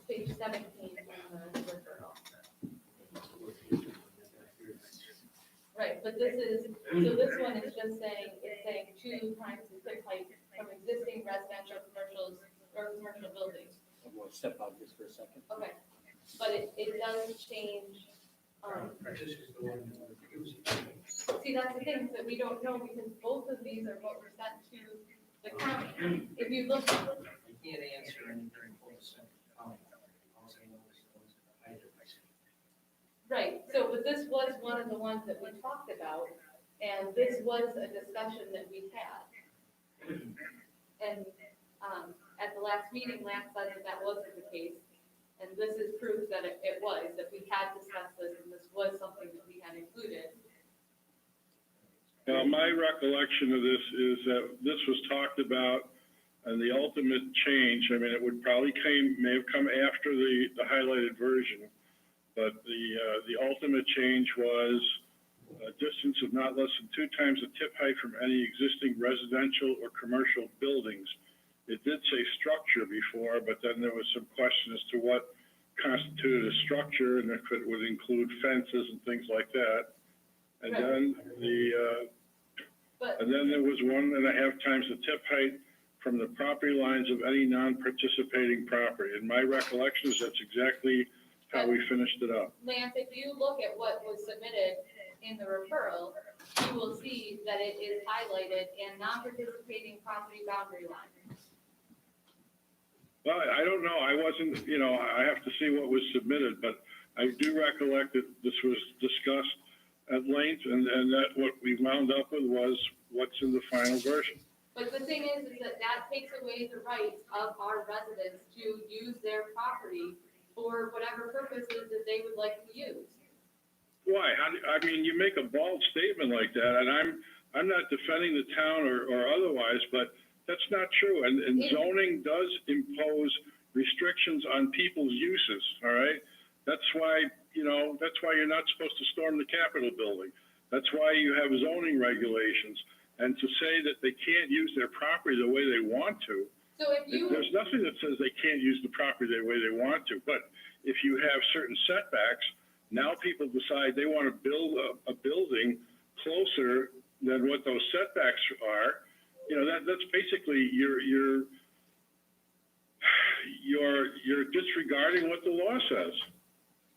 Page 17 on the referral. Right, but this one is just saying, it's saying 2 times the tip height from existing residential, commercials, or commercial buildings. I'm going to step out just for a second. Okay, but it does change, This is the one that we're using. see, that's the thing, that we don't know, because both of these are what were sent to the county. If you look, I can't answer anything for the Senate County. All I know is those that I did. right, so, but this was one of the ones that we talked about, and this was a discussion that we had. And, at the last meeting, Lance said that wasn't the case, and this is proof that it was, that we had discussed this, and this was something that we had included. Now, my recollection of this is that this was talked about, and the ultimate change, I mean, it would probably may have come after the highlighted version, but the ultimate change was a distance of not less than 2 times the tip height from any existing residential or commercial buildings. It did say structure before, but then there was some question as to what constituted a structure and if it would include fences and things like that. And Right. then But, and then there was 1.5 times the tip height from the property lines of any non-participating property. And my recollection is that's exactly how we finished it up. Lance, if you look at what was submitted in the referral, you will see that it is highlighted in non-participating property boundary line. Well, I don't know. I wasn't, I have to see what was submitted, but I do recollect that this was discussed at length, and that what we wound up with was what's in the final version. But the thing is that takes away the rights of our residents to use their property for whatever purposes that they would like to use. Why? I mean, you make a bold statement like that, and I'm not defending the town or otherwise, but that's not true. And zoning does impose restrictions on people's uses, all right? That's why you're not supposed to storm the Capitol building. That's why you have zoning regulations. And to say that they can't use their property the way they want to, So if you, there's nothing that says they can't use the property the way they want to. But if you have certain setbacks, now people decide they want to build a building closer than what those setbacks are. That's basically you're disregarding what the law says.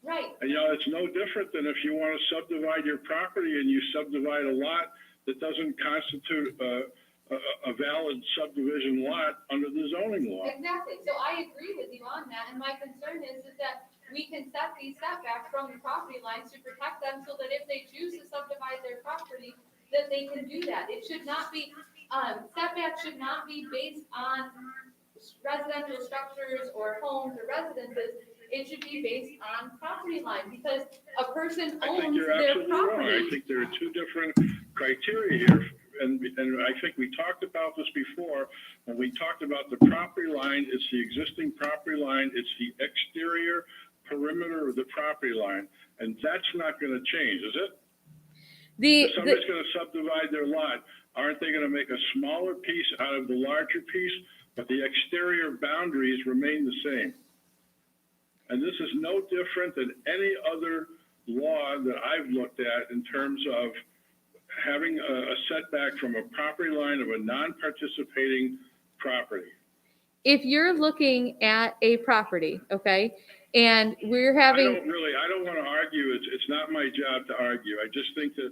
right, And it's no different than if you want to subdivide your property and you subdivide a lot that doesn't constitute a valid subdivision lot under the zoning law. exactly. So I agree with you on that, and my concern is that we can set these setbacks from the property lines to protect them so that if they choose to subdivide their property, that they can do that. It should not be, setbacks should not be based on residential structures or homes or residences. It should be based on property line, because a person I think owns you're their absolutely wrong. I property. think there are 2 different criteria here. And I think we talked about this before. When we talked about the property line, it's the existing property line. It's the exterior perimeter of the property line. And that's not going to change, is it? If somebody's going to subdivide their lot, aren't they going to make a smaller piece out of the larger piece but the exterior boundaries remain the same. And this is no different than any other law that I've looked at in terms of having a setback from a property line of a non-participating property. If you're looking at a property, okay, and we're I having, don't want to argue. It's not my job to argue. I just think that,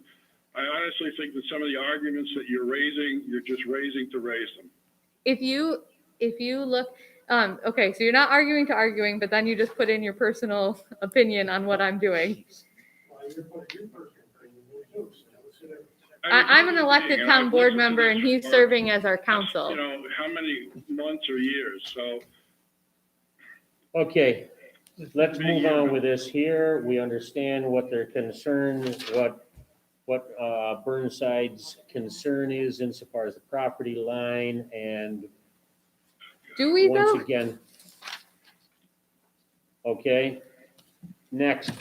I honestly think that some of the arguments that you're raising, you're just raising to raise them. if you look, okay, so you're not arguing to arguing, but then you just put in your personal opinion on what I'm doing. Well, you're putting your personal opinion in too, so let's sit there. I'm an elected town board member and he's serving as our You counsel. know, how many months or years, so. Okay, let's move on with this here. We understand what their concern, what Burnside's concern is insofar as the property line, and Do we once though? again. Okay, next,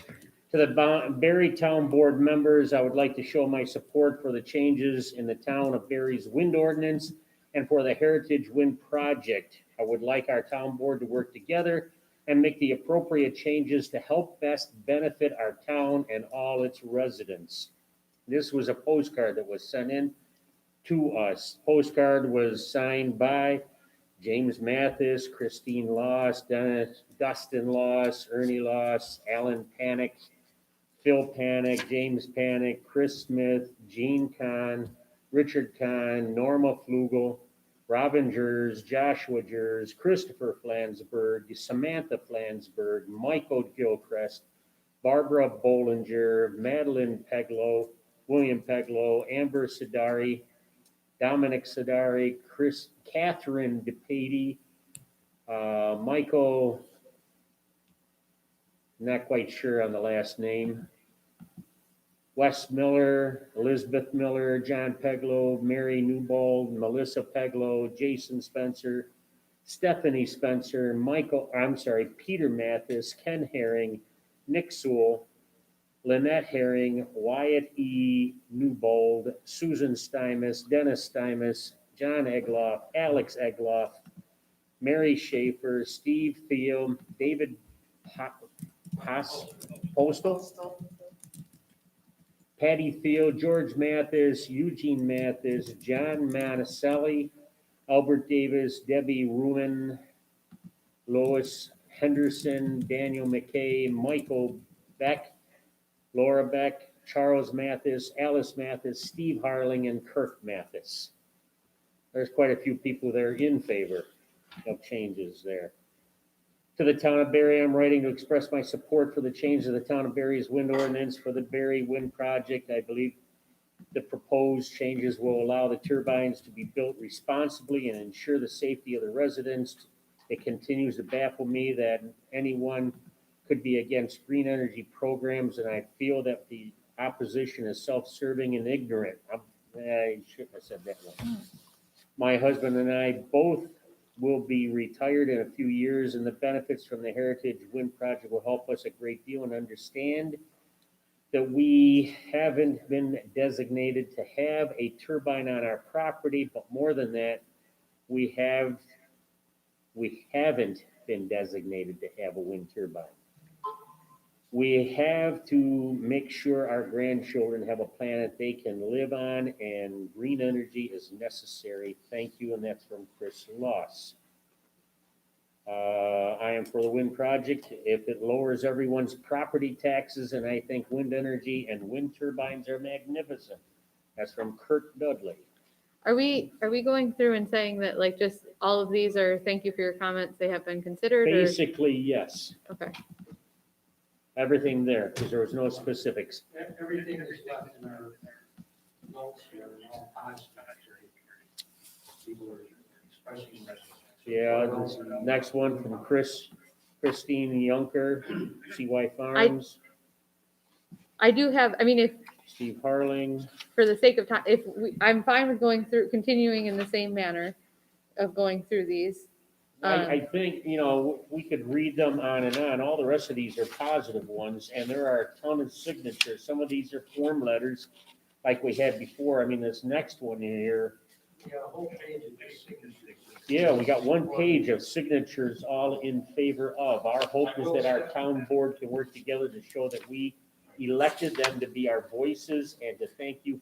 to the Barry Town Board members, I would like to show my support for the changes in the town of Barry's wind ordinance and for the Heritage Wind Project. I would like our town board to work together and make the appropriate changes to help best benefit our town and all its residents. This was a postcard that was sent in to us. Postcard was signed by James Mathis, Christine Loss, Dustin Loss, Ernie Loss, Alan Panic, Phil Panic, James Panic, Chris Smith, Gene Kahn, Richard Kahn, Norma Flugel, Robin Jers, Joshua Jers, Christopher Flansburgh, Samantha Flansburgh, Michael Gilchrist, Barbara Bollinger, Madeline Peglow, William Peglow, Amber Sidari, Dominic Sidari, Catherine DePady, Michael, not quite sure on the last name, Wes Miller, Elizabeth Miller, John Peglow, Mary Newbold, Melissa Peglow, Jason Spencer, Stephanie Spencer, Peter Mathis, Ken Herring, Nick Sewell, Lynette Herring, Wyatt E. Newbold, Susan Stymus, Dennis Stymus, John Egloff, Alex Egloff, Mary Schaefer, Steve Thiel, David Postal, Patty Thiel, George Mathis, Eugene Mathis, John Monticelli, Albert Davis, Debbie Ruin, Lois Henderson, Daniel McKay, Michael Beck, Laura Beck, Charles Mathis, Alice Mathis, Steve Harling, and Kirk Mathis. There's quite a few people there in favor of changes there. To the town of Barry, I'm writing to express my support for the change of the town of Barry's wind ordinance for the Barry Wind Project. I believe the proposed changes will allow the turbines to be built responsibly and ensure the safety of the residents. It continues to baffle me that anyone could be against green energy programs, and I feel that the opposition is self-serving and ignorant. I shouldn't have said that one. My husband and I both will be retired in a few years, and the benefits from the Heritage Wind Project will help us a great deal, and understand that we haven't been designated to have a turbine on our property, but more than that, we haven't been designated to have a wind turbine. We have to make sure our grandchildren have a planet they can live on, and green energy is necessary. Thank you, and that's from Chris Loss. I am for the wind project if it lowers everyone's property taxes, and I think wind energy and wind turbines are magnificent. That's from Kurt Dudley. Are we going through and saying that like just all of these are, thank you for your comments, they have been considered? Or? Basically, yes. Okay. Everything there, because there was no specifics. Everything is left in our notes here, and all positive. People are expressing. Yeah, this next one from Christine Yunker, CY Farms, I do have, I mean, if, Steve Harling. for the sake of time, I'm fine with continuing in the same manner of going through these. I think, we could read them on and on. All the rest of these are positive ones, and there are a ton of signatures. Some of these are form letters like we had before. I mean, this next one here, Yeah, a whole page of just signatures. Yeah, we got one page of signatures all in favor of. Our hope is that our town board can work together to show that we elected them to be our voices and to thank you,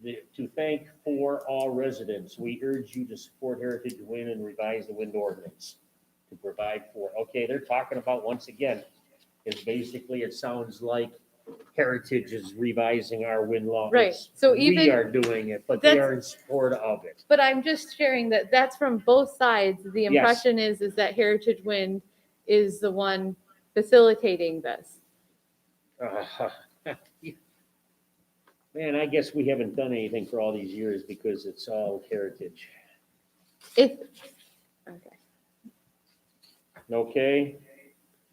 to thank for all residents. We urge you to support Heritage Wind and revise the wind ordinance to provide for, okay, they're talking about, once again, is basically, it sounds like Heritage is revising our wind law. Right, It's- so We even- are doing it, but they That's- are in support of it. But I'm just sharing that that's from both sides. The Yes. impression is that Heritage Wind is the one facilitating this. Man, I guess we haven't done anything for all these years because it's all Heritage. If, okay. Okay,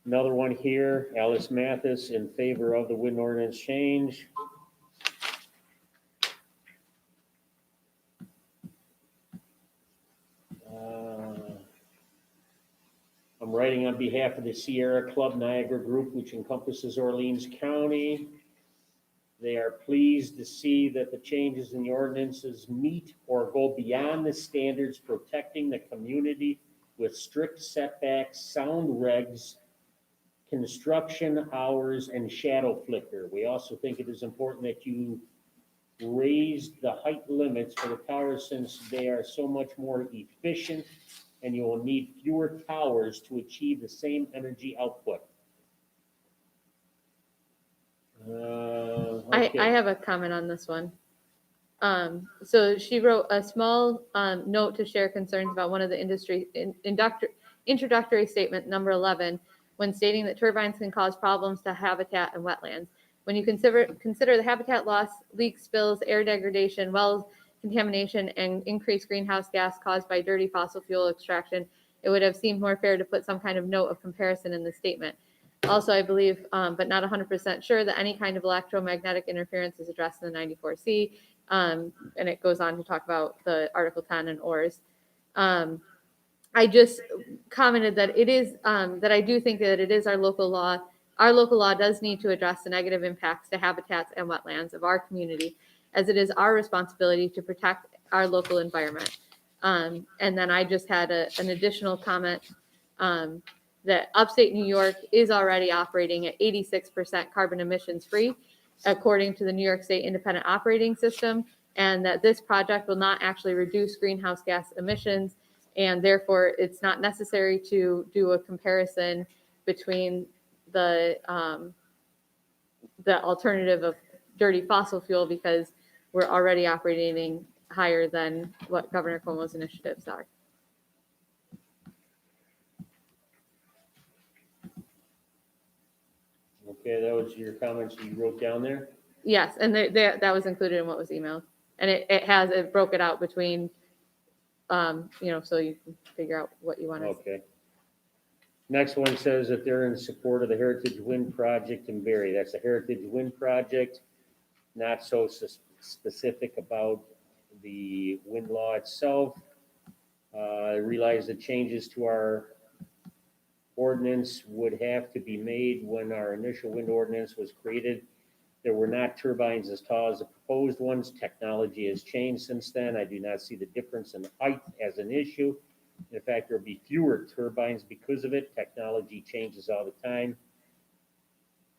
another one here, Alice Mathis in favor of the wind ordinance change. I'm writing on behalf of the Sierra Club Niagara Group, which encompasses Orleans County. They are pleased to see that the changes in the ordinances meet or go beyond the standards protecting the community with strict setbacks, sound regs, construction hours, and shadow flicker. We also think it is important that you raise the height limits for the towers since they are so much more efficient and you will need fewer towers to achieve the same energy output. I Okay. have a comment on this one. So she wrote a small note to share concerns about one of the introductory statement, number 11, when stating that turbines can cause problems to habitat and wetlands. When you consider the habitat loss, leak spills, air degradation, well contamination, and increased greenhouse gas caused by dirty fossil fuel extraction, it would have seemed more fair to put some kind of note of comparison in the statement. Also, I believe, but not 100% sure, that any kind of electromagnetic interference is addressed in the 94C, and it goes on to talk about the Article 10 and ORS. I just commented that it is, that I do think that it is our local law. Our local law does need to address the negative impacts to habitats and wetlands of our community, as it is our responsibility to protect our local environment. And then I just had an additional comment that upstate New York is already operating at 86% carbon emissions free, according to the New York State Independent Operating System, and that this project will not actually reduce greenhouse gas emissions, and therefore it's not necessary to do a comparison between the alternative of dirty fossil fuel, because we're already operating higher than what Governor Cuomo's initiatives are. Okay, that was your comments you wrote down there? Yes, and that was included in what was emailed. And it broke it out between, so you can figure out what you want to. Okay. Next one says that they're in support of the Heritage Wind Project in Barry. That's the Heritage Wind Project, not so specific about the wind law itself. I realize the changes to our ordinance would have to be made. When our initial wind ordinance was created, there were not turbines as tall as the proposed ones. Technology has changed since then. I do not see the difference in height as an issue. In fact, there'll be fewer turbines because of it. Technology changes all the time.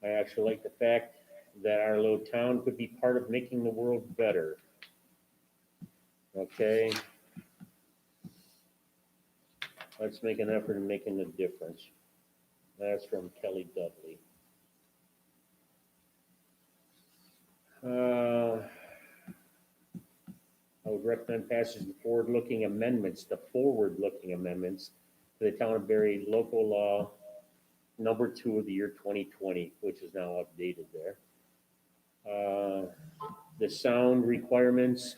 I actually like the fact that our little town could be part of making the world better. Okay. Let's make an effort in making a difference. That's from Kelly Dudley. I would recommend passage the forward-looking amendments to the Town of Barry local law number 2 of the year 2020, which is now updated there. The sound requirements,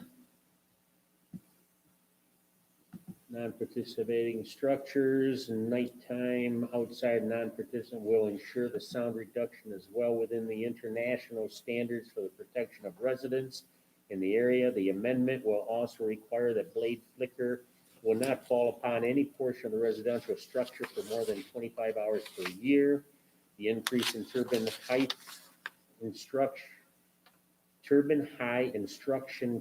non-participating structures and nighttime outside non-participant will ensure the sound reduction is well within the international standards for the protection of residents in the area. The amendment will also require that blade flicker will not fall upon any portion of the residential structure for more than 25 hours per year. The increase in turbine height instruction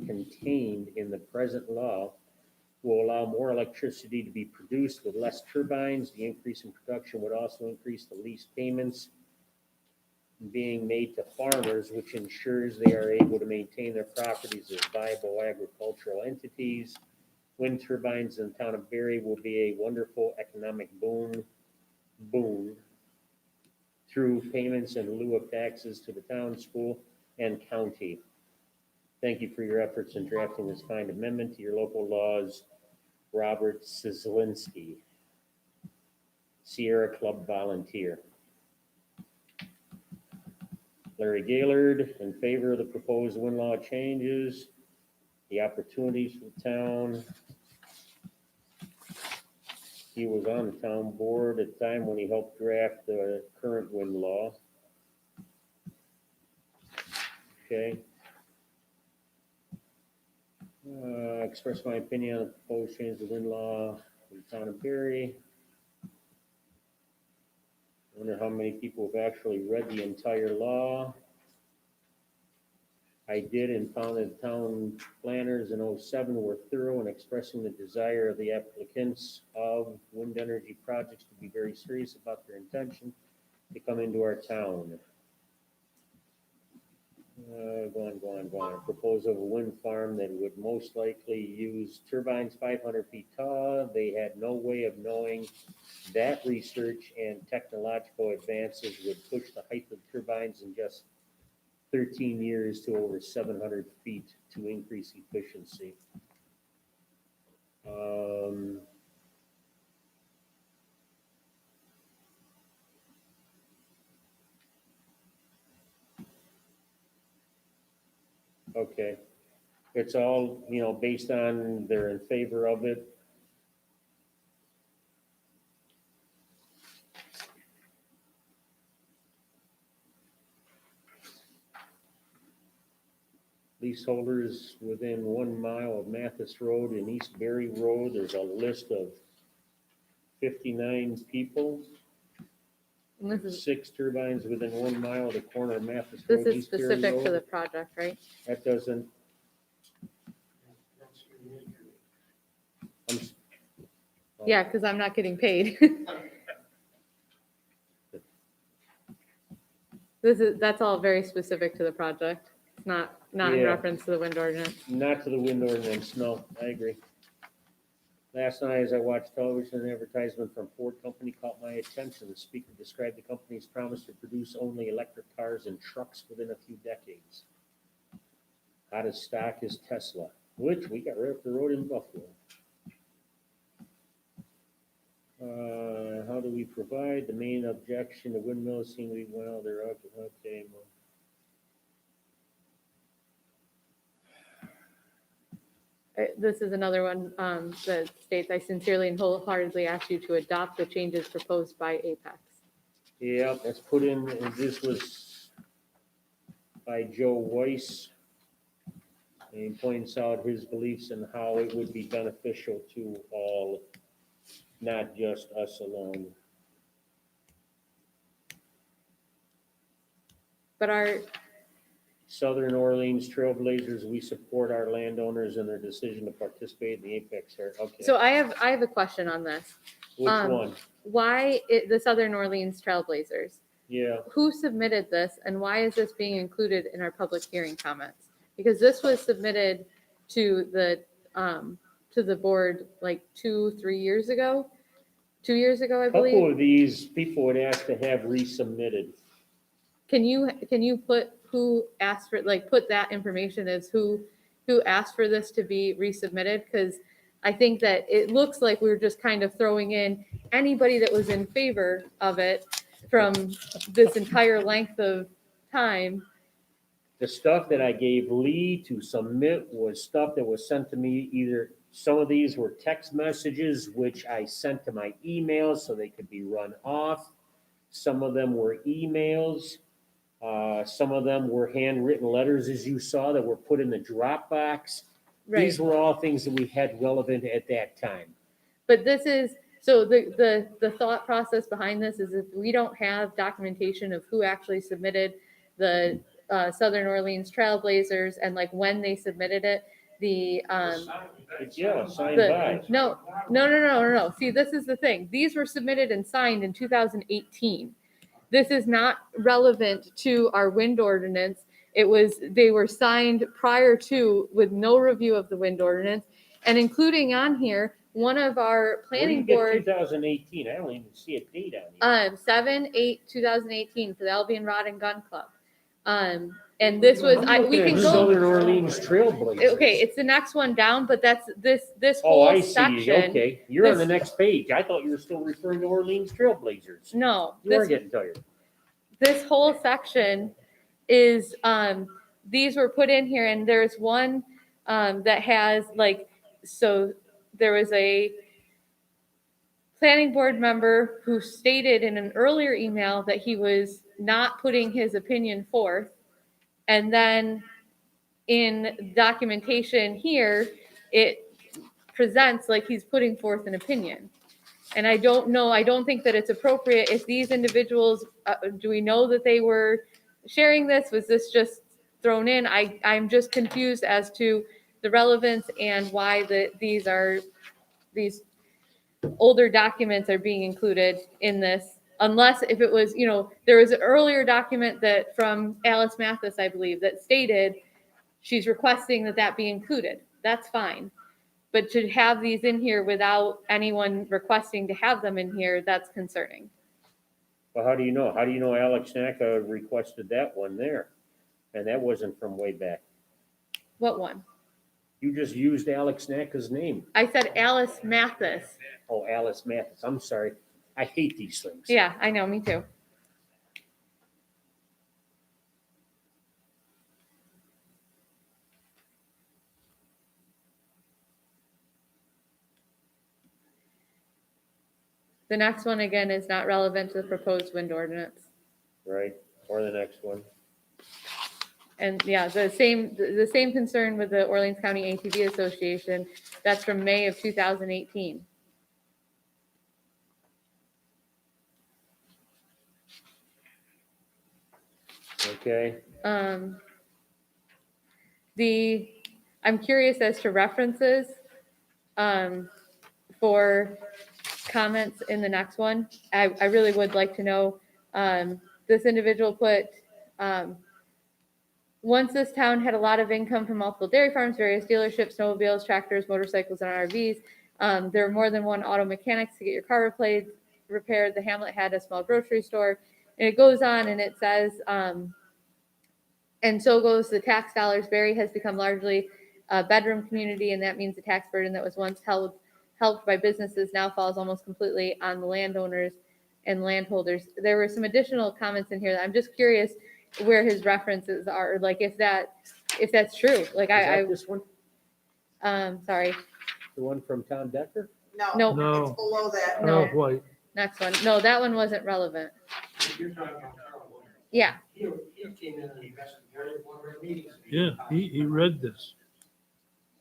contained in the present law will allow more electricity to be produced with less turbines. The increase in production would also increase the lease payments being made to farmers, which ensures they are able to maintain their properties as viable agricultural entities. Wind turbines in the town of Berry will be a wonderful economic boon through payments in lieu of taxes to the town, school, and county. Thank you for your efforts in drafting this fine amendment to your local laws. Robert Szynski, Sierra Club volunteer. Larry Gaylord, in favor of the proposed wind law changes, the opportunities for the town. He was on the town board at the time when he helped draft the current wind law. Okay. Express my opinion on the proposed change to wind law for the town of Berry. I wonder how many people have actually read the entire law. I did, and found that town planners in 07 were thorough in expressing the desire of the applicants of wind energy projects to be very serious about their intention to come into our town. Go on. Proposal of a wind farm that would most likely use turbines 500 feet tall. They had no way of knowing that research and technological advances would push the height of turbines in just 13 years to over 700 feet to increase efficiency. Okay, it's all, based on they're in favor of it. Leaseholders within 1 mile of Mathis Road and East Berry Road, there's a list of 59 people. And this is, 6 turbines within 1 mile of the corner of Mathis this Road, is East Berry specific to the Road. project, right? That doesn't, That's your injury. I'm s- Yeah, because I'm not getting paid. That's all very specific to the project. It's not in Yeah. reference to the wind ordinance. Not to the wind ordinance, no, I agree. Last night, as I watched television, an advertisement from Ford Company caught my attention. The speaker described the company's promise to produce only electric cars and trucks within a few decades. Out of stock is Tesla, which we got right up the road in Buffalo. How do we provide? The main objection to windmills seem to be, well, they're okay. Well, This is another one that states, I sincerely and wholeheartedly ask you to adopt the changes proposed by Apex. yeah, that's put in, and this was by Joe Weiss. And he points out his beliefs and how it would be beneficial to all, not just us alone. But Southern Orleans Trailblazers, we support our landowners in their decision to participate in the Apex Fair. Okay, so I have a question on this. which one? Why the Southern Orleans Trailblazers? Yeah, Who submitted this and why is this being included in our public hearing comments? Because this was submitted to the board like 2-3 years ago. 2 years ago, I a couple believe. of these people would ask to have resubmitted. Can you put who asked for, like, put that information as who asked for this to be resubmitted? Because I think that it looks like we were just kind of throwing in anybody that was in favor of it from this entire length of time. The stuff that I gave Lee to submit was stuff that was sent to me, either, some of these were text messages, which I sent to my emails so they could be run off. Some of them were emails. Some of them were handwritten letters, as you saw, that were put in the Dropbox. Right. These were all things that we had relevant at that time. But this is, so the thought process behind this is if we don't have documentation of who actually submitted the Southern Orleans Trailblazers and like when they submitted it, the, It's, yeah, signed The- by. no. See, this is the thing. These were submitted and signed in 2018. This is not relevant to our wind ordinance. They were signed prior to with no review of the wind ordinance. And including on here, one of our Where do you planning get board, 2018? I don't even see a date on here. 7/8/2018 for the Albion Rod and Gun Club. And this was, I'm we looking can at go, Southern Orleans Trailblazers. okay, it's the next one down, but this Oh, whole I see. section. Okay, you're on the this- next page. I thought you were still referring to Orleans Trailblazers. No, You are this getting tired. this whole section is, these were put in here and there's one, that has like, so there was a planning board member who stated in an earlier email that he was not putting his opinion forth. And then in documentation here, it presents like he's putting forth an opinion. And I don't think that it's appropriate if these individuals, do we know that they were sharing this? Was this just thrown in? I'm just confused as to the relevance and why these older documents are being included in this. Unless if it was, there was an earlier document that from Alice Mathis, I believe, that stated she's requesting that be included. That's fine. But to have these in here without anyone requesting to have them in here, that's concerning. Well, how do you know? How do you know Alex Naka requested that one there? And that wasn't from way back. What one? You just used Alex Naka's name. I said Alice Mathis. Oh, Alice Mathis. I'm sorry. I hate these things. Yeah, I know, me too. The next one, again, is not relevant to the proposed wind ordinance. Right? Or the next one. And yeah, the same concern with the Orleans County ATV Association. That's from May of 2018. Okay. I'm curious as to references, for comments in the next one. I really would like to know, this individual put, once this town had a lot of income from multiple dairy farms, various dealerships, snowmobiles, tractors, motorcycles, and RVs. There were more than one auto mechanics to get your car repaired. The hamlet had a small grocery store. And it goes on and it says, and so goes the tax dollars. Barry has become largely a bedroom community, and that means the tax burden that was once helped by businesses now falls almost completely on the landowners and landholders. There were some additional comments in here that I'm just curious where his references are, like if that's true. Like Is that this one? Sorry, The one from Tom Decker? No. No. It's below that. No. Earl White. next one. No, that one wasn't relevant. You're talking about Carl Warner. Yeah, He came in and investigated one of our meetings. Yeah, he read this.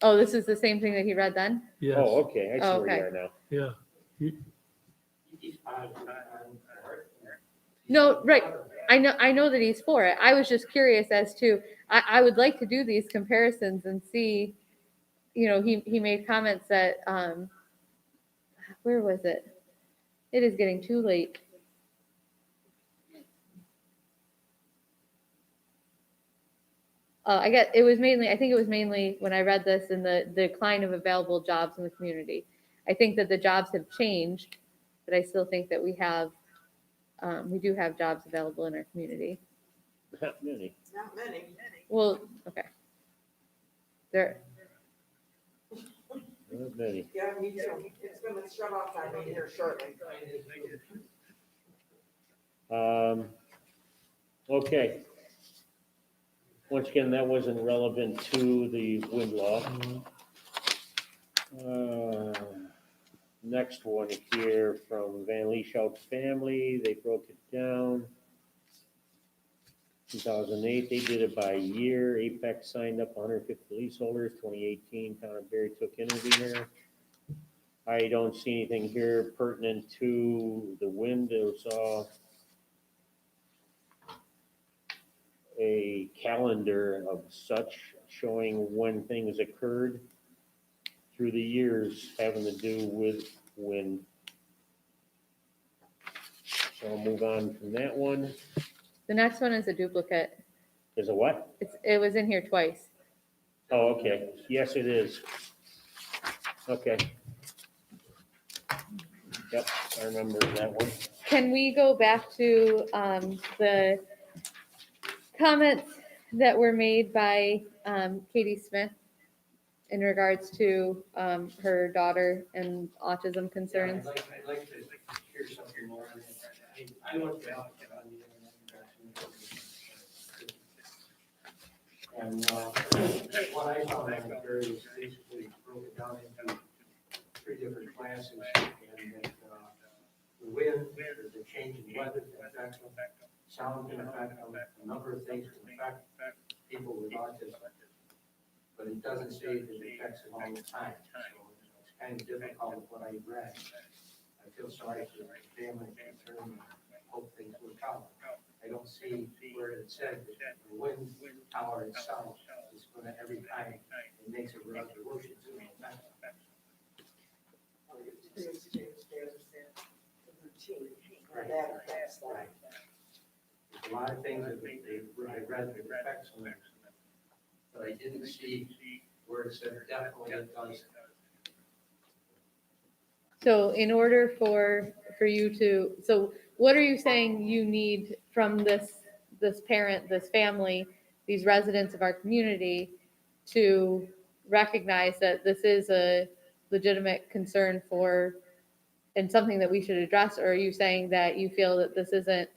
oh, this is the same thing that he read then? Yes, Oh, okay. I see Oh, where you okay. are now. yeah. He's fine. No, right. I know that he's for it. I was just curious as to, I would like to do these comparisons and see, he made comments that, where was it? It is getting too late. I think it was mainly when I read this in the decline of available jobs in the community. I think that the jobs have changed, but I still think that we do have jobs available in our community. Not many. Not many. Well, okay. There, Not many. Yeah, me too. It's gonna shut off on me here shortly. Okay. Once again, that wasn't relevant to the wind law. Next one here from Van Leeshout family, they broke it down. 2008, they did it by year. Apex signed up 150 leaseholders. 2018, Town of Berry took intervener. I don't see anything here pertinent to the wind. It was a a calendar of such showing when things occurred through the years having to do with wind. So I'll move on from that one. The next one is a duplicate. There's a what? It was in here twice. Oh, okay. Yes, it is. Okay. Yep, I remember that one. Can we go back to the comments that were made by Katie Smith in regards to her daughter and autism concerns? Yeah, I'd like to hear something more on it. I looked it up on the internet. And what I found on it very was basically broken down into 3 different classes, and that the wind, the change in weather can affect them, sound can affect them, a number of things can affect people with autism. But it doesn't say that it affects them all the time, so it's kind of difficult with what I read. I feel sorry for the family concerned, and hope things work out. I don't see where it said that the wind tower itself is gonna, every time it makes a resolution to affect them. Right. Right. There's a lot of things that I read that affects them, but I didn't see where it said definitely it does. So in order for you to, so what are you saying you need from this parent, this family, these residents of our community to recognize that this is a legitimate concern for, and something that we should address? Or are you saying that you feel that this isn't,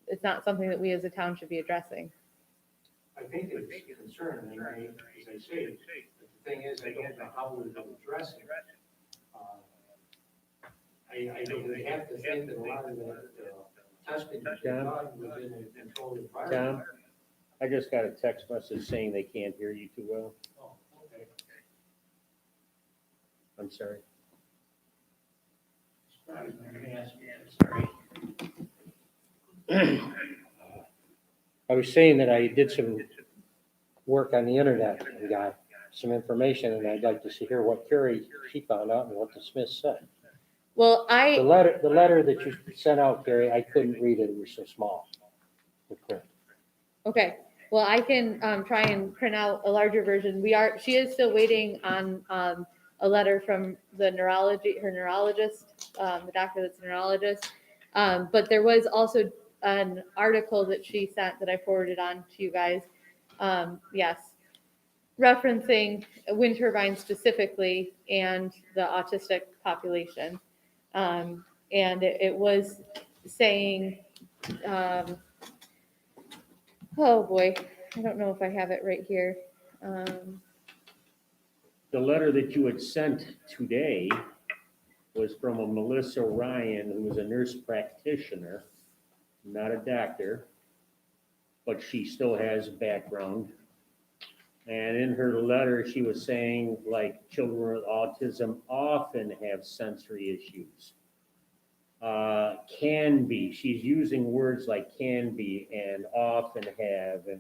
it's not something that we as a town should be addressing? I think it's a concern, and as I say, but the thing is, I don't know how we would address it. I think we have to think that a lot of the testing is done within a controlled environment. Tom, I just got a text message saying they can't hear you too well. Oh, okay. I'm sorry. Sorry. I was saying that I did some work on the internet and got some information, and I'd like to hear what Carrie, she found out and what the Smiths said. Well, The letter that you sent out, Carrie, I couldn't read it, it was so small. The print. okay, well, I can try and print out a larger version. She is still waiting on a letter from her neurologist, the doctor that's a neurologist. But there was also an article that she sent that I forwarded on to you guys. Yes, referencing wind turbines specifically and the autistic population. And it was saying, oh boy, I don't know if I have it right here. The letter that you had sent today was from a Melissa Ryan, who was a nurse practitioner, not a doctor, but she still has background. And in her letter, she was saying, like, children with autism often have sensory issues. Can be, she's using words like can be and often have, and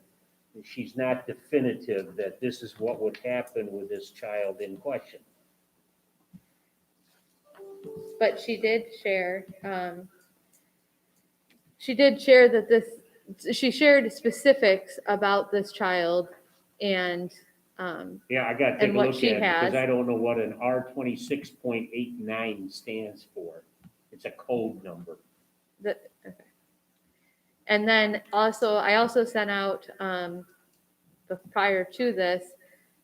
she's not definitive that this is what would happen with this child in question. But she did share that she shared specifics about this child and Yeah, I gotta take a And what look at she it because has. I don't know what an R26.89 stands for. It's a code number. okay. And then also, I also sent out prior to this,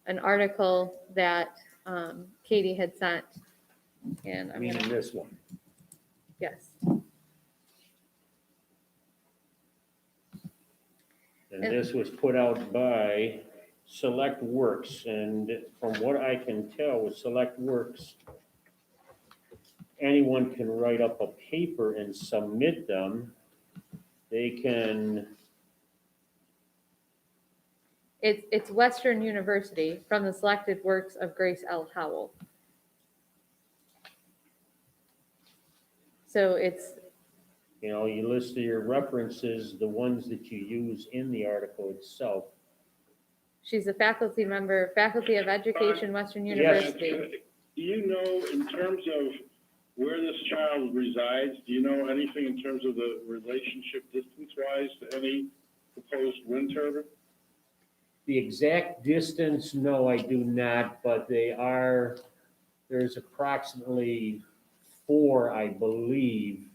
an article that Katie had sent. And I'm Meaning gonna, this one. yes. And this was put out by Select Works, and from what I can tell with Select Works, anyone can write up a paper and submit them. They can, It's Western University from the selected works of Grace L. Howell. So You know, you list your references, the ones that you use in the article itself. She's a faculty member, Faculty of Education, Western Yes. University. Do you know, in terms of where this child resides, do you know anything in terms of the relationship distance-wise to any proposed wind turbine? The exact distance, no, I do not, but there's approximately 4, I believe,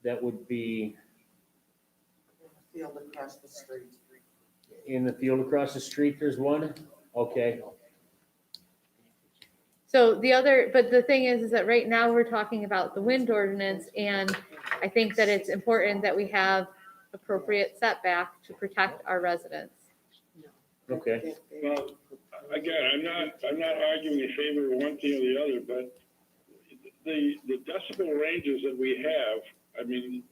that would be Field across the street. in the field across the street. There's one? Okay, So but the thing is that right now we're talking about the wind ordinance, and I think that it's important that we have appropriate setback to protect our residents. okay. Well, again, I'm not arguing in favor of one thing or the other, but the decibel ranges that we have, I mean,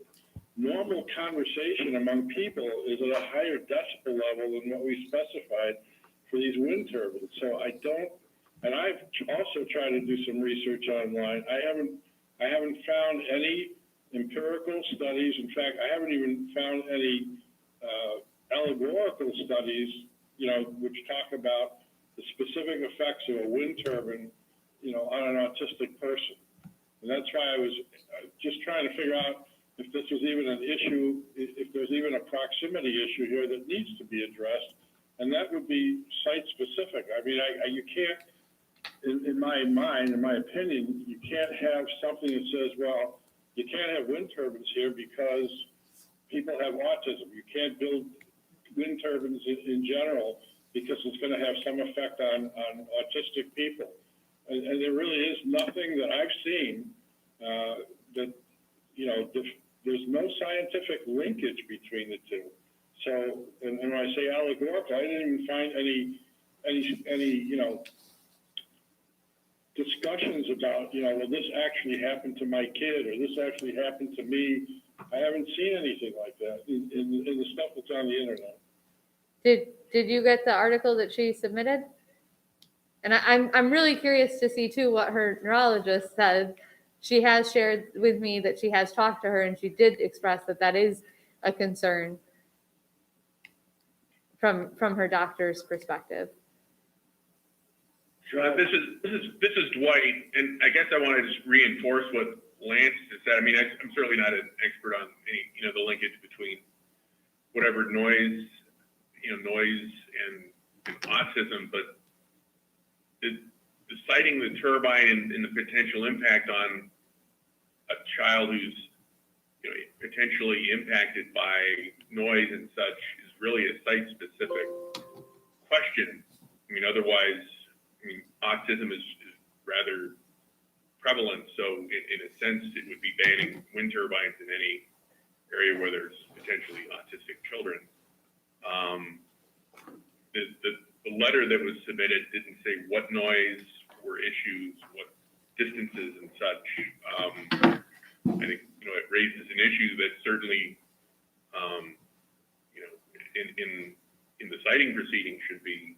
normal conversation among people is at a higher decibel level than what we specified for these wind turbines. So I don't, and I've also tried to do some research online. I haven't found any empirical studies. In fact, I haven't even found any allegorical studies, you know, which talk about the specific effects of a wind turbine, you know, on an autistic person. And that's why I was just trying to figure out if this was even an issue, if there's even a proximity issue here that needs to be addressed. And that would be site-specific. I mean, you can't, in my mind, in my opinion, you can't have something that says, well, you can't have wind turbines here because people have autism. You can't build wind turbines in general because it's going to have some effect on autistic people. And there really is nothing that I've seen that, you know, there's no scientific linkage between the two. So, and when I say allegorical, I didn't even find any, you know, discussions about, you know, well, this actually happened to my kid or this actually happened to me. I haven't seen anything like that in the stuff that's on the internet. Did you get the article that she submitted? And I'm really curious to see too what her neurologist said. She has shared with me that she has talked to her, and she did express that that is a concern from her doctor's perspective. This is Dwight, and I guess I want to just reinforce what Lance just said. I mean, I'm certainly not an expert on any, you know, the linkage between whatever noise and autism, but the citing the turbine and the potential impact on a child who's, you know, potentially impacted by noise and such is really a site-specific question. I mean, otherwise, I mean, autism is rather prevalent, so in a sense, it would be banning wind turbines in any area where there's potentially autistic children. The letter that was submitted didn't say what noise were issues, what distances and such. I think, you know, it raises an issue that certainly, you know, in the citing proceeding should be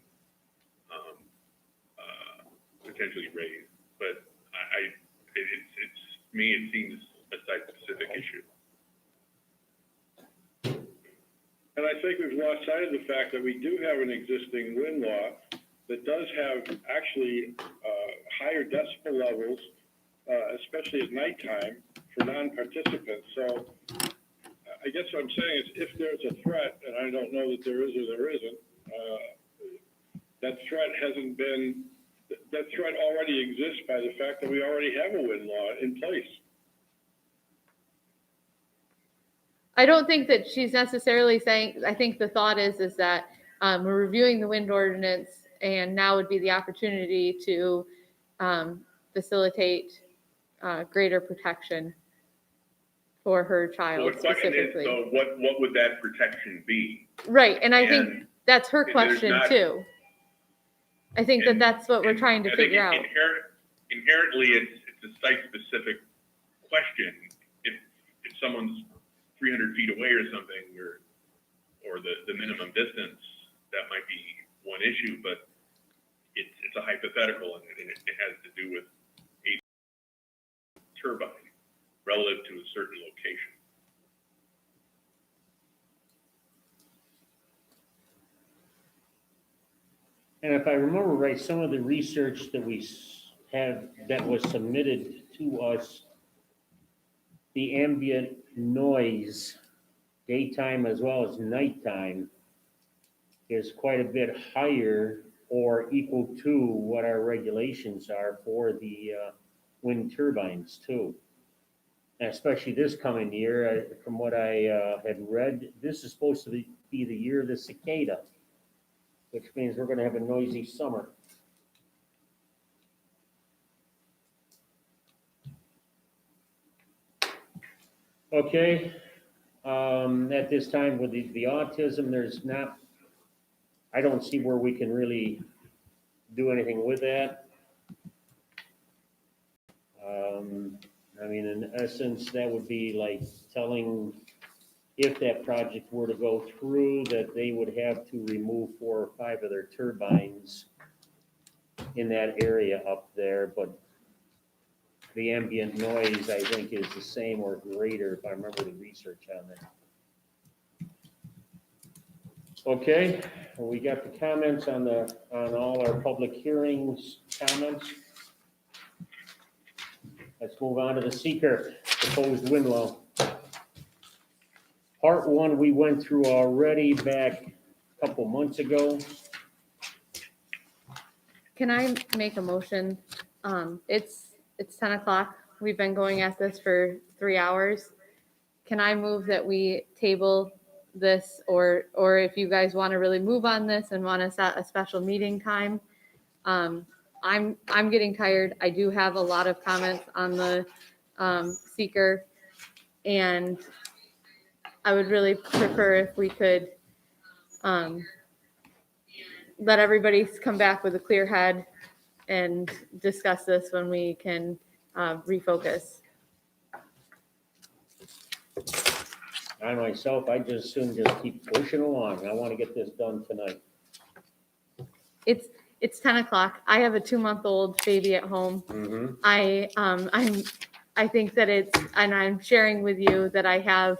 potentially raised. But to me, it seems a site-specific issue. And I think we've lost sight of the fact that we do have an existing wind law that does have actually higher decibel levels, especially at nighttime for non-participants. So I guess what I'm saying is if there's a threat, and I don't know that there is or there isn't, that threat already exists by the fact that we already have a wind law in place. I don't think that she's necessarily saying, I think the thought is that we're reviewing the wind ordinance, and now would be the opportunity to facilitate greater protection for her child Well, the question is, specifically. so what would that protection be? Right, and I think And that's her there's question not- too. I think that that's what we're trying to I think figure out. Inherently, it's a site-specific question. If someone's 300 feet away or something, or the minimum distance, that might be one issue, but it's a hypothetical, and it has to do with a turbine relative to a certain location. And if I remember right, some of the research that we have, that was submitted to us, the ambient noise, daytime as well as nighttime, is quite a bit higher or equal to what our regulations are for the wind turbines too. And especially this coming year, from what I had read, this is supposed to be the year of the cicada, which means we're gonna have a noisy summer. Okay, at this time with the autism, there's not, I don't see where we can really do anything with that. I mean, in essence, that would be like telling, if that project were to go through, that they would have to remove 4 or 5 of their turbines in that area up there, but the ambient noise, I think, is the same or greater, if I remember the research on that. Okay, we got the comments on all our public hearings comments. Let's move on to the seeker, proposed wind low. Part 1, we went through already back a couple months ago. Can I make a motion? It's 10 o'clock. We've been going at this for 3 hours. Can I move that we table this, or if you guys want to really move on this and want to set a special meeting time? I'm getting tired. I do have a lot of comments on the seeker, and I would really prefer if we could let everybody come back with a clear head and discuss this when we can refocus. I myself, I just soon just keep pushing along. I want to get this done tonight. It's 10 o'clock. I have a 2-month-old baby at home. Mm-hmm. I think that and I'm sharing with you that I have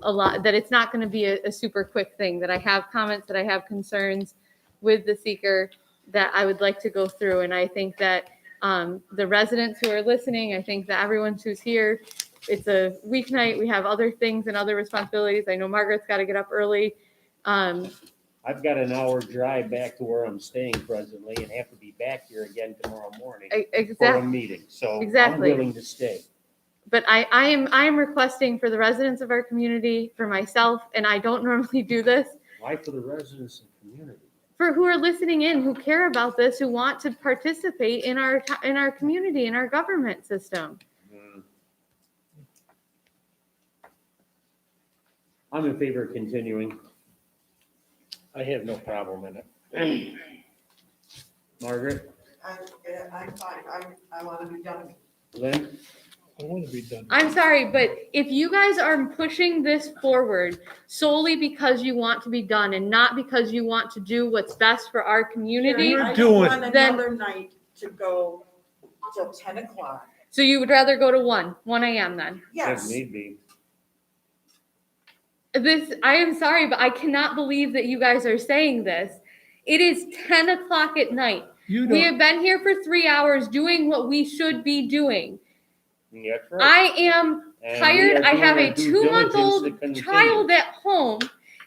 a lot, that it's not going to be a super quick thing, that I have comments, that I have concerns with the seeker that I would like to go through. And I think that the residents who are listening, I think that everyone who's here, it's a weeknight. We have other things and other responsibilities. I know Margaret's got to get up early. I've got an hour drive back to where I'm staying presently and have to be back here again tomorrow morning for a Exactly. meeting. So Exactly. I'm willing to stay. But I am requesting for the residents of our community, for myself, and I don't normally do this, Why for the residents and community? for who are listening in, who care about this, who want to participate in our community, in our government system. I'm in favor of continuing. I have no problem in it. Margaret, I'm fine, I want to be done. Lynn, I want to be done. I'm sorry, but if you guys are pushing this forward solely because you want to be done and not because you want to do what's best for our community, We're I doing- don't want then- another night to go till 10 o'clock. so you would rather go to 1 a.m. then? if Yes, need be. I am sorry, but I cannot believe that you guys are saying this. It is 10 o'clock at night. You We don't, have been here for 3 hours doing what we should be doing. That's right. I am And we tired. are I doing have our a due diligence to 2-month-old continue. child at home.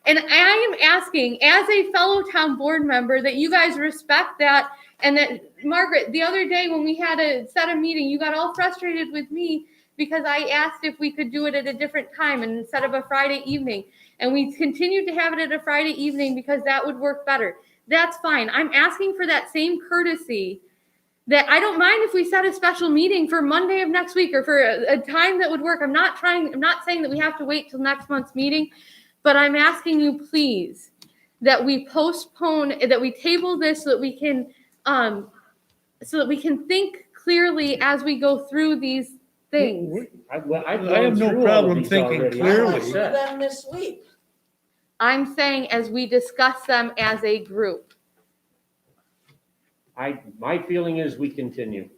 And I am asking, as a fellow town board member, that you guys respect that. And that, Margaret, the other day when we had a set a meeting, you got all frustrated with me because I asked if we could do it at a different time and instead of a Friday evening. And we continued to have it at a Friday evening because that would work better. That's fine. I'm asking for that same courtesy, that I don't mind if we set a special meeting for Monday of next week or for a time that would work. I'm not saying that we have to wait till next month's meeting, but I'm asking you, please, that we postpone, that we table this so that we can think clearly as we go through these things. I've I gone have no through all of problem these thinking already. I clearly. went through them this week. I'm saying as we discuss them as a group. My feeling is we continue.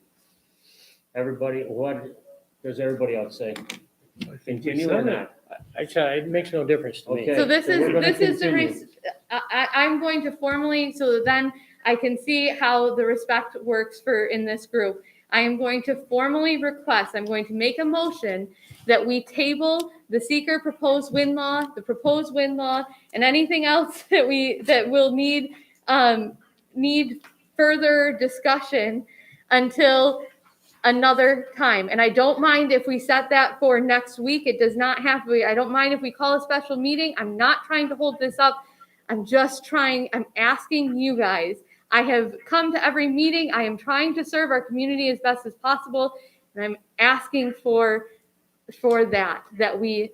Everybody, what does everybody else say? I think we Continue said or it. not? I try, it makes no difference to me. Okay. So this so we're gonna is continue. I'm going to formally, so then I can see how the respect works for in this group. I am going to formally request, I'm going to make a motion that we table the seeker proposed wind law, the proposed wind law, and anything else that will need further discussion until another time. And I don't mind if we set that for next week. It does not have to be. I don't mind if we call a special meeting. I'm not trying to hold this up. I'm asking you guys. I have come to every meeting. I am trying to serve our community as best as possible. And I'm asking for that we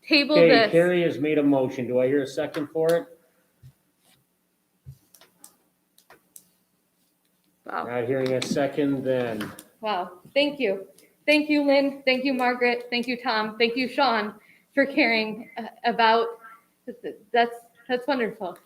table Okay, this. Carrie has made a motion. Do I hear a second for it? Wow. Not hearing a second, then Wow. Thank you. Thank you, Lynn. Thank you, Margaret. Thank you, Tom. Thank you, Sean, for caring about, that's wonderful.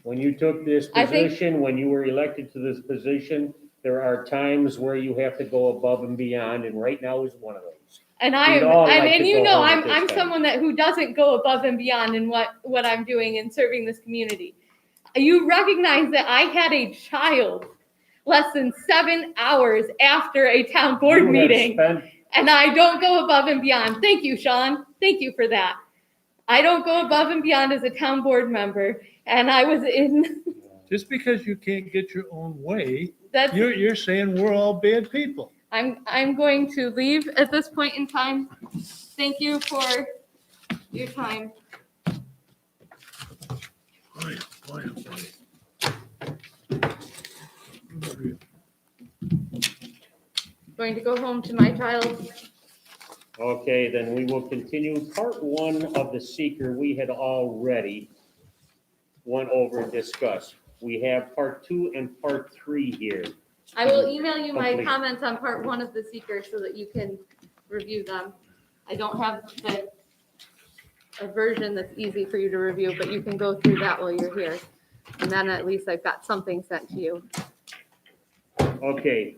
when you took this I think- position, when you were elected to this position, there are times where you have to go above and beyond, and right now is one of those. And We'd all like and to you go know, home at this I'm time. someone who doesn't go above and beyond in what I'm doing in serving this community. You recognize that I had a child less than 7 hours after a town board You have meeting, spent- and I don't go above and beyond. Thank you, Sean. Thank you for that. I don't go above and beyond as a town board member, and I was in, Just because you can't get your own way, that's, you're saying we're all bad people. I'm going to leave at this point in time. Thank you for your time. Boy, boy, boy. Going to go home to my child. Okay, then we will continue. Part one of the seeker, we had already went over and discussed. We have part two and part three here. I will email you my Complete. comments on part one of the seeker so that you can review them. I don't have a version that's easy for you to review, but you can go through that while you're here. And then at least I've got something sent to you. Okay.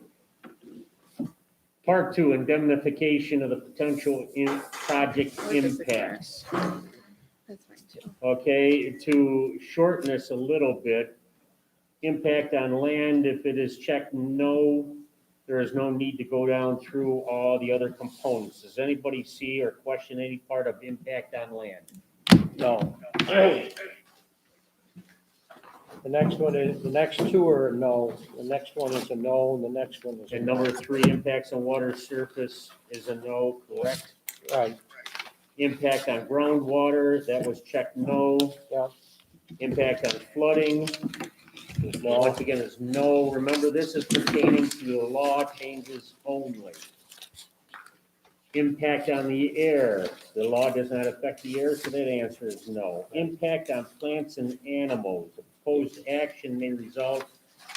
Part two, indemnification of the potential project impacts. That's fine too. Okay, to shorten this a little bit, impact on land, if it is checked no, there is no need to go down through all the other components. Does anybody see or question any part of impact on land? No. The next one is, the next two are no, the next one is a no, and the next one is a And no. number three, impacts on water surface is a no, correct? Right, Impact on groundwater, that was checked no. yeah, Impact on flooding, no, once again, is no. Remember, this is pertaining to the law changes only. Impact on the air, the law does not affect the air, so that answer is no. Impact on plants and animals, the proposed action may result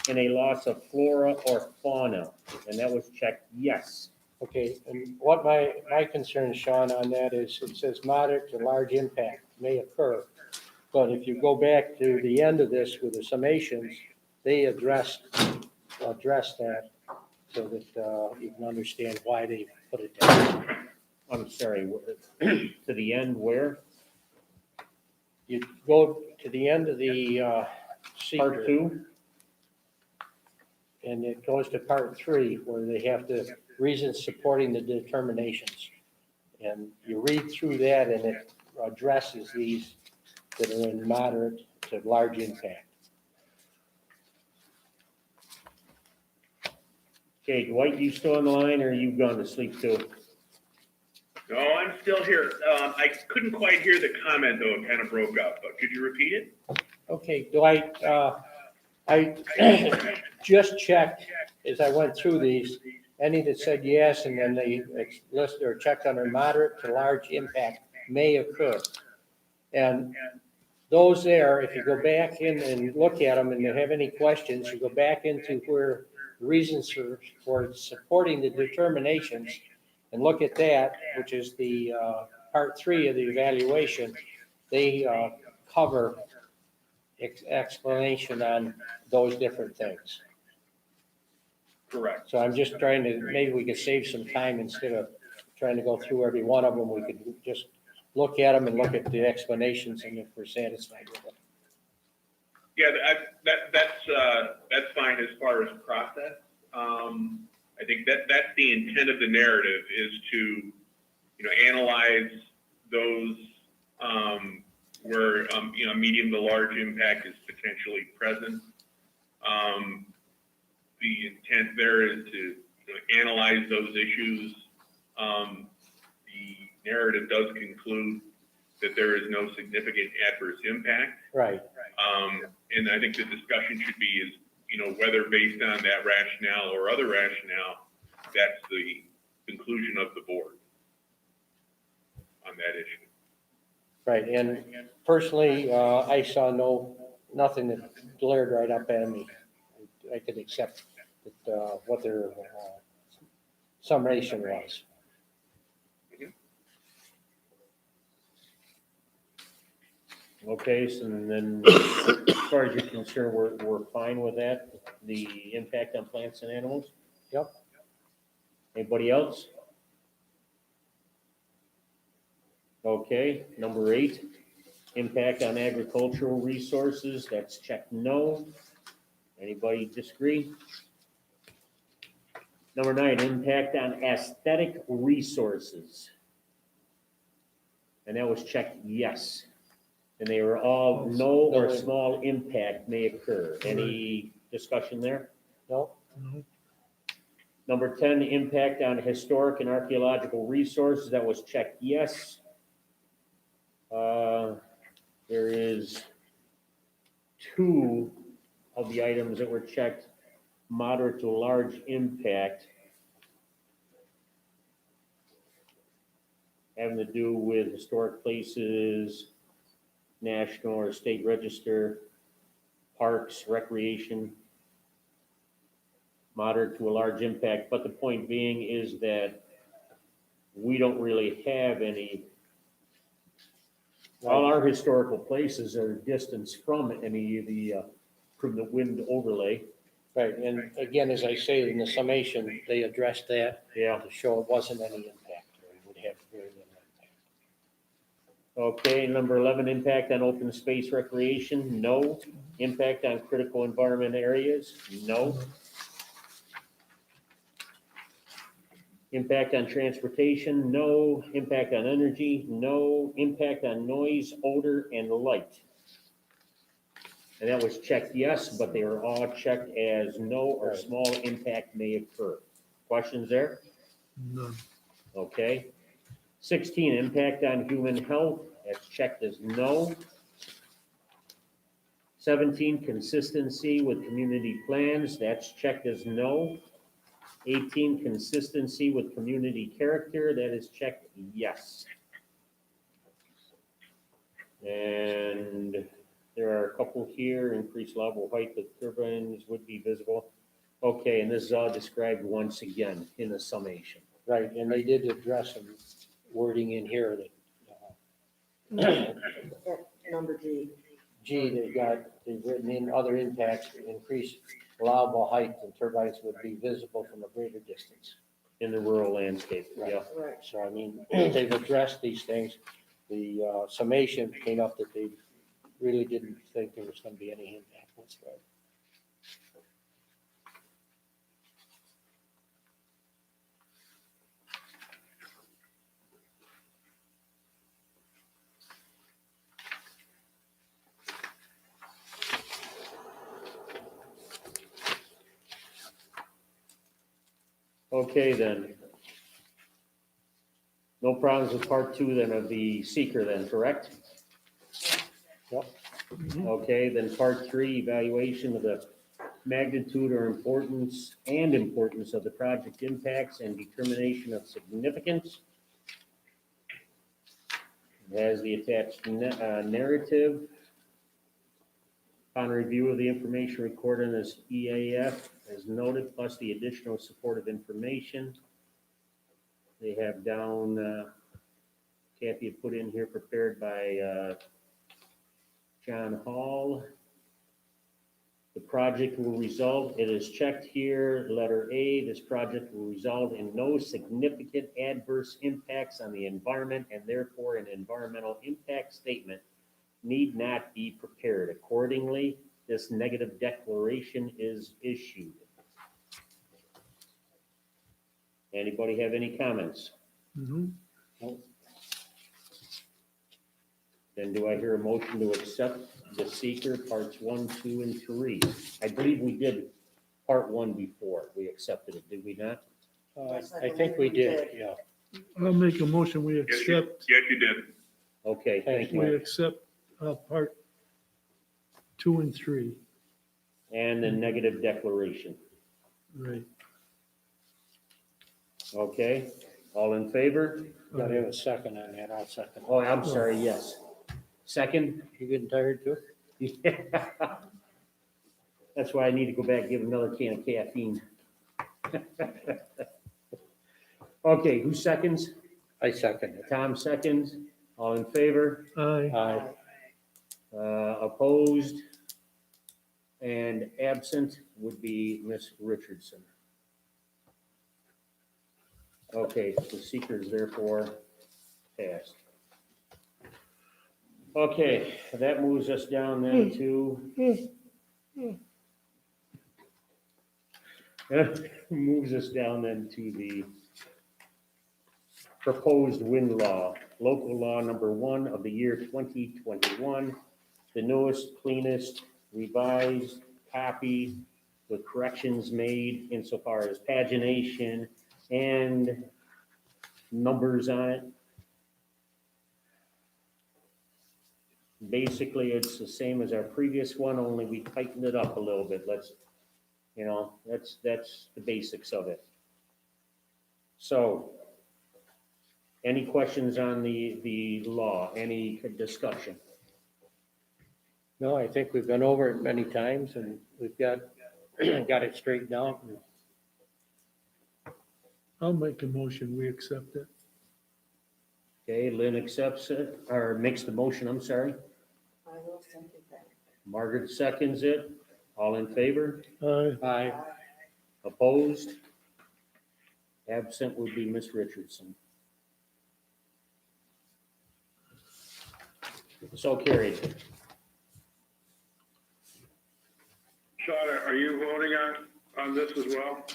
in a loss of flora or fauna, and that was checked yes. okay, and what my concern, Sean, on that is, it says moderate to large impact may occur. But if you go back to the end of this with the summations, they address that so that you can understand why they put it down. I'm sorry, to the end where? You go to the end of the Part seeker, two? and it goes to part three, where they have the reasons supporting the determinations. And you read through that, and it addresses these that are in moderate to large impact. Okay, Dwight, you still on the line, or you gone to sleep too? No, I'm still here. I couldn't quite hear the comment though, it kind of broke up, but could you repeat it? Okay, Dwight, I just checked as I went through these, any that said yes, and then they listed or checked under moderate to large impact may occur. And those there, if you go back in and look at them and you have any questions, you go back into where reasons for supporting the determinations and look at that, which is the part three of the evaluation. They cover explanation on those different things. Correct. So I'm just trying to, maybe we could save some time instead of trying to go through every one of them. We could just look at them and look at the explanations, and if we're satisfied with Yeah, that's fine as far as process. I think that's the intent of the narrative, is to, analyze those, where, medium to large impact is potentially present. The intent there is to analyze those issues. The narrative does conclude that there is no significant adverse impact. Right. And I think the discussion should be is, whether based on that rationale or other rationale, that's the conclusion of the board on that issue. Right, and personally, I saw nothing that glared right up at me. I could accept that, what their summation was. Okay, so then, as far as you're concerned, we're fine with that, the impact on plants and animals? Yep. Anybody else? Okay, number 8, impact on agricultural resources, that's checked no. Anybody disagree? Number 9, impact on aesthetic resources. And that was checked yes. And they were all no or small impact may occur. Any discussion there? No? Number 10, impact on historic and archaeological resources, that was checked yes. There is 2 of the items that were checked, moderate to large impact, having to do with historic places, national or state register, parks, recreation, moderate to a large impact. But the point being is that we don't really have any. All our historical places are distanced from any of the, from the wind overlay. Right, and again, as I say, in the summation, they addressed that Yeah, to show it wasn't any impact, or it would have very little impact. okay, number 11, impact on open space recreation, no. Impact on critical environment areas, no. Impact on transportation, no. Impact on energy, no. Impact on noise, odor, and light. And that was checked yes, but they were all checked as no or Right. small impact may occur. Questions there? None. Okay. 16, impact on human health, that's checked as no. 17, consistency with community plans, that's checked as no. 18, consistency with community character, that is checked yes. And there are a couple here, increased level height of turbines would be visible. Okay, and this is all described once again in the summation. Right, and they did address some wording in here that, Number G. they've written in other impacts, increased allowable height and turbines would be visible from a greater distance. In the rural landscape, yeah. Right. So I mean, they've addressed these things. The summation came up that they really didn't think there was gonna be any impact whatsoever. Okay, then. No problems with part 2 then of the seeker then, correct? Yep. Okay, then part 3, evaluation of the magnitude or importance of the project impacts and determination of significance. It has the attached narrative. Upon review of the information recorded in this EAF, as noted, plus the additional supportive information. They have down, Kathy had put in here, prepared by John Hall. The project will result, it is checked here, letter A, this project will result in no significant adverse impacts on the environment, and therefore an environmental impact statement need not be prepared. Accordingly, this negative declaration is issued. Anybody have any comments? Mhm. Then do I hear a motion to accept the seeker parts 1, 2, and 3? I believe we did part 1 before. We accepted it, did we not? I think we did, yeah. I'll make a motion, we accept, Yes, you did. Okay, thank we you. accept part 2 and 3, And the negative declaration. right. Okay, all in favor? Got to have a second on that, I'll second. Oh, I'm sorry, yes. Second? You getting tired too? Yeah. That's why I need to go back and give another can of caffeine. Okay, who seconds? I second it. Tom seconds. All in favor? Aye. Aye. Opposed and absent would be Miss Richardson. Okay, the seeker is therefore passed. Okay, that moves us down then to moves us down then to the proposed wind law, local law number 1 of the year 2021, the newest, cleanest, revised copy with corrections made insofar as pagination and numbers on it. Basically, it's the same as our previous one, only we tightened it up a little bit. That's the basics of it. So, any questions on the law? Any discussion? No, I think we've been over it many times and we've got it straightened out. I'll make a motion, we accept it. Okay, Lynn accepts it, or makes the motion, I'm sorry. I will second that. Margaret seconds it. All in favor? Aye. Aye. Opposed? Absent would be Miss Richardson. So carried. Sean, are you voting on this as well?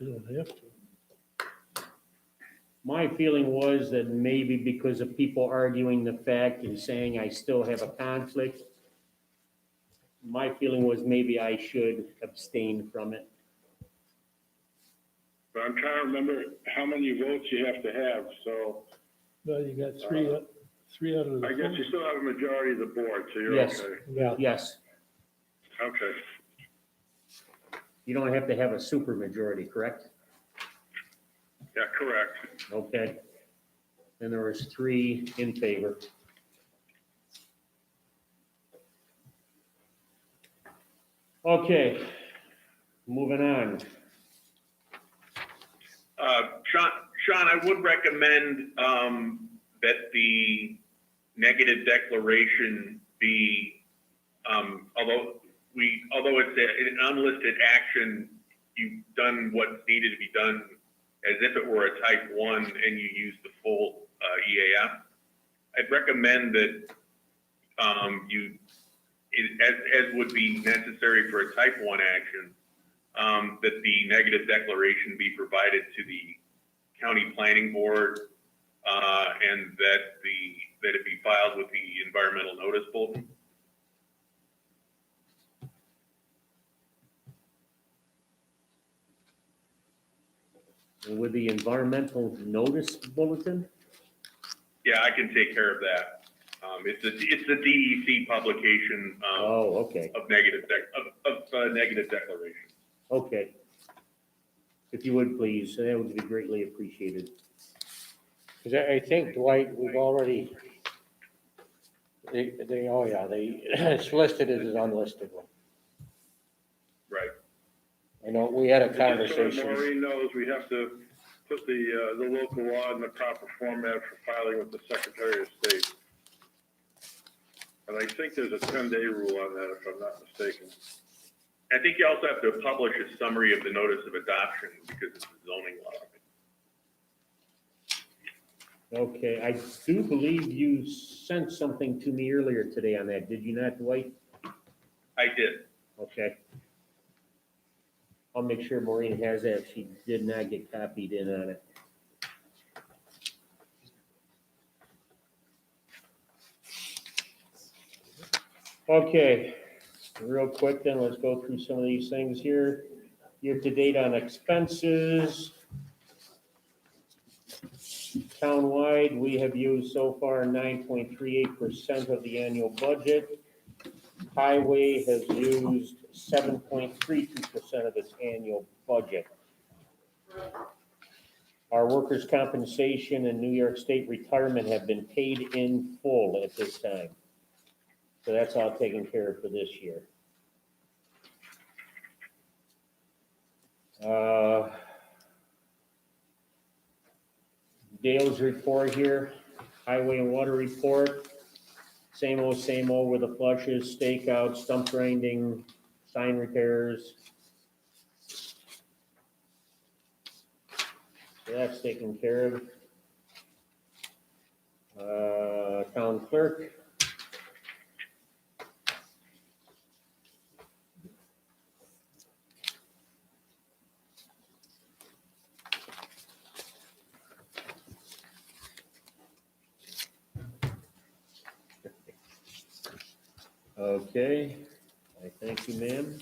You don't have to. My feeling was that maybe because of people arguing the fact and saying I still have a conflict, my feeling was maybe I should abstain from it. But I'm trying to remember how many votes you have to have, so Well, you got three out of the I guess you still have a majority of the board, so you're Yes. okay. Yeah. Yes, Okay. you don't have to have a supermajority, correct? Yeah, correct. Okay. And there was 3 in favor. Okay, moving on. Sean, I would recommend, that the negative declaration be, although it's an unlisted action, you've done what's needed to be done as if it were a type 1 and you use the full EAF. I'd recommend that as would be necessary for a type 1 action, that the negative declaration be provided to the county planning board, and that it be filed with the environmental notice bulletin. With the environmental notice bulletin? Yeah, I can take care of that. It's a DEC publication, Oh, okay, of negative declaration. okay. If you would please, that would be greatly appreciated. Because I think, Dwight, we've already, it's listed as an unlisted one. Right. I know, we had a Just so conversation. Maureen knows, we have to put the local law in the proper format for filing with the Secretary of State. And I think there's a 10-day rule on that, if I'm not mistaken. I think you also have to publish a summary of the notice of adoption because it's a zoning law. Okay, I do believe you sent something to me earlier today on that, did you not, Dwight? I did. Okay. I'll make sure Maureen has that, she did not get copied in on it. Okay, real quick then, let's go through some of these things here. Year to date on expenses. Townwide, we have used so far 9.38% of the annual budget. Highway has used 7.32% of its annual budget. Our workers' compensation and New York State retirement have been paid in full at this time. So that's all taken care of for this year. Dale's report here, highway and water report. Same old with the flushes, stakeouts, stump grinding, sign repairs. So that's taken care of. Town clerk. Okay, I thank you, ma'am.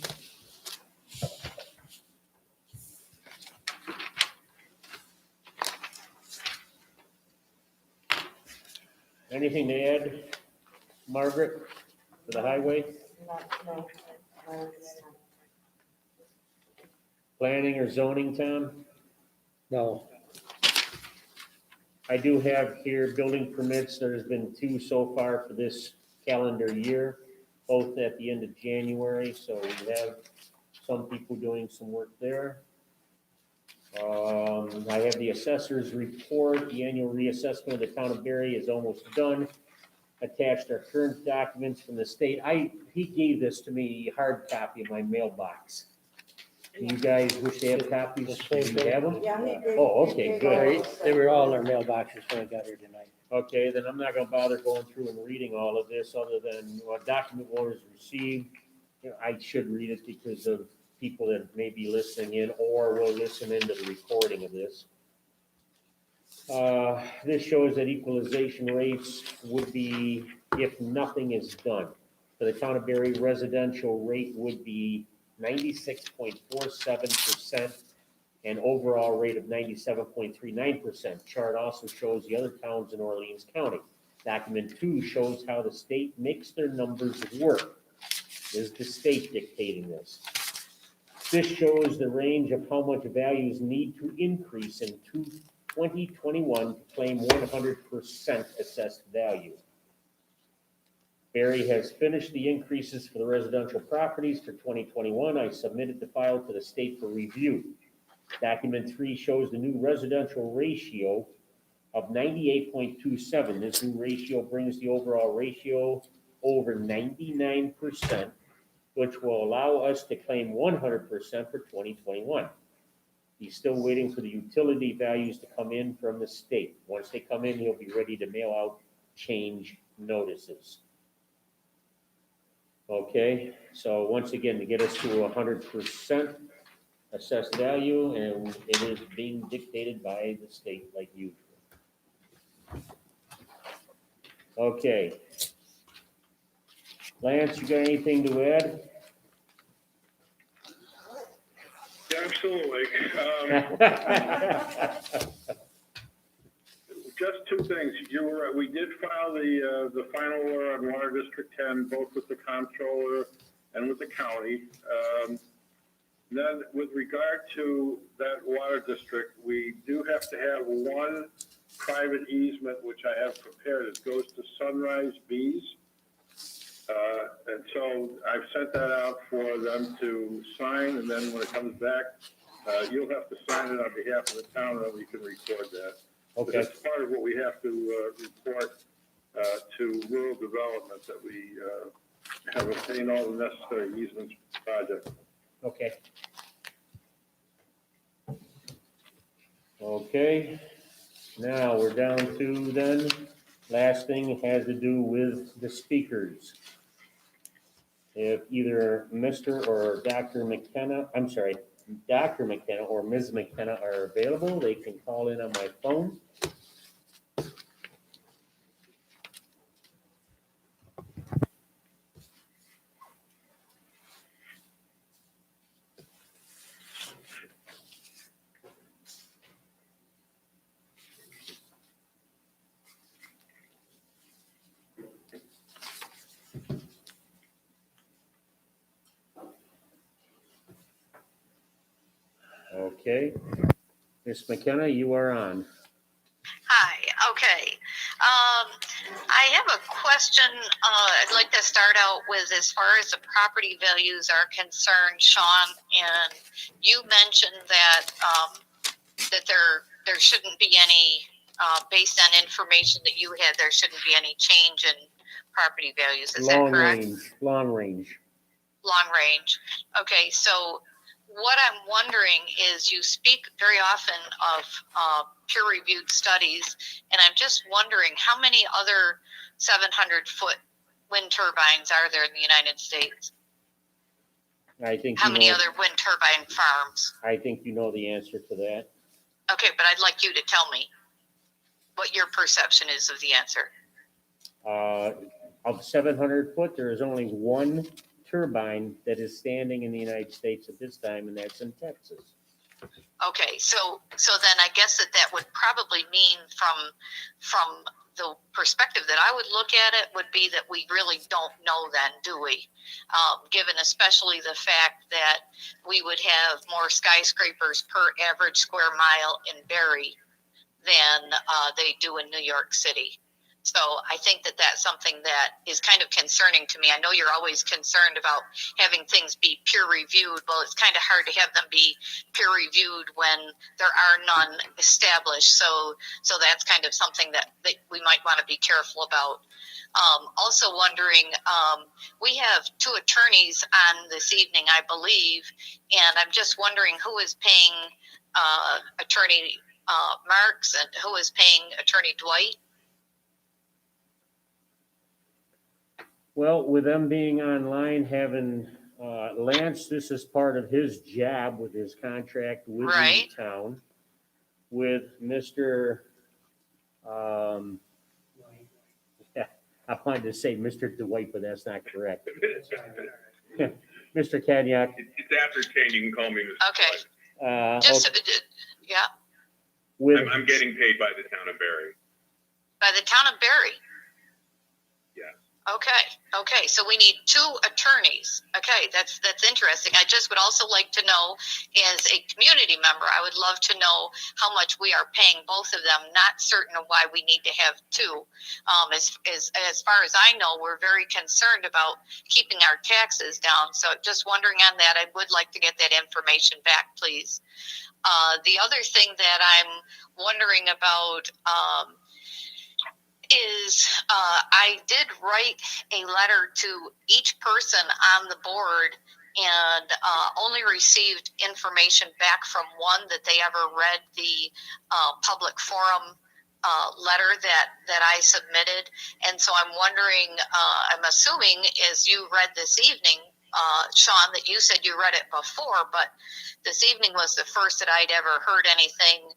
Anything to add, Margaret, for the highway? No. Planning or zoning, Tom? No, I do have here building permits. There's been 2 so far for this calendar year, both at the end of January, so we have some people doing some work there. I have the assessor's report. The annual reassessment of the town of Berry is almost done. Attached are current documents from the state. He gave this to me, hard copy in my mailbox. Do you guys wish to have copies? The same Do you thing. have them? Yeah, he did. Oh, he okay, did good. all they, this they were all in stuff. their mailboxes when I got here tonight. Okay, then I'm not gonna bother going through and reading all of this, other than what document one is received. You know, I should read it because of people that may be listening in or will listen into the recording of this. This shows that equalization rates would be, if nothing is done. For the town of Berry, residential rate would be 96.47%. And overall rate of 97.39%. Chart also shows the other towns in Orleans County. Document 2 shows how the state makes their numbers work. Is the state dictating this? This shows the range of how much values need to increase in 2021 to claim 100% assessed value. Berry has finished the increases for the residential properties for 2021. I submitted the file to the state for review. Document 3 shows the new residential ratio of 98.27. This new ratio brings the overall ratio over 99%, which will allow us to claim 100% for 2021. He's still waiting for the utility values to come in from the state. Once they come in, he'll be ready to mail out change notices. Okay, so once again, to get us to 100%, assessed value, and it is being dictated by the state like usual. Okay. Lance, you got anything to add? Yeah, absolutely. Just 2 things. You were right. We did file the final order on Water District 10, both with the comptroller and with the county. Then with regard to that water district, we do have to have one private easement, which I have prepared. It goes to Sunrise Bees. And so I've sent that out for them to sign, and then when it comes back, you'll have to sign it on behalf of the town, and then we can record that. But Okay, that's part of what we have to report to rural development, that we have obtained all the necessary easements for the project. okay. Okay, Now, we're down to then, last thing has to do with the speakers. If either Mr. or Dr. McKenna, I'm sorry, Dr. McKenna or Ms. McKenna are available, they can call in on my phone. Okay. Ms. McKenna, you are on. Hi, okay. I have a question. I'd like to start out with as far as the property values are concerned, Sean, and you mentioned that that there shouldn't be any, based on information that you had, there shouldn't be any change in property values. Is that correct? Long range. Long range. Okay, so what I'm wondering is you speak very often of peer-reviewed studies, and I'm just wondering how many other 700-foot wind turbines are there in the United States? I think How you many know, other wind turbine farms? I think you know the answer to that. Okay, but I'd like you to tell me what your perception is of the answer. Of 700 foot, there is only one turbine that is standing in the United States at this time, and that's in Texas. Okay, so then I guess that would probably mean from the perspective that I would look at it would be that we really don't know then, do we? Given especially the fact that we would have more skyscrapers per average square mile in Barrie than they do in New York City. So I think that that's something that is kind of concerning to me. I know you're always concerned about having things be peer reviewed. Well, it's kind of hard to have them be peer reviewed when there are none established. So that's kind of something that we might want to be careful about. Also wondering, we have two attorneys on this evening, I believe, and I'm just wondering who is paying Attorney Marks and who is paying Attorney Dwight? Well, with them being online, having Lance, this is part of his job with his contract with Right. the town. With Mr. I wanted to say Mr. Dwight, but that's not correct. Mr. Kadyak. It's after 10, you can call me Mr. Okay. Dwight. Yeah, With, I'm getting paid by the town of Barrie. by the town of Barrie. Yes. Okay, so we need two attorneys. Okay, that's interesting. I just would also like to know, as a community member, I would love to know how much we are paying both of them. Not certain of why we need to have two. As far as I know, we're very concerned about keeping our taxes down. So just wondering on that, I would like to get that information back, please. The other thing that I'm wondering about is I did write a letter to each person on the board and only received information back from one that they ever read the public forum letter that I submitted. And so I'm wondering, I'm assuming as you read this evening, Sean, that you said you read it before, but this evening was the first that I'd ever heard anything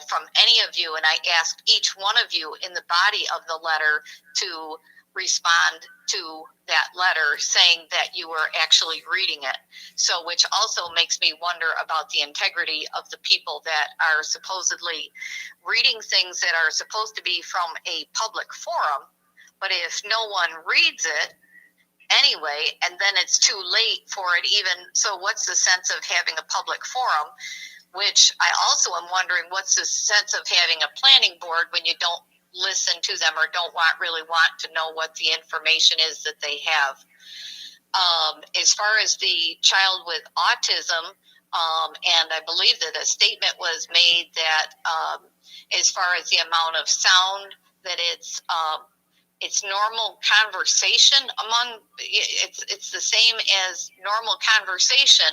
from any of you, and I asked each one of you in the body of the letter to respond to that letter saying that you were actually reading it. So, which also makes me wonder about the integrity of the people that are supposedly reading things that are supposed to be from a public forum, but if no one reads it anyway, and then it's too late for it even, so what's the sense of having a public forum? Which I also am wondering, what's the sense of having a planning board when you don't listen to them or don't really want to know what the information is that they have? As far as the child with autism, and I believe that a statement was made that as far as the amount of sound, that it's normal conversation among, it's the same as normal conversation.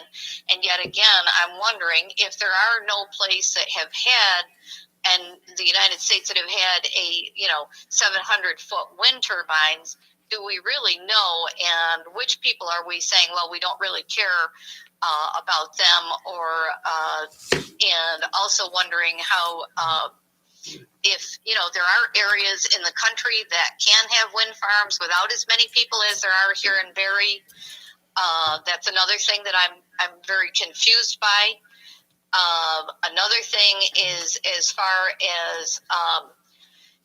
And yet again, I'm wondering if there are no place that have had and the United States that have had 700-foot wind turbines, do we really know? And which people are we saying, well, we don't really care about them, and also wondering how, if, there are areas in the country that can have wind farms without as many people as there are here in Barrie. That's another thing that I'm very confused by. Another thing is, as far as,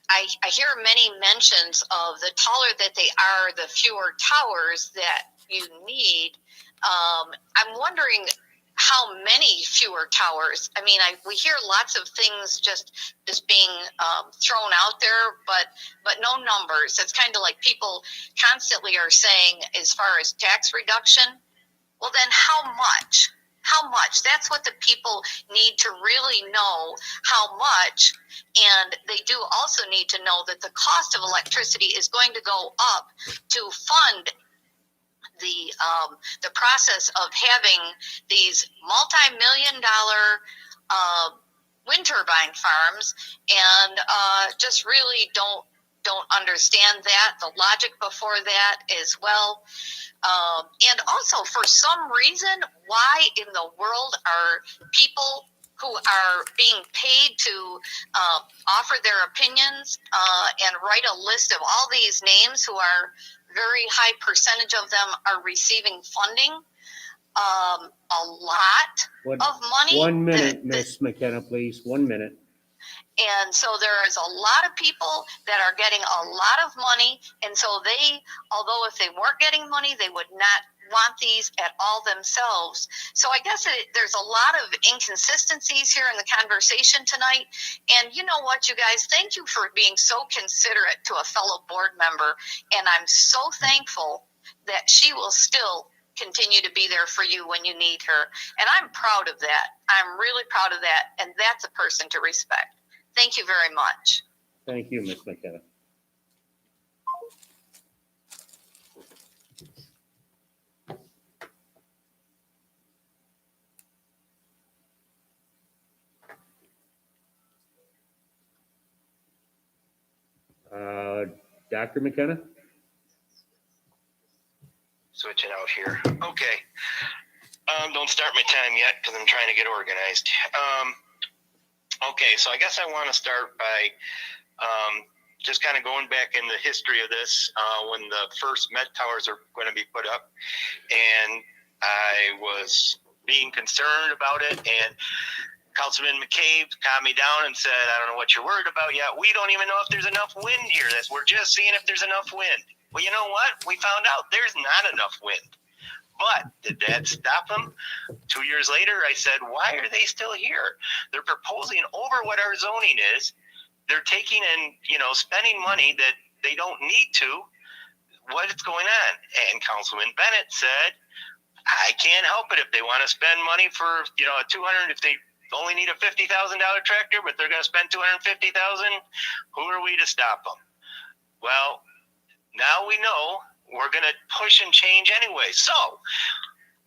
I hear many mentions of the taller that they are, the fewer towers that you need. I'm wondering how many fewer towers. I mean, we hear lots of things just being thrown out there, but no numbers. It's kind of like people constantly are saying, as far as tax reduction, well, then how much? How much? That's what the people need to really know, how much. And they do also need to know that the cost of electricity is going to go up to fund the process of having these multi-million-dollar wind turbine farms, and just really don't understand that, the logic before that as well. And also, for some reason, why in the world are people who are being paid to offer their opinions and write a list of all these names, who are very high percentage of them are receiving funding, a lot of money. 1 minute, Miss McKenna, please, 1 minute. And so there is a lot of people that are getting a lot of money. And so although if they weren't getting money, they would not want these at all themselves. So I guess there's a lot of inconsistencies here in the conversation tonight. And you know what, you guys, thank you for being so considerate to a fellow board member. And I'm so thankful that she will still continue to be there for you when you need her. And I'm proud of that. I'm really proud of that. And that's a person to respect. Thank you very much. Thank you, Ms. McKenna. Dr. McKenna? Switching out here. Okay. Don't start my time yet because I'm trying to get organized. Okay, so I guess I want to start by just kind of going back in the history of this, when the first Met Towers are going to be put up. And I was being concerned about it, and Councilman McCabe calmed me down and said, I don't know what you're worried about yet. We don't even know if there's enough wind here. We're just seeing if there's enough wind. Well, you know what? We found out there's not enough wind. But did that stop them? 2 years later, I said, why are they still here? They're proposing over what our zoning is. They're taking and, spending money that they don't need to. What is going on? And Councilman Bennett said, I can't help it if they want to spend money for, if they only need a $50,000 tractor, but they're going to spend $250,000. Who are we to stop them? Well, now we know we're going to push and change anyway. So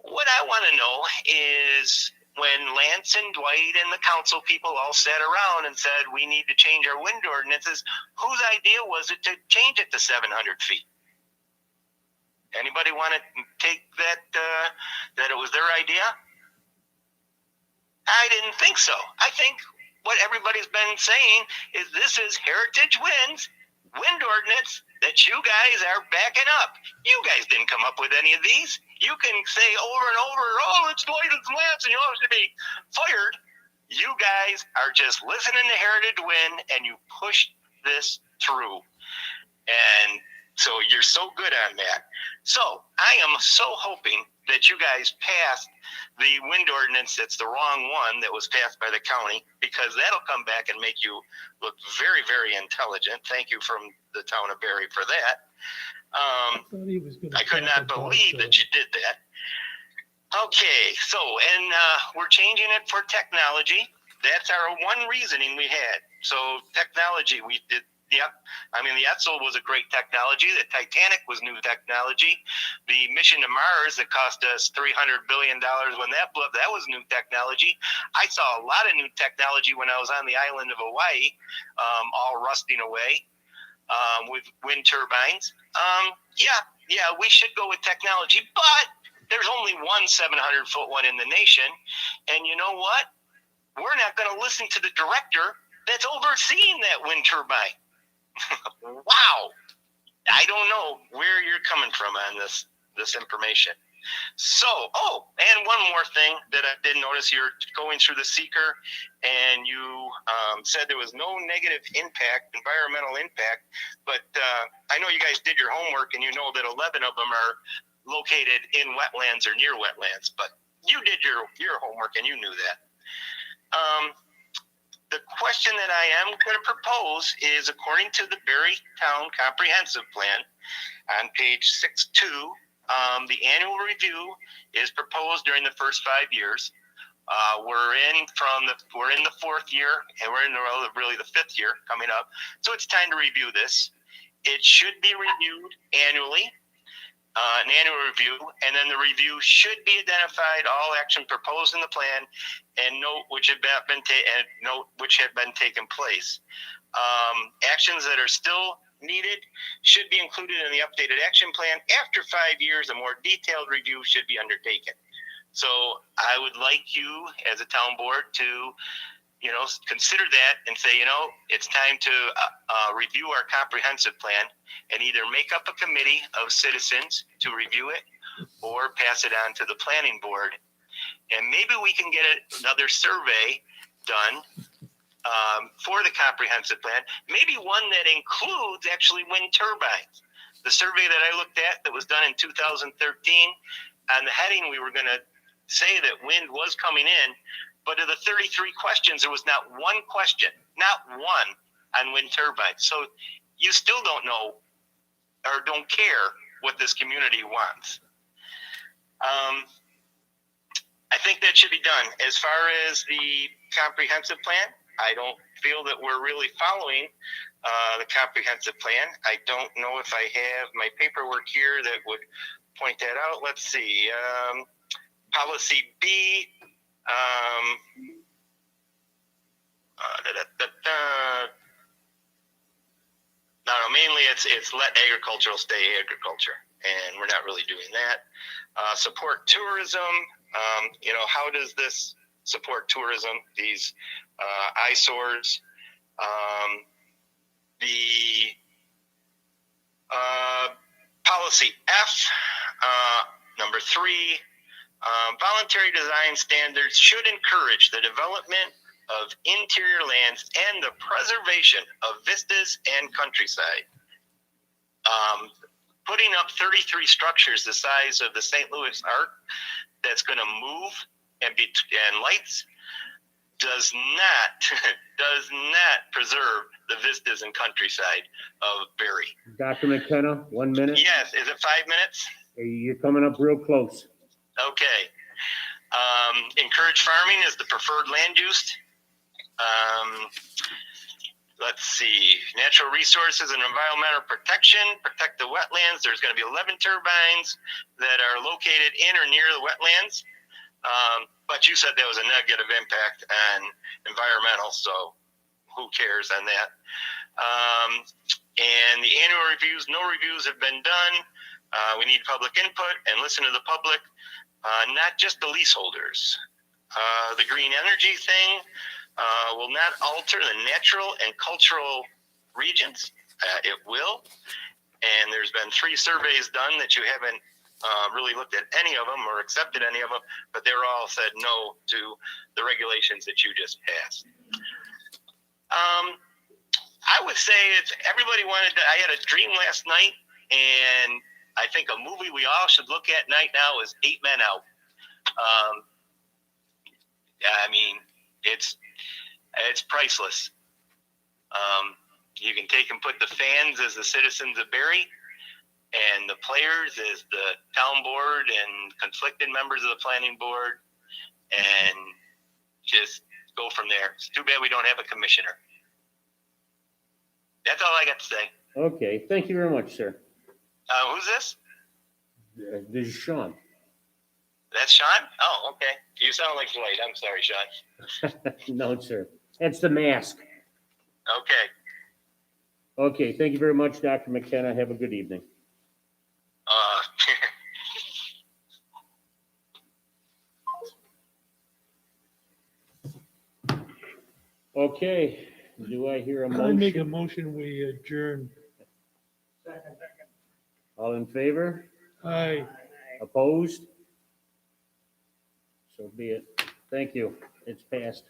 what I want to know is, when Lance and Dwight and the council people all sat around and said, we need to change our wind ordinances, whose idea was it to change it to 700 feet? Anybody want to take that it was their idea? I didn't think so. I think what everybody's been saying is this is heritage wind ordinance that you guys are backing up. You guys didn't come up with any of these. You can say over and over, oh, it's Dwight, it's Lance, and you all should be fired. You guys are just listening to heritage wind, and you pushed this through. And so you're so good on that. So I am so hoping that you guys passed the wind ordinance that's the wrong one that was passed by the county, because that'll come back and make you look very, very intelligent. Thank you from the town of Barrie for that. I could not believe that you did that. Okay, so, and we're changing it for technology. That's our one reasoning we had. So technology, we did Yep. I mean, the Etzel was a great technology. The Titanic was new technology. The mission to Mars that cost us $300 billion when that blew up, that was new technology. I saw a lot of new technology when I was on the island of Hawaii, all rusting away with wind turbines. Yeah, we should go with technology, but there's only one 700-foot one in the nation. And you know what? We're not going to listen to the director that's overseeing that wind turbine. Wow. I don't know where you're coming from on this information. So, and one more thing that I did notice, you're going through the seeker and you said there was no negative impact, environmental impact, but I know you guys did your homework and you know that 11 of them are located in wetlands or near wetlands, but you did your homework and you knew that. The question that I am going to propose is, according to the Berry Town Comprehensive Plan on page 6.2, the annual review is proposed during the first 5 years. We're in the fourth year, and we're in really the fifth year coming up. So it's time to review this. It should be reviewed annually, an annual review, and then the review should be identified all action proposed in the plan and note which have been taken place. Actions that are still needed should be included in the updated action plan. After 5 years, a more detailed review should be undertaken. So I would like you as a town board to, consider that and say, it's time to review our comprehensive plan and either make up a committee of citizens to review it or pass it on to the planning board. And maybe we can get another survey done for the comprehensive plan, maybe one that includes actually wind turbines. The survey that I looked at that was done in 2013, on the heading we were going to say that wind was coming in, but of the 33 questions, there was not one question, not one, on wind turbines. So you still don't know or don't care what this community wants. I think that should be done. As far as the comprehensive plan, I don't feel that we're really following the comprehensive plan. I don't know if I have my paperwork here that would point that out. Let's see. Policy B. No, mainly it's let agricultural stay agriculture, and we're not really doing that. Support tourism. How does this support tourism? These eyesores. The policy F, number 3, voluntary design standards should encourage the development of interior lands and the preservation of vistas and countryside. Putting up 33 structures the size of the St. Louis Arc that's going to move and lights does not preserve the vistas and countryside of Berry. Dr. McKenna, 1 minute. Yes, is it 5 minutes? You're coming up real close. Okay. Encourage farming is the preferred land use. Let's see. Natural resources and environmental protection. Protect the wetlands. There's going to be 11 turbines that are located in or near the wetlands. But you said there was a negative impact on environmental, so who cares on that? And the annual reviews, no reviews have been done. We need public input and listen to the public, not just the leaseholders. The green energy thing will not alter the natural and cultural regions. It will. And there's been 3 surveys done that you haven't really looked at any of them or accepted any of them, but they're all said no to the regulations that you just passed. I would say if everybody wanted to, I had a dream last night, and I think a movie we all should look at right now is 8 Men Out. I mean, it's priceless. You can take and put the fans as the citizens of Berry, and the players as the town board and conflicted members of the planning board, and just go from there. It's too bad we don't have a commissioner. That's all I got to say. Okay, thank you very much, sir. Who's this? This is Sean. That's Sean? Oh, okay. You sound like Floyd. I'm sorry, Sean. No, sir. That's the mask. Okay. Okay, thank you very much, Dr. McKenna. Have a good evening. Uh, Okay, do I hear a I make a motion? motion, we adjourn. Second. All in favor? Aye. Opposed? So be it. Thank you. It's passed.